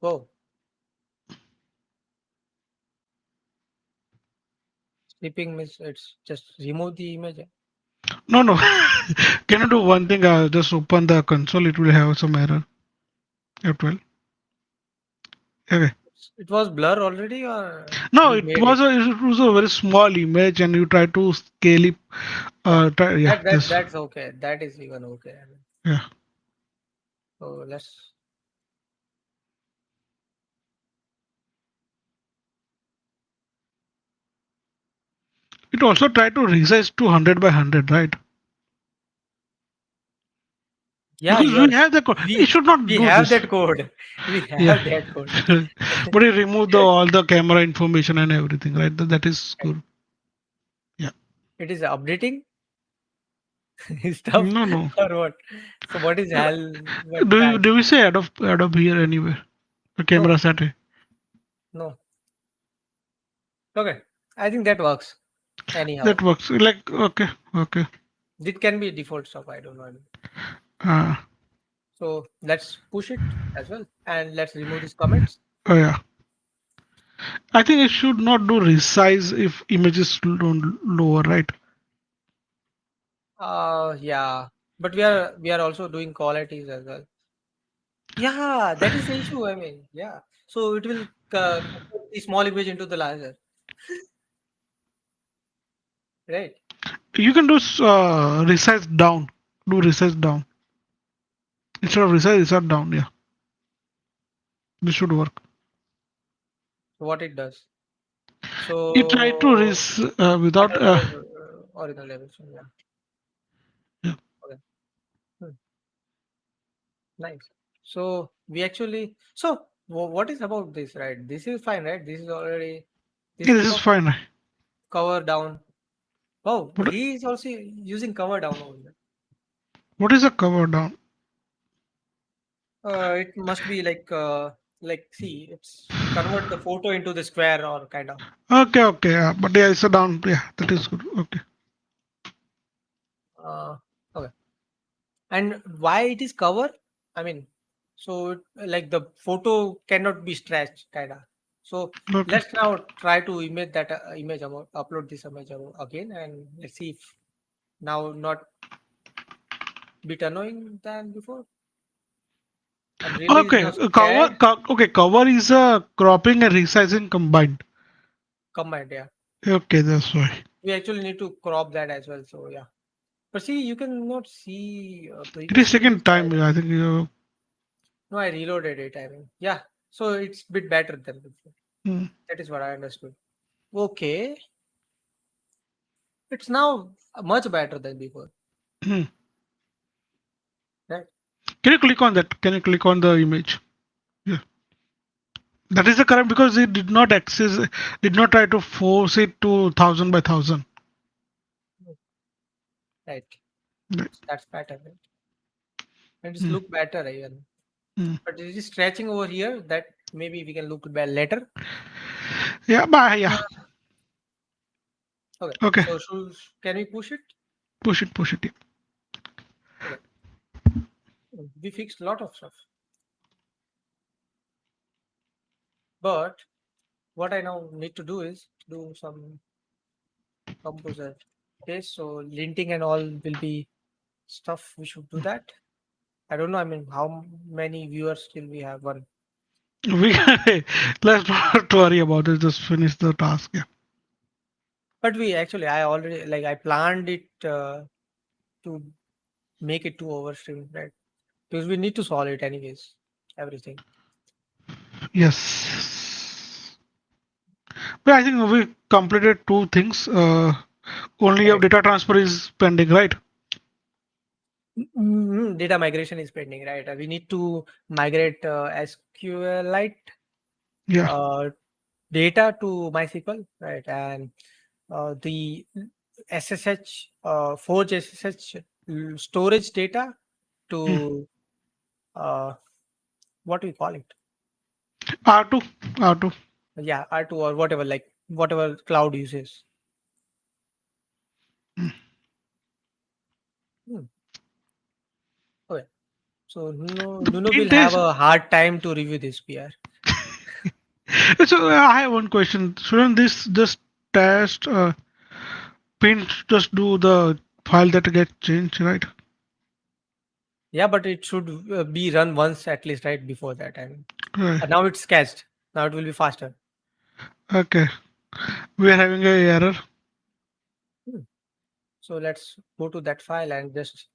go. Snipping means it's just remove the image. No. No. Can you do one thing? Just open the console. It will have some error. F12. Okay. It was blur already, or No, we it made was it. a very small image, and you try to scale it. Yeah, Yeah, this. that's okay. That is even okay. I mean, Yeah. so let's. It also try to resize to 100 by 100, right? Yeah, Because you we are. have the code. It We should not we do have this. that code. We Yeah. have that code. But it remove the all the camera information and everything, right? That is Right. good. Yeah. It is updating stuff No, no. or what? So what is Uh, hell? What Do crash? do we say Adobe here anywhere? The No, camera setting. no. Okay, I think that works. Anyhow, That works. Like okay, okay. it can be default stuff. I don't know. Uh, So let's push it as well, and let's remove these comments. oh yeah. I think it should not do resize if images lower, right? Yeah, but we are also doing qualities as well. Yeah, that is the issue. I mean, yeah. So it will convert the small image into the larger, right? You can do resize down. Do resize down instead of resize down. Yeah, this should work. So what it does. You try to So res without. another original level. So yeah. Yeah. Okay. Hmm, nice. So we actually. So what is about this, right? This is fine, right? This is already. This Yeah, is this is about fine. cover down. Oh, But he is also using cover down over there. what is a cover down? It must be like see, it's convert the photo into the square or kind of. Okay, okay. But yeah, it's a down. Yeah, that is good. Okay. Uh, okay. And why it is cover? I mean, so like the photo cannot be stretched, kind of. So Okay. let's now try to image that upload this image again, and let's see if now not bit annoying than before. And release Okay. the scared Okay. Cover is a cropping and resizing combined. command. Yeah, Okay, that's why. we actually need to crop that as well. So yeah. But see, you cannot see It is previous taking images. time. I think you. No, I reloaded it. I mean, yeah. So it's bit better than before. Hmm, That is what I understood. Okay, it's now much better than before, hmm. right? Can you click on that? Can you click on the image? That is the correct because it did not access, did not try to force it to thousand by thousand. Right. Right. That's better. Right? And it's Mm, look better even. mm. But it is stretching over here that maybe we can look later. Yeah, but yeah. Okay. Okay, So can we push it? push it. Yeah. Okay. We fixed a lot of stuff. But what I now need to do is do some composer. Okay. So linting and all will be stuff. We should do that. I don't know. I mean, how many viewers still we have? One. We let's not worry about it. Just finish the task. Yeah. But we actually, I already like I planned it to make it 2 hours stream, right? Because we need to solve it anyways. Everything. Yes. But I think we completed two things. Only your Right. data transfer is pending, right? Data migration is pending, right? We need to migrate SQLite Yeah. uh, data to MySQL, right? And the SSH, Forge SSH storage data Mm. to what do we call it? R2, R2. Yeah, R2 or whatever, like whatever cloud uses. Hmm. Okay. So The Nuno pin will have test. a hard time to review this PR. So I have one question. Shouldn't this just test pin just do the file that gets changed, right? Yeah, but it should be run once at least, right? Before that. And Right. now it's cached. Now it will be faster. Okay. We are having a error. Hmm. So let's go to that file and just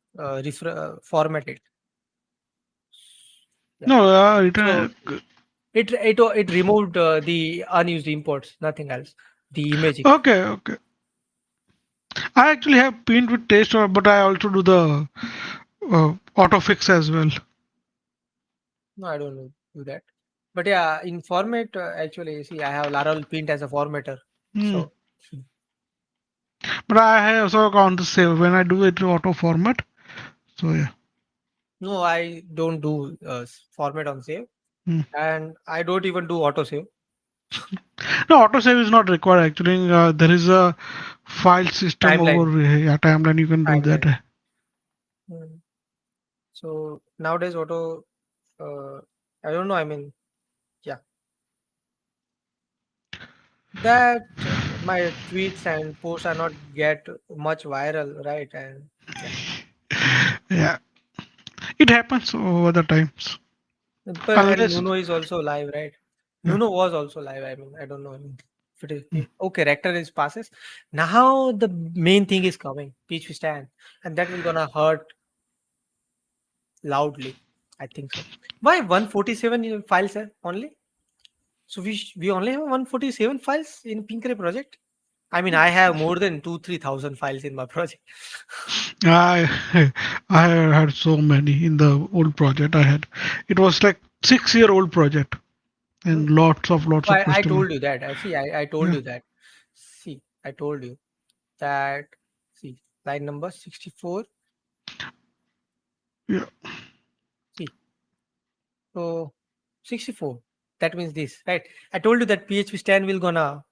format it. Yeah. No, So return. it removed the unused imports, nothing else. The imaging. Okay, okay. I actually have pinned with taste, but I also do the auto fix as well. No, I don't know do that. But yeah, in format, actually, see, I have Laravel Paint as a formatter. Hmm. So But I have also on the save when I do it to auto format. So yeah. no, I don't do format on save, Hmm. and I don't even do auto save. No, auto save is not required actually. There is a file system over Timeline, here. Yeah, timeline you can do that. timeline. Hmm. So nowadays, auto, uh, I don't know. I mean, yeah, that my tweets and posts are not get much viral, right? And yeah, Yeah, it happens over the times. but and Unless Nuno is also live, right? yeah. Nuno was also live. I mean, I don't know. I mean, if it is okay, rector is passes. Now the main thing is coming, PHP stand, and that will gonna hurt loudly. I think so. Why 147 files only? So we only have 147 files in Pinkary project. I mean, I have more than 2-3 thousand files in my project. I I had so many in the old project I had. It was like 6 year old project Hmm. and lots So of I customers. told you that. I told Yeah, you that. See, I told you that. See, line number 64. yeah. See, so 64. That means this, right? I told you that PHP stand will gonna.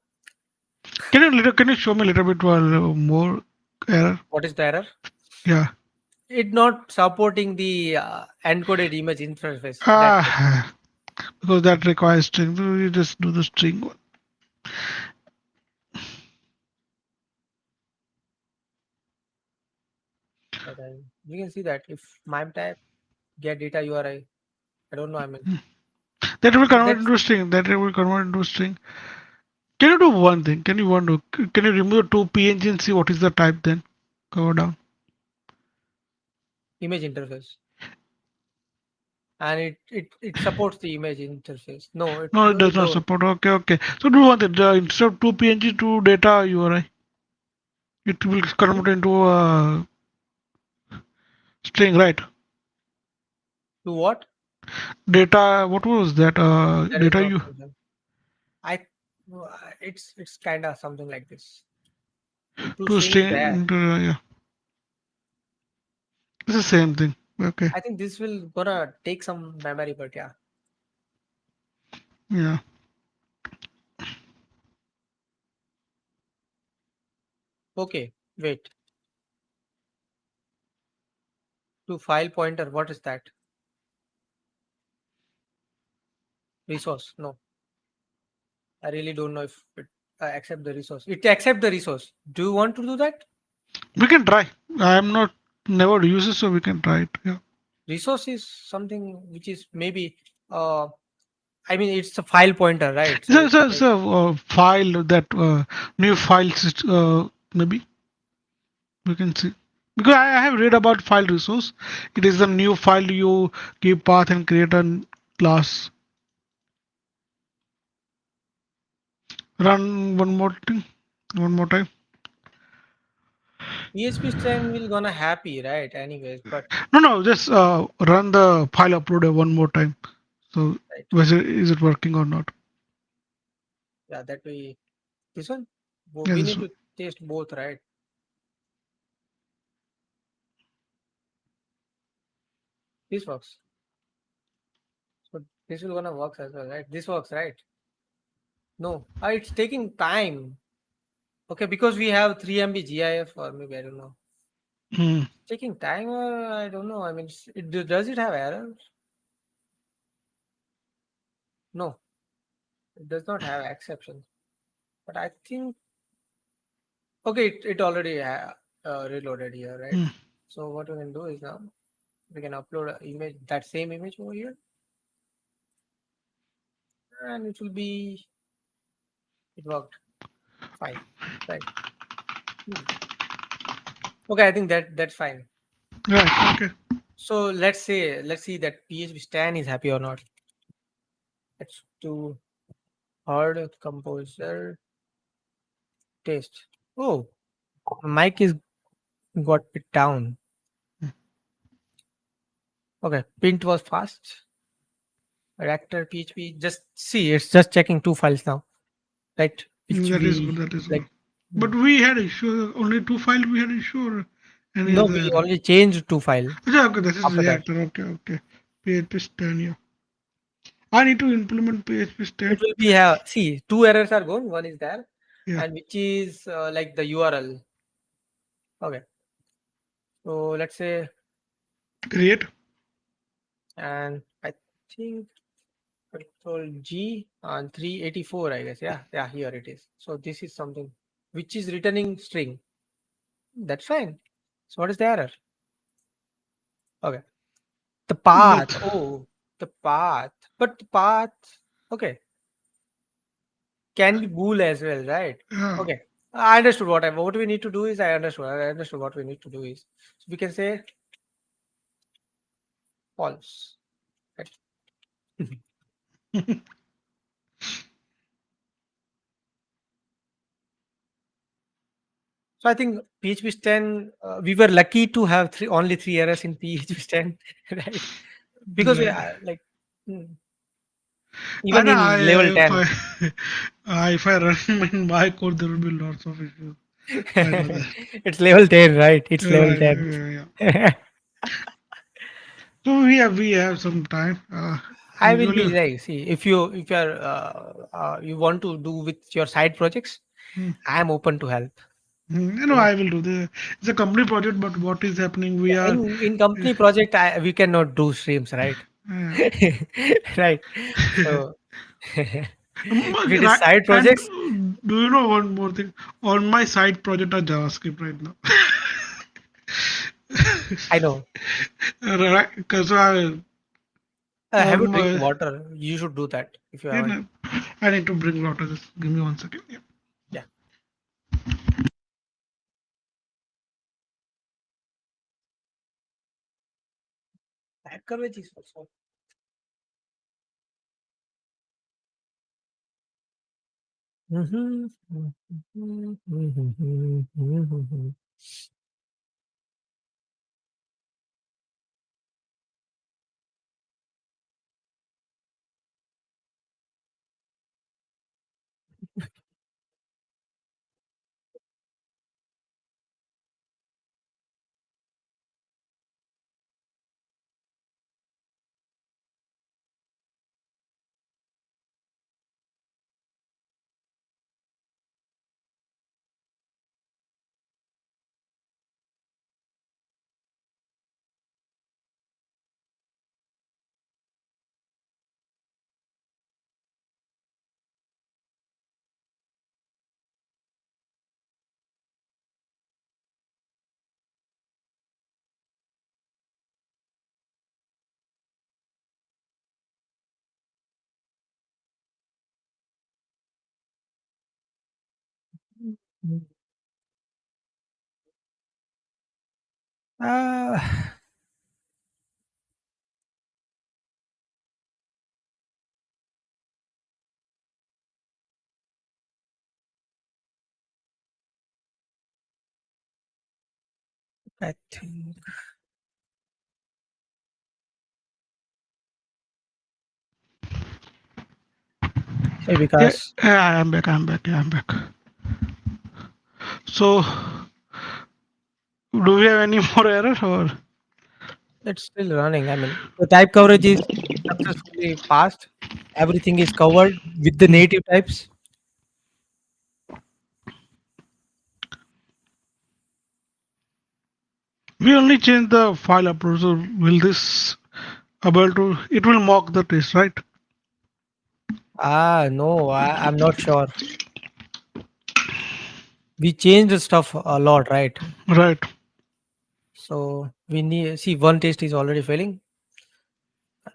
Can you show me a little bit more error? What is the error? Yeah. It not supporting the encoded image interface. That's it. Ah, because that requires string. So you just do the string one. But you can see that if mime type get data URI, I don't know. I mean, That will convert that's into a string. That will convert into a string. Can you do one thing? Can you remove the two PNG and see what is the type then? Go down. image interface, and it supports the image interface. No, it No, it no, does it not don't. support. Okay, okay. So do one thing. Instead of two PNG to data URI, it will Hmm? convert into a string, right? To what? Data. What was that? That is Data not you. mentioned. I it's kind of something like this. Two To string is stay there. into, yeah, it's the same thing. Okay, I think this will gonna take some memory, but yeah. yeah. Okay, wait. To file pointer, what is that? Resource? No, I really don't know if it accept the resource. It accept the resource. Do you want to do that? We can try. I am not never used it, so we can try it. Yeah. Resource is something which is maybe uh I mean it's a file pointer, right? So So file that new files maybe we can see because I have read about file resource. It is the new file you give path and create a class. Run one more thing, one more time. PHP stand will gonna happy, right? Anyways, but No, just run the file uploader one more time. So right. is it working or not? Yeah, that we this one Yeah, we this need one. to test both, right? This works. So this will gonna work as well, right? This works, right? No, it's taking time. Okay, because we have 3 MB GIF or maybe I don't know. Hmm. Taking time or I don't know. I mean, does it have errors? No, it does not have exceptions. But I think okay, it already reloaded here, right? Hmm. So what we can do is now we can upload an image, that same image over here, and it will be it worked fine, right? Hmm. Okay, I think that's fine. Right. Okay. So let's see that PHP Stan is happy or not. Let's do hard composer test. Oh, mic is got it down. Okay, print was fast. Reactor PHP. Just see, it's just checking two files now, right? Which That is good. we That is good. like. But we had issue only two files. We had issue or any No, other we error. only changed two file Yeah, okay, this is after that. reactor. Okay, okay. PHP stand. Yeah. I need to implement PHP It stand. will be have see two errors are gone. One is there, Yeah. and which is like the URL. Okay, so let's say, Create. and I think Control G and 384. I guess yeah here it is. So this is something which is returning string. That's fine. So what is the error? Okay, the path. Not. Oh, the path. But the path. Okay, can be bool as well, right? Yeah. Okay, I understood what we need to do is I understood what we need to do is so we can say false. Right? So I think PHP 10 we were lucky to have only three errors in PHP 10, right? Because we Right. are like mm, I even know. in level If 10 if I run in my code, there will be lots of issues. I know that. it's level 10, right? It's level Right. 10. Yeah, yeah. So we have some time. I will Usually. be like, see, if you're you want to do with your side projects, Hmm. I am open to help. You know, You know, I will do the. It's a company project, but what is happening? We yeah, are. in company project, we cannot do streams, right? Uh, Right. So if it is right. side And projects, do you know one more thing? On my side project are JavaScript right now. I know. Right? Because I Have a on drink my water. You should do that if you you haven't. know, I need to bring water. Just give me 1 second. Yeah. Yeah. Type करवे चीज़ also. Mhm, mhm, mhm, mhm, mhm. Mm. Uh, I think. Hey, Yeah, Vikas, yeah, I'm back. I'm back. Yeah, I'm back. So, do we have any more error or it's still running. I mean, the type coverage is successfully passed. Everything is covered with the native types. we only change the file upload? So, will this able to? It will mock the test, right? No, I'm not sure. We changed the stuff a lot, right? Right. So we need see one test is already failing.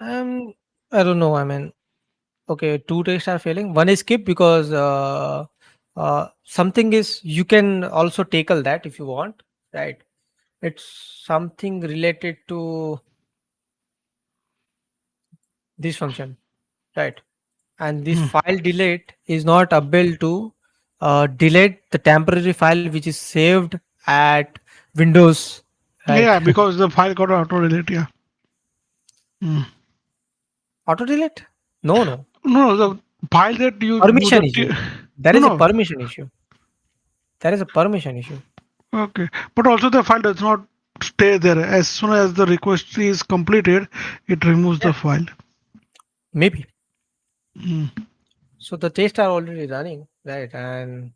Um, I don't know. I mean, okay, two tests are failing. One is skip because something is you can also tackle that if you want, right? It's something related to this function, right? And this Hmm. file delete is not able to delete the temporary file which is saved at Windows, right? Yeah, because the file got auto delete. Yeah. Hmm. Auto delete? No, no. No, the file that you use Permission the issue. There no, is a no. permission issue. There is a permission issue. Okay, but also the file does not stay there. As soon as the request is completed, it removes Yeah, the file. maybe. Hmm. So the tests are already running, right? And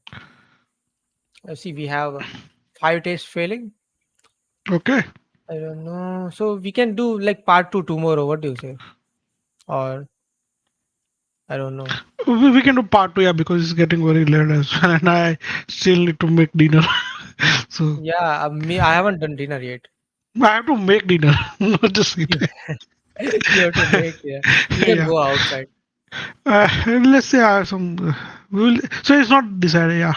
see, we have five tests failing. Okay, I don't know. So we can do like part two tomorrow. What do you say? Or I don't know. we can do part two, yeah, because it's getting very late as well, and I still need to make dinner. So Yeah, me. I haven't done dinner yet. I have to make dinner, not just eat. You, you have to make. Yeah, we can Yeah. go outside. Let's say I have some. We will. So it's not decided. Yeah.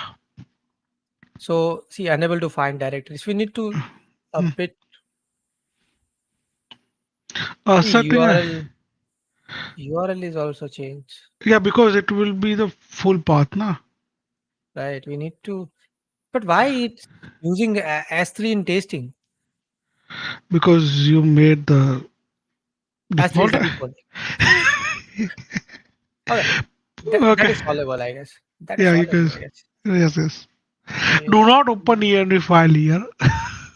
So see, unable to find directories. We need to a Hmm. bit. See, Certain. URL is also changed, Yeah, because it will be the full path, na? right? We need to. But why it's using S3 in testing? Because you made the S3 is default. the default. Okay, that Okay. is solvable, I guess. That is Yeah, you solvable, can. I guess. Yes, yes. Yeah. Do not open ENV file here.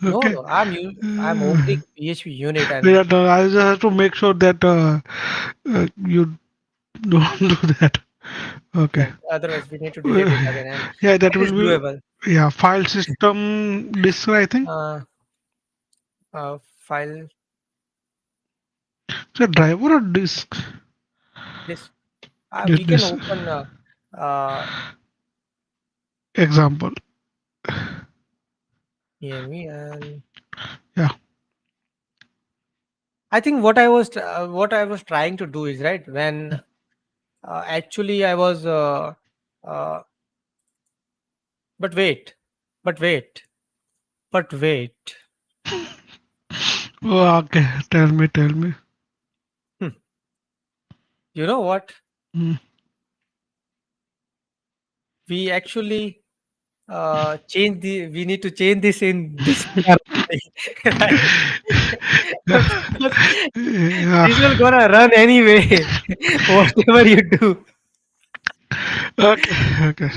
No, Okay. no, I'm opening PHP unit and Yeah, no, I just have to make sure that you don't do that. Okay. right. Otherwise, we need to delete Uh, it again, and yeah, that that is will doable. be yeah file system disk, I think. Uh, File So driver or disk this. We can this open uh, example. env, and Yeah. I think what I was trying to do is right when actually I was uh, but wait, but wait, but wait. Oh, okay. Tell me. Tell me. Hmm. You know what? Hmm. We actually change the we need to change this in this manner only, right? Because Yeah. this will gonna run anyway, whatever you do. Okay. Okay.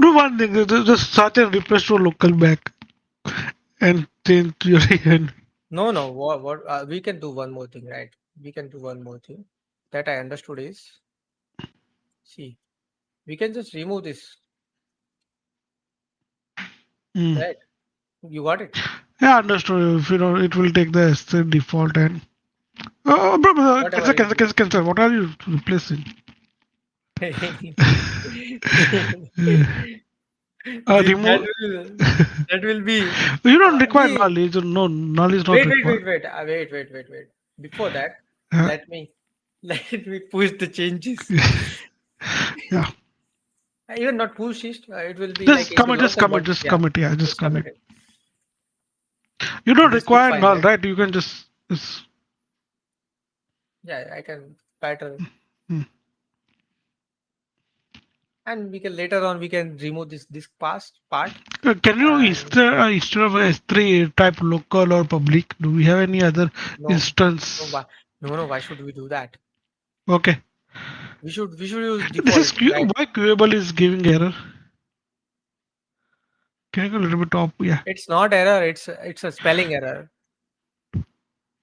Do one thing. Just start and request to local back and change your event. No, no. What we can do one more thing, right? We can do one more thing that I understood is see we can just remove this, Hmm. right? You got it. Yeah, understood. If you know, it will take the S3 default and Whatever cancel, it cancel, is. cancel, cancel. What are you replacing? Remove. That will be You don't require we null. No, null is not wait, required. wait. Before that, Yeah. let me let me push the changes. Yeah. Even not push it, it will be like Just it will commit, just also, commit, but just yeah, commit. Yeah, just just commit commit. it. You don't This looks require fine, null, right? right? You can just Yeah, I can pattern, hmm. and we can later on we can remove this disk past part. Can you And instead of S3 type local or public? Do we have any other no, no, instance? why, no, why should we do that? Okay. We should use This is default, right? why queuable is giving error. Can you go a little bit up? Yeah. It's not error. It's a spelling error.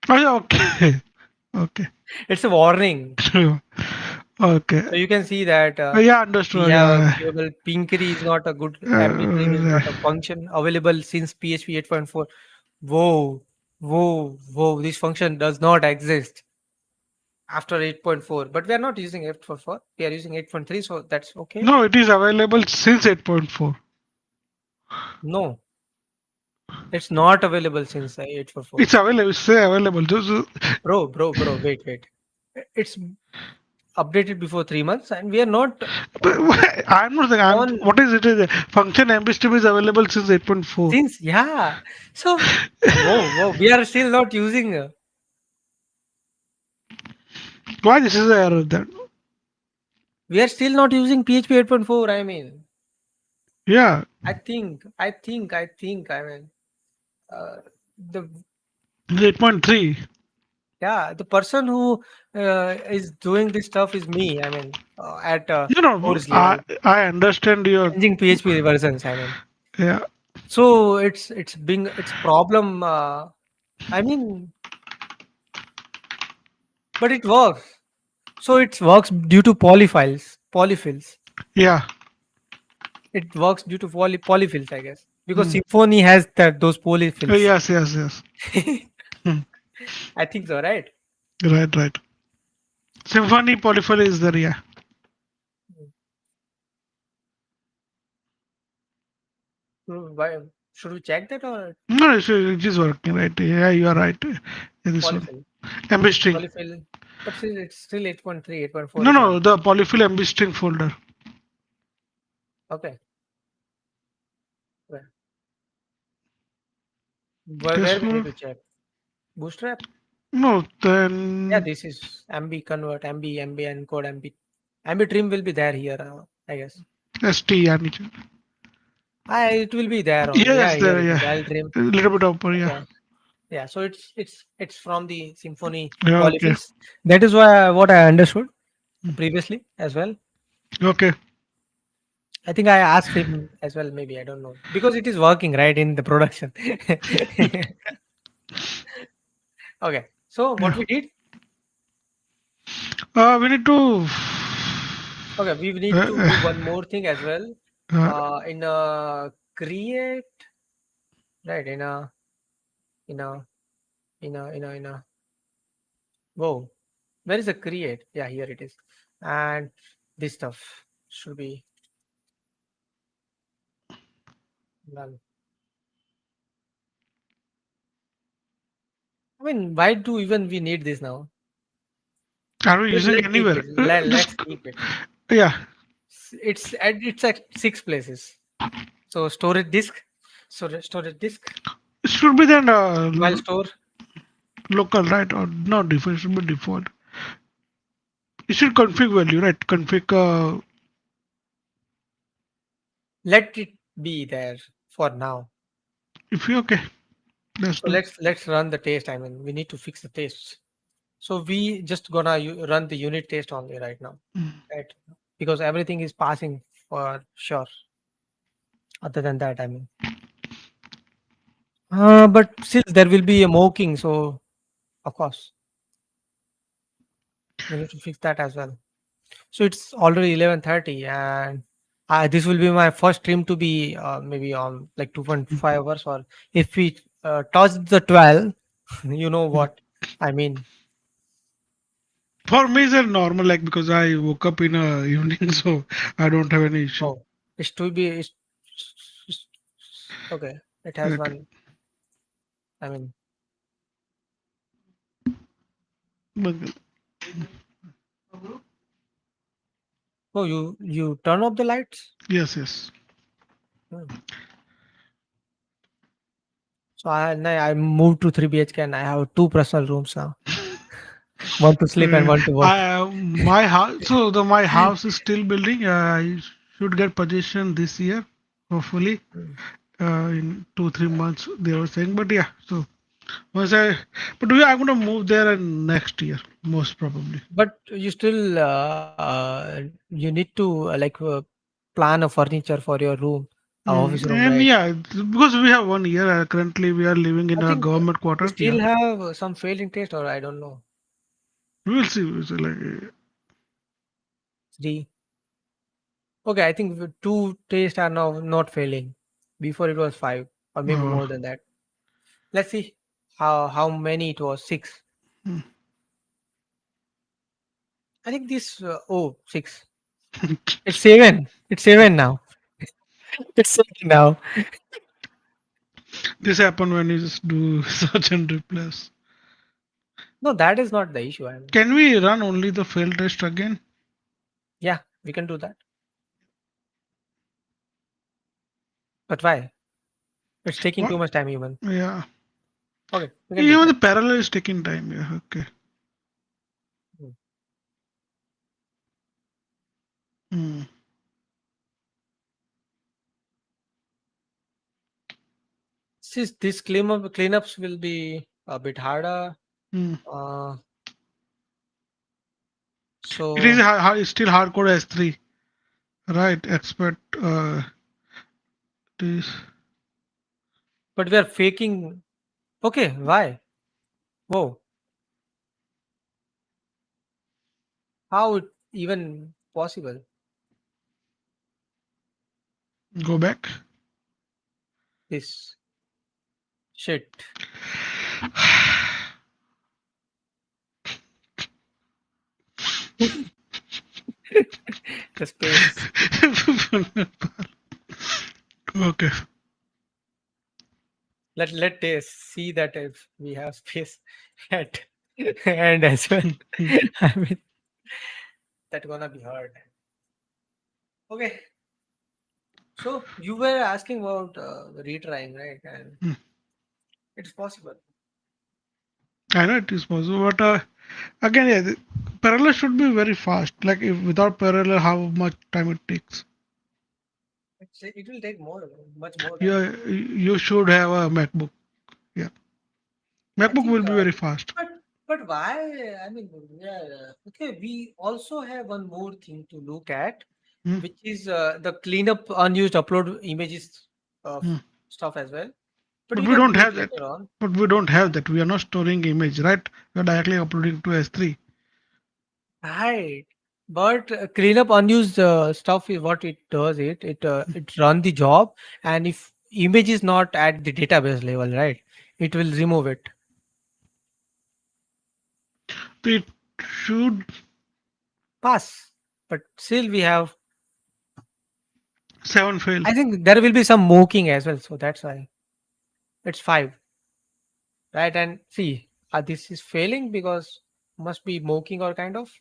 Oh, yeah, okay. Okay. It's a warning. Okay. So you can see that Yeah, we understood. have a Yeah. queuable. Pinkary is not a good. MB is Uh, not a function available since PHP 8.4. Whoa, whoa! This function does not exist after 8.4. But we are not using 8.4. We are using 8.3, so that's okay. no, it is available since 8.4. No, it's not available since 8.4. It's available. It's say available. Bro. Wait. It's updated before 3 months, and we are not I'm not saying. on What is it? Is function MBStream is available since 8.4. since, yeah. So whoa, we are still not using. Why this is the error then? We are still not using PHP 8.4. I mean, Yeah, I mean, uh, the it's 8.3. the person who is doing this stuff is me. I mean, at Forge level, I understand your changing PHP versions. I mean, yeah so it's problem. I mean, but it works. So it works due to polyfills. yeah It works due to polyfills, I guess, because Symfony has those polyfills. yes. Hmm. I think so, right? Right. Symphony polyfill is there. Yeah. Why should we check that or No, it is working right. Yeah, you are right. Yeah, this one polyfill? MB string. Polyfill, but still, it's still 8.3, 8.4 No, is on. no, the polyfill MB string folder. Okay, where, This where we need one. to check? Bootstrap? No, Yeah, then this is MB convert, MB encode, MB trim will be there here, I guess. ST. Yeah, It will be there only. Yeah, yes, here there. it is. Yeah, L trim. a little bit upper. Yeah. Okay. Yeah, so it's from the Symfony Yeah. Okay. polyfills. That is why what I understood previously as well. Okay. I think I asked him as well. Maybe I don't know because it is working right in the production. Okay, so what Yeah. we did? We need to. Okay, we need to Uh, do one more thing as well. uh, In a create, right? In a in a. Whoa, where is the create? Yeah, here it is, and this stuff should be done. I mean, why do even we need this now? are we using Let's keep anywhere? it. Just Let's keep it. yeah. It's at 6 places. So storage disk, storage disk, It should be then file store. local, right? Or not default. It should be default. It should config value, right? Config. Let it be there for now. If you okay, let's So do. let's run the test. I mean, we need to fix the tests. So we just gonna run the unit test only right now, right? Because everything is passing for sure. Other than that, I mean, but still there will be a mocking. So of course we need to fix that as well. So it's already 11:30, and this will be my first stream to be maybe on like 2.5 hours. Or if we touch the 12, you know what I mean. For me, it's a normal like because I woke up in a evening, so I don't have any issue. Oh, it's to be it's- okay. It has Okay. one. I mean, But Oh, you turn off the lights? Yes, yes. Hmm. So I moved to 3 BHK and I have two personal rooms now. One to sleep and one to work. My house, so my house is still building. I should get possession this year, hopefully, Mm. in 2 3 months. They were saying, but yeah. So once I, but I'm gonna move there next year, most probably. But you still you need to plan a furniture for your room, a office room, And right? yeah, because we have 1 year. Currently, we are living I in a think government you quarter. Yeah, still have some failing taste, or I don't know. we will see. We'll see, like, 3. Okay, I think two tastes are now not failing. Before it was 5 or maybe uh, more than that. Let's see how many it was. 6. hmm. I think this 6. It's 7. It's 7 now. It's 7 now. This happened when you just do search and replace. No, that is not the issue. I mean, Can we run only the failed test again? yeah, we can do that. But why? It's taking What? too much time even. Yeah. Okay, we can do Even the that. parallel is taking time. Yeah. Okay. Hmm. Hmm. Since this cleanups will be a bit harder. Hmm. Uh, It is so, it's still hardcore S3, right? Expert. This. but we are faking. Okay, why? Whoa, how it even possible? Go back. This shit. The space. Okay. Let us see that if we have space at and as well. Hmm. I mean, that gonna be hard. Okay, so you were asking about retrying, right? And Hmm. it's possible. I know it is possible, but again, yeah, the parallel should be very fast. Like if without parallel, how much time it takes? It will take much more time. Yeah, you should have a MacBook. Yeah, I MacBook think, will be very fast. but why? I mean, yeah, okay. We also have one more thing to look at, Hmm. which is the cleanup unused upload images Hmm. stuff as well. But But we we can don't do it have that. later on. But we don't have that. We are not storing image, right? We are directly uploading to S3. Right. But cleanup unused stuff is what it does. It run the job, and if image is not at the database level, right, it will remove it. It should Pass. But still, we have. 7 failed. I think there will be some mocking as well, so that's why it's 5, right? And see, this is failing because must be mocking or kind of,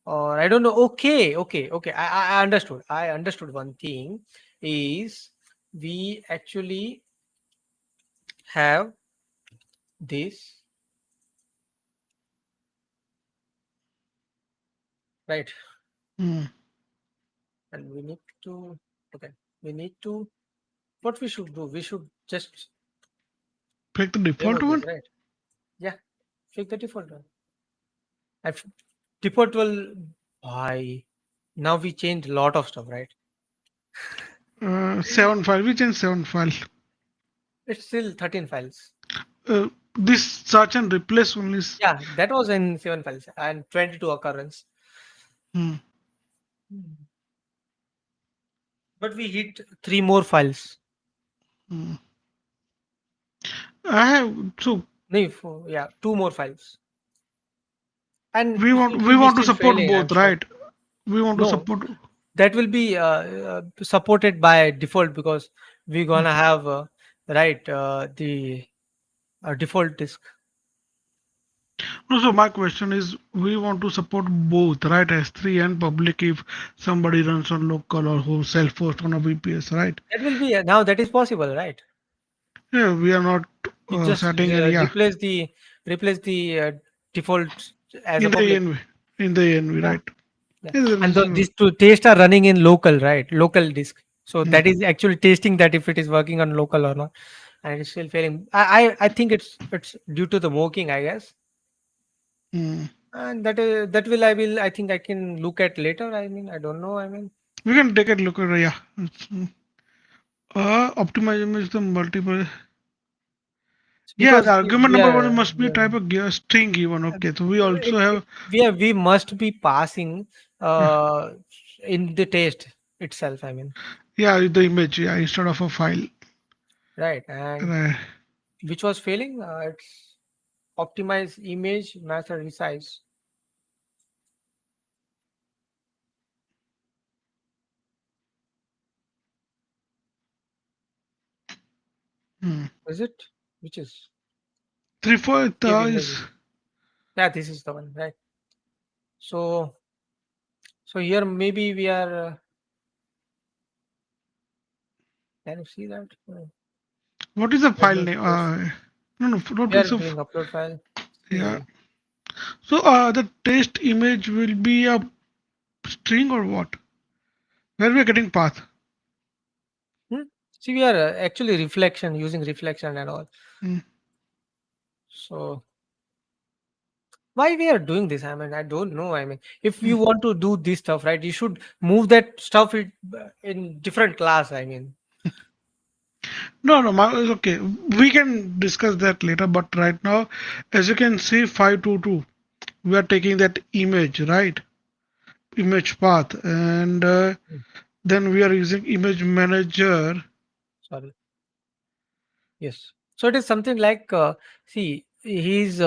or I don't know. Okay. I understood. I understood one thing is we actually have this, right? Hmm. And we need to, okay, we need to, what we should do, we should just Pick the default debug this, one. right? Yeah, pick the default one. If default will, why? Now we changed a lot of stuff, right? 7 file. We change 7 file. It's still 13 files. This search and replace only. Yeah, that was in 7 files and 22 occurrence. Hmm. Hmm. But we hit 3 more files. Hmm. I have so No, yeah, 2 more files. And it we will be want to still support failing, I'm both, sure. right? We want to No, support. that will be supported by default because we're gonna have right the default disk. No, so my question is, we want to support both, right? S3 and public if somebody runs on local or who self-host on a VPS, right? That will be now that is possible, right? Yeah, we are not You just setting any, yeah, replace the default as a in the public. env, in the env, Yeah, right? yeah. Yeah, there And is, these two tests are running in local, right? Local disk. So mm, that is actually testing that if it is working on local or not, and it's still failing. I think it's due to the working, I guess. mm. And that will I think I can look at later. I mean, I don't know. I mean, We can take a look at, yeah. Optimization is the multiple. it's Yeah, the because argument we number one are must be a type of string given. Okay, so we it, also have, we must be passing uh, uh in the test itself. I mean, yeah, the image, yeah, instead of a file. right? And Uh, which was failing? It's optimize image master resize. hmm. Is it? Which is Three four give is images. Yeah, this is the one, right? So here maybe we are. Can you see that? what is the file Regular name? test. No, no, not We are is a doing upload file. yeah. See, So the test image will be a string or what? Where we are getting path? hmm? See, we are actually reflection using reflection and all. Hmm. So why we are doing this? I mean, I don't know. I mean, if Hmm. you want to do this stuff, right, you should move that stuff in different class. I mean, No, no, it's okay. We can discuss that later. But right now, as you can see, 522, we are taking that image, right? Image path, and hmm, then we are using image manager. sorry. Yes. So it is something like, see, he's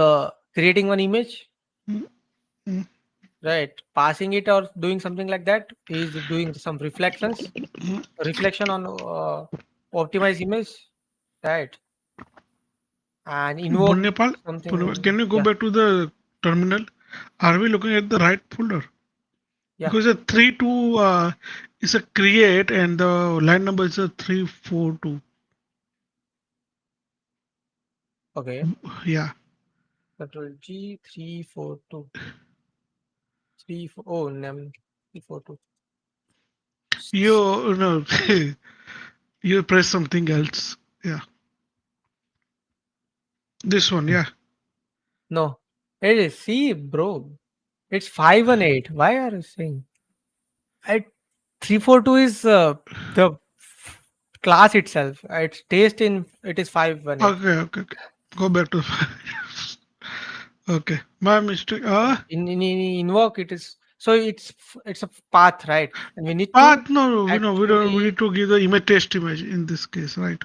creating one image, Hmm, hmm, right? Passing it or doing something like that. He's doing some reflections, hmm. reflection on optimize image, right? And invoke Punyapal, something. can you go Yeah, back to the terminal? Are we looking at the right folder? yeah. Because a 32 is a create and the line number is a 342. Okay. Yeah. Control G 342 oh num 342. You no, you press something else. Yeah. This one, yeah. No, it is see, bro. It's 518. Why are you saying? At 342 is the class itself. It's taste in it is 518. Okay, okay, okay. Go back to okay. My mistake. In invoke it is so it's a path, right? And we need to No, no, we know we don't. We actually need to give the image test image in this case, right?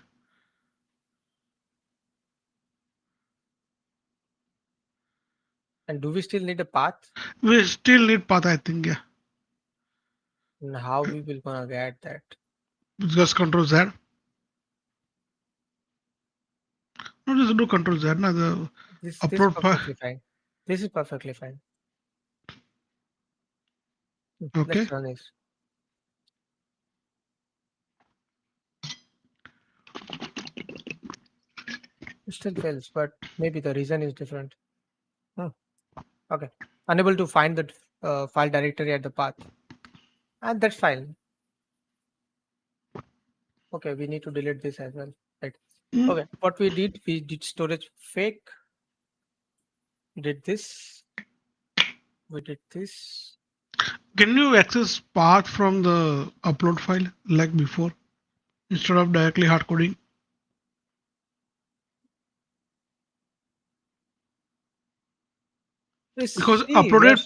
and do we still need a path? We still need path, I think. Yeah. And how we will gonna get that? Just control Z. No, just do control Z. Now the This is upload file. perfectly fine. This is perfectly fine. Okay. Let's run this. It still fails, but maybe the reason is different. Hmm. Okay. Unable to find the file directory at the path. And that's fine. Okay, we need to delete this as well. Right. Mm. Okay. What we did storage fake. We did this. We did this. Can you access path from the upload file like before instead of directly hard coding? Because See, we are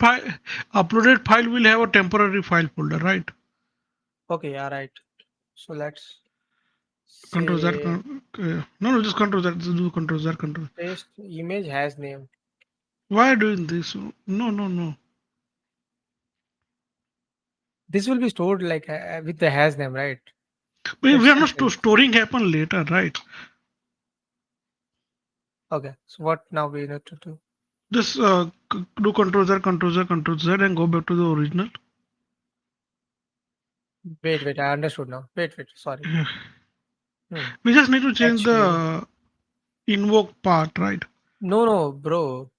uploaded file will have a temporary file folder, right? okay. Yeah, right. So let's Control Z. say No, no, just control Z. Just do control Z. Control. test image has name. Why doing this? No, no, no. This will be stored like with the has name, right? It We are still not fails. storing happen later, right? Okay. So what now we need to do? Just do Control Z, Control Z, Control Z, and go back to the original. Wait, I understood now. Wait, sorry. Yeah. Hmm. We just need to change Actually, the invoke part, right? no, bro,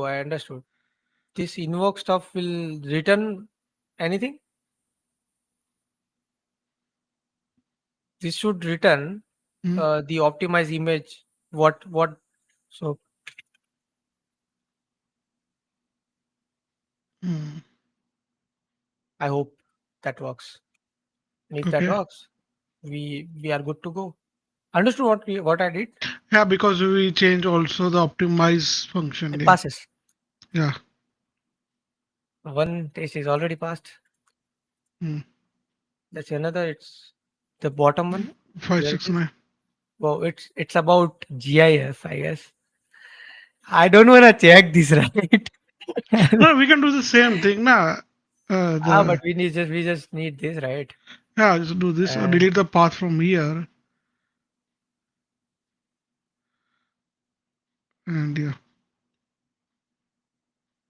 I understood. This invoke stuff will return anything. This should return Mm, the optimized image. What? So mm. I hope that works. And if that Okay. works, we are good to go. Understood what I did? Yeah, because we change also the optimize function. It Yeah. passes. Yeah. One test is already passed. Mm. That's another. It's the bottom one. Five, Where it six, is? nine. Well, it's about GIF, I guess. I don't wanna check this, right? No, we can do the same thing. Nah. But The we just need this, right? Yeah, just do this or And delete the path from here. And yeah.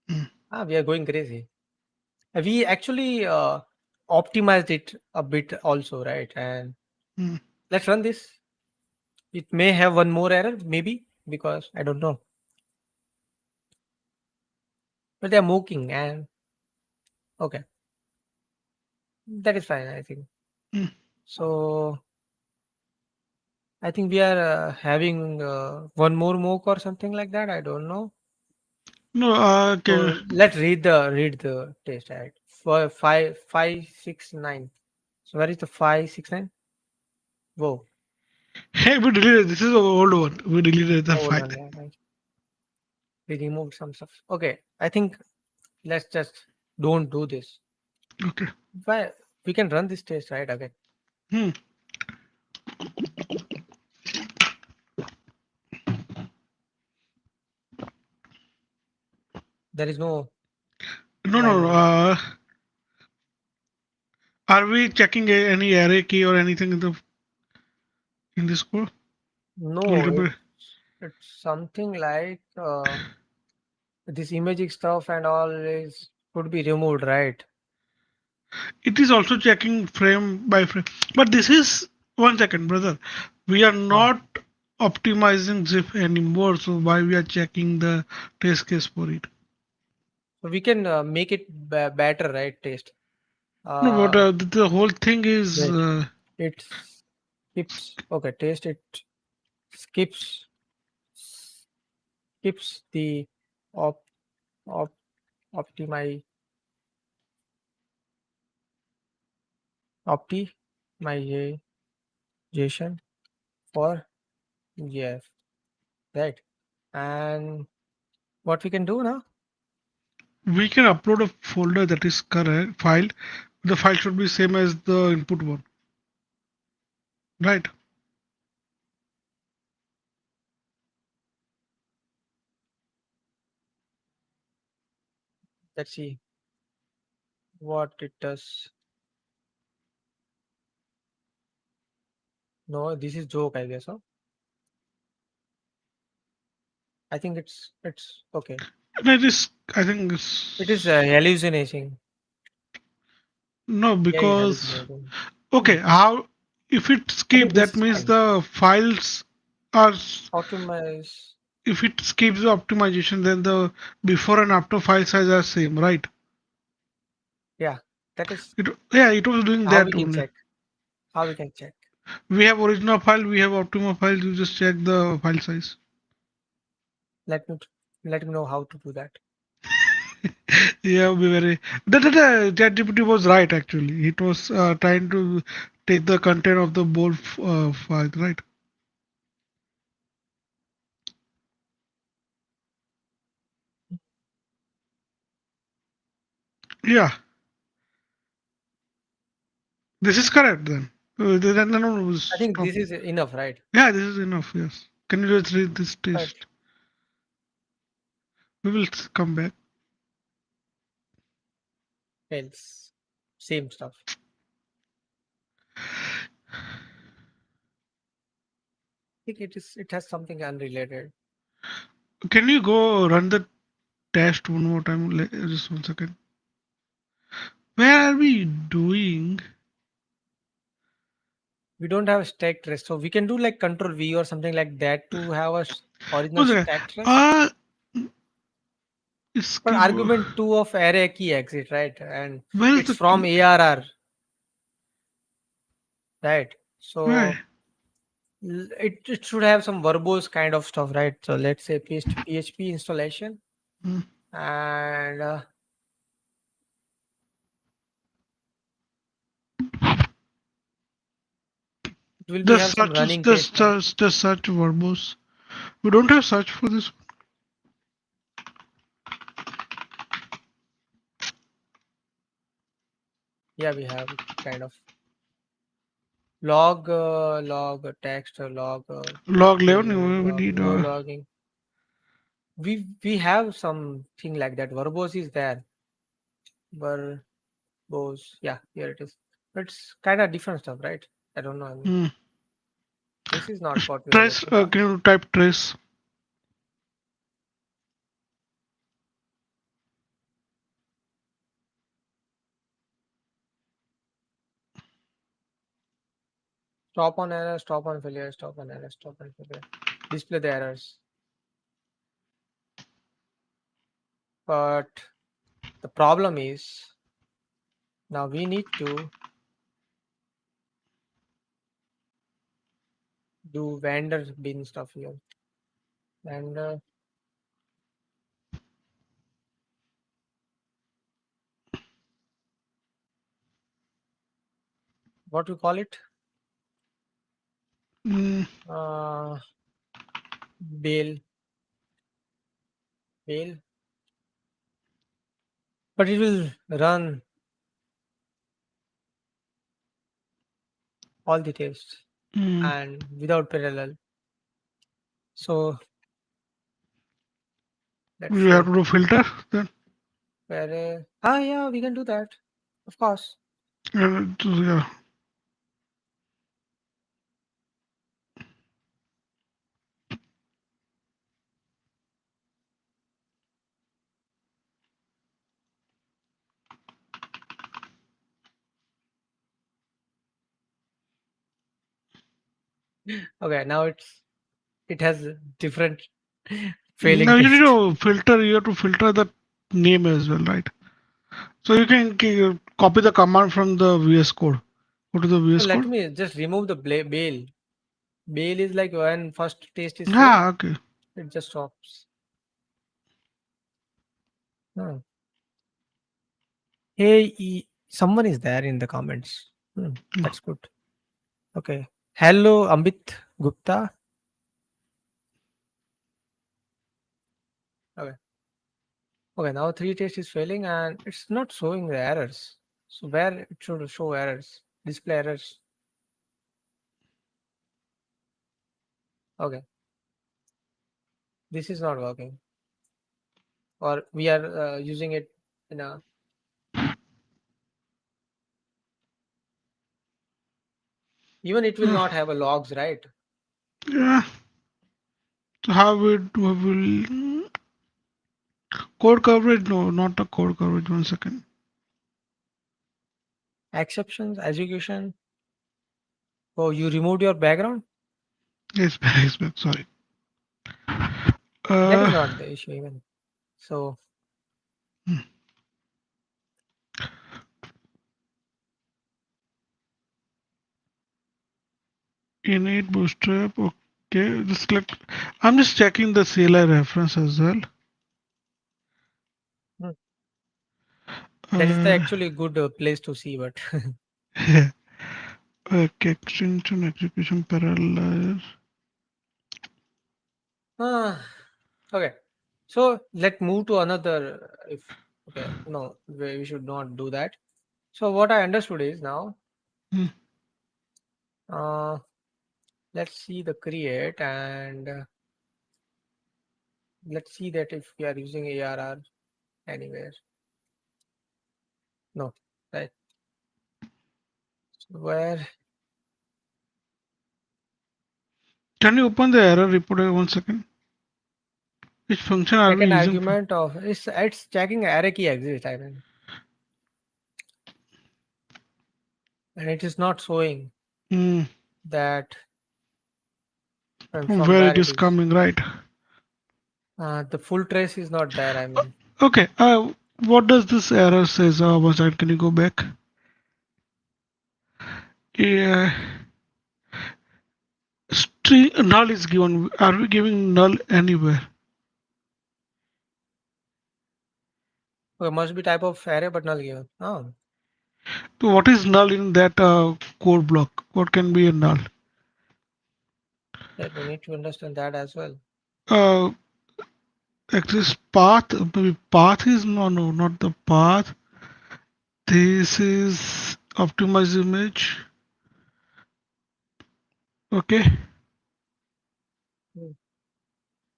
Mm, we are going crazy. We actually optimized it a bit also, right? And mm. let's run this. It may have one more error, maybe, because I don't know. But they're mocking, and okay, that is fine, I think. Mm. So I think we are having one more mock or something like that. I don't know. No, okay. So let's read the test, right? For 5, 5, 6, 9. So where is the 5, 6, 9? Whoa, Hey, we deleted. This is the old one. We deleted the hold file. on, yeah, right. We removed some stuff. Okay, I think let's just don't do this. Okay. Why we can run this test right again. Hmm. There is no No, no, no. line. Are we checking any array key or anything in this code? A No, little bit. it's something like this imaging stuff and all is could be removed, right? It is also checking frame by frame. But this is 1 second, brother. We are Ah, not optimizing zip anymore. So why we are checking the test case for it? so we can make it better, right? Taste. No, but Uh, the whole thing is wait, it skips. Okay, taste it skips skips the op op optimi optimization for GF, right? And what we can do now? we can upload a folder that is correct file. The file should be same as the input one, right? Let's see what it does. No, this is joke, I guess. Huh? I think it's okay. And it is, I think It is it's hallucinating. no Yeah, is because hallucinating. Hmm. okay, how if it I think skip this that is means fine. the files are Optimize. if it skips the optimization then the before and after file size are same, right? Yeah, that is Yeah, it was doing how we that can only. check. How we can check. We have original file, we have optimal file. You just check the file size. Let me let me know how to do that. Yeah, be very. ChatGPT was right actually. It was trying to take the content of the bold file, right? Yeah, this is correct then. No, I think stop. this is enough, right? Yeah, this is enough. Yes. Can you just read this Right. test? We will come back. Else, same stuff. I think it has something unrelated. Can you go run the? test one more time. Just 1 second. Where are we doing? We don't have a stack trace, so we can do like control V or something like that to have a original 1 second. stack trace. But Skip. argument 2 of array key exit, right? And Where is it's the from key? ARR, right? Where? So it should have some verbose kind of stuff, right? So let's say PHP installation, Hmm. and it will be The have some search is running case, right? the search verbose. We don't have search for this. Yeah, we have kind of log text, log Log 11. image, We log need. no logging. We have something like that. Verbose is there. Verbose, yeah, here it is. It's kind of different stuff, right? I don't know. I mean, Hmm. this is not what we are Trace. looking for. Can you type trace? Stop on error, stop on failure, stop on error, stop on failure. Display the errors. But the problem is now we need to do vendor bin stuff here. Vendor, what we call it? Hmm. Uh, bail, bail. But it will run all the tests Hmm. and without parallel. So let's We have say to do filter then. where yeah, we can do that. Of course. Yeah. Okay, now it has a different failing Now you need test. to filter. You have to filter the name as well, right? So you can copy the command from the VS Code. Go to the So VS let Code. me just remove the bail. Bail is like when first test is failed, Ah, okay. it just stops. Hmm. Hey, someone is there in the comments. That's good. Okay. Hello, Ambit Gupta. Okay. Okay. Now three test is failing and it's not showing the errors. So where it should show errors? Display errors. Okay. This is not working. Or we are using it in a. Even it will Uh, not have a logs, right? yeah. So how we will code coverage? No, not a code coverage. 1 second. Exceptions, execution. Oh, you removed your background? Yes, back, yes, back. Sorry. That is Uh, not the issue even. So innate bootstrap. Okay. Just click. I'm just checking the CLI reference as well. hmm, that is the Uh, actually good place to see, but okay. Extension execution parallel. ah, okay. So let's move to another. If okay, no, we should not do that. So what I understood is now, Hmm. uh, let's see the create and let's see that if we are using ARR anywhere. No, right? So where Can you open the error report 1 second? Which function are we Second using? argument of it's checking array key exists. I mean, and it is not showing Hmm. that from Where where it it is is. coming, right? The full trace is not there. I mean, Okay. What does this error says? One second. Can you go back? Yeah. String null is given. Are we giving null anywhere? okay, must be type of array but null given. Oh, So what is null in that code block? What can be a null? that we need to understand that as well. Uh, exists path. Maybe path is no, not the path. This is optimized image. Okay. Hmm.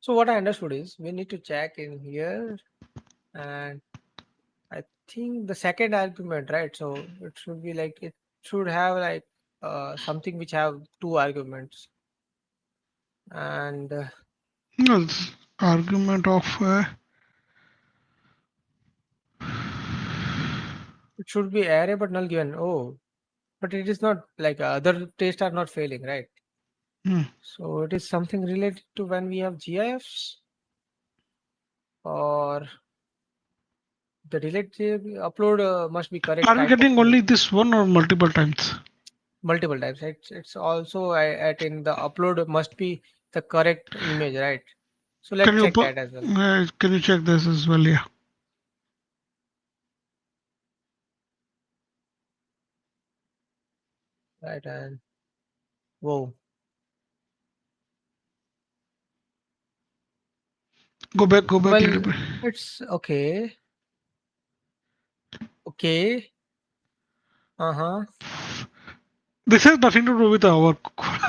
So what I understood is we need to check in here, and I think the second argument, right? So it should be like it should have like something which have two arguments, and No, this argument of it should be array but null given. Oh, but it is not like other tests are not failing, right? hmm. So it is something related to when we have GIFs or the delete upload must be correct Are we type of getting image. only this one or multiple times? Multiple types. It's also at in the upload must be the correct image, right? So Can let's you check that as well, can you check this as well? Yeah. right? And whoa, Go back a little well, bit. it's okay, okay, uh-huh. This has nothing to do with our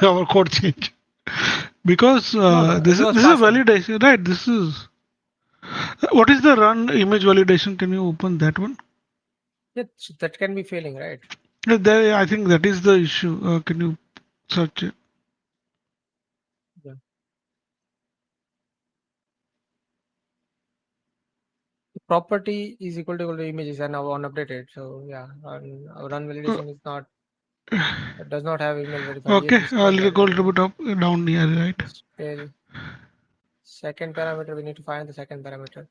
our code change because No, no, it was this is a passing. validation, right? This is what is the run image validation? Can you open that one? Yeah, that can be failing, right? There, I think that is the issue. Can you search it? Yeah. The property is equal to images and now unupdated. So yeah, our run Uh, validation is not does not have email verified. Yes, okay, this was let's go a little valid. bit up down here, right? Still, second parameter we need to find the second parameter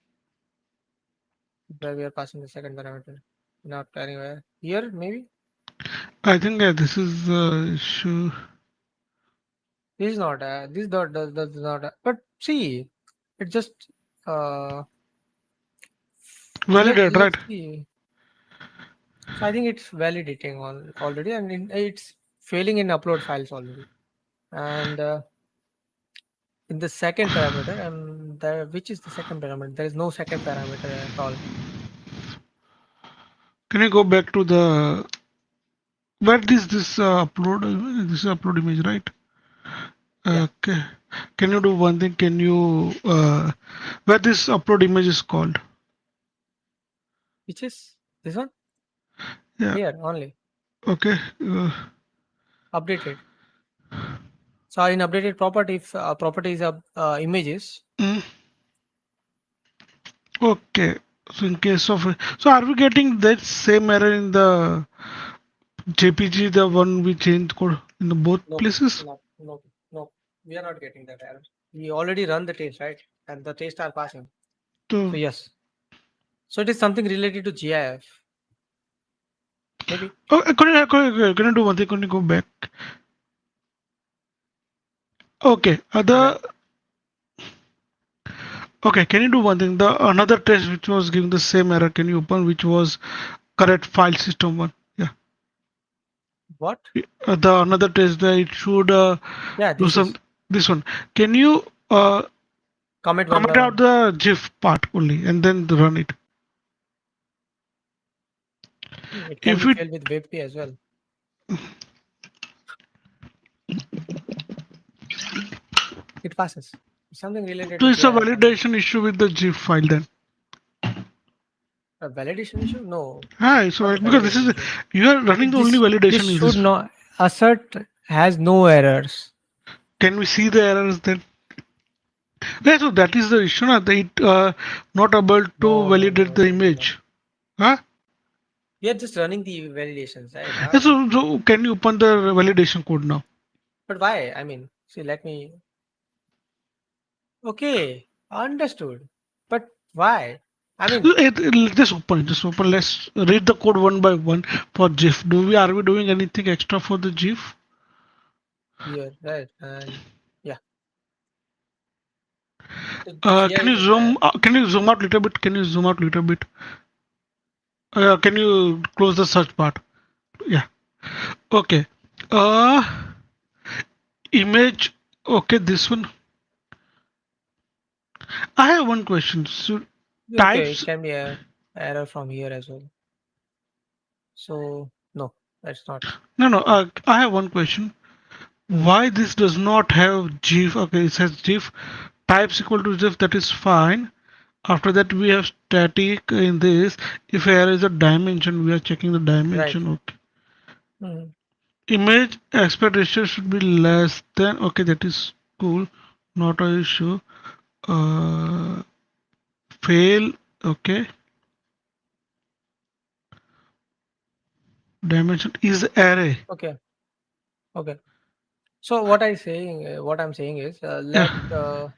where we are passing the second parameter. Not anywhere here maybe. I think this is the issue. This is not this dot does not but see it just uh Validate, right? let's see. So I think it's validating already and it's failing in upload files already. And in the second parameter, and which is the second parameter? There is no second parameter at all. Can you go back to the where this upload? This is upload image, right? Yeah, Okay. Can you do one thing? Can you where this upload image is called? which is this one Yeah. here only Okay. updated. So in updated property, if properties of images, mm, okay. So in case of so are we getting that same error in the JPG, the one we changed code in the both no, places? no, we are not getting that error. We already run the test, right? And the tests are passing. So So yes. So it is something related to GIF, maybe. oh, can you do one thing? Can you go back? Okay. Yeah. The okay. Can you do one thing? The another test which was giving the same error. Can you open which was correct file system one? Yeah. What? The another test that it should Yeah, do this some is this one. Can you comment one comment by out one. the GIF part only and then run it? It can If be it filled with WebP as well. It passes. Something related so to it's a GIF. validation issue with the GIF file then. A validation issue? No, Hi, not so a because this validation is issue. you are running the only This validation is should this. not assert has no errors. Can we see the errors then? Yeah, so that is the issue, na, that it not able to No, no, validate no, the no, no. image. Huh? We are just running the validations, right? Yeah, Huh? so can you open the validation code now? But why? I mean, see, let me. Okay, understood. But why? I mean, Just open, just open. Let's read the code one by one for GIF. Are we doing anything extra for the GIF? here, right? And yeah, so here Can is you the plan. zoom? Can you zoom out a little bit? Can you zoom out a little bit? Can you close the search part? Yeah. Okay. Uh, Image. Okay, this one. I have one question. So Okay, it types. can be a error from here as well. So no, that's not. No, no. I have one question. Hmm, Why this does not have GIF? Okay, it says GIF types equal to GIF. That is fine. After that, we have static in this. If here is a dimension, we are checking the right. dimension. Okay. Hmm. Image aspect ratio should be less than. Okay, that is cool. Not a issue. Uh, Fail. Okay. Dimension is array. Okay, okay. So what I'm saying is, Yeah.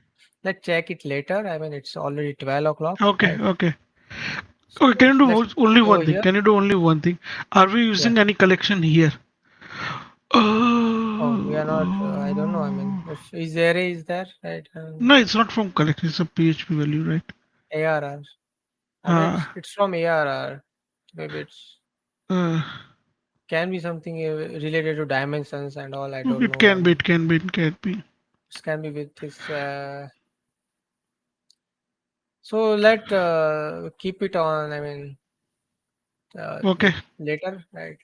let check it later. I mean, it's already 12 o'clock, Okay. right? Okay. Okay. So let's Only over one thing? here. Can you do only one thing? Are we Yeah. using any collection here? Oh, we are not. I don't know. I mean, Uh, if is array is there, right? And no, it's not from collection. It's a PHP value, right? ARR. I mean, Uh, it's from ARR. Maybe it's uh, can be something related to dimensions and all. I don't it know. I can be. mean, It can be. It can be. this can be with this. So let keep it on. I mean, Okay. later, right?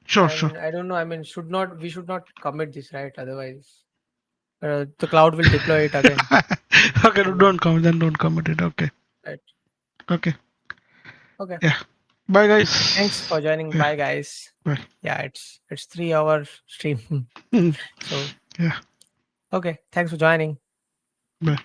Sure. Sure. And I don't know. I mean, should not we should not commit this, right? Otherwise, the cloud will deploy it again. Okay. And Don't comment. Then don't comment it. Okay. right. Okay. Okay. Yeah. Bye, Thanks guys. for joining. Yeah. Bye, guys. Bye. Yeah, it's 3 hour stream. So Yeah. okay. Thanks for joining. Bye.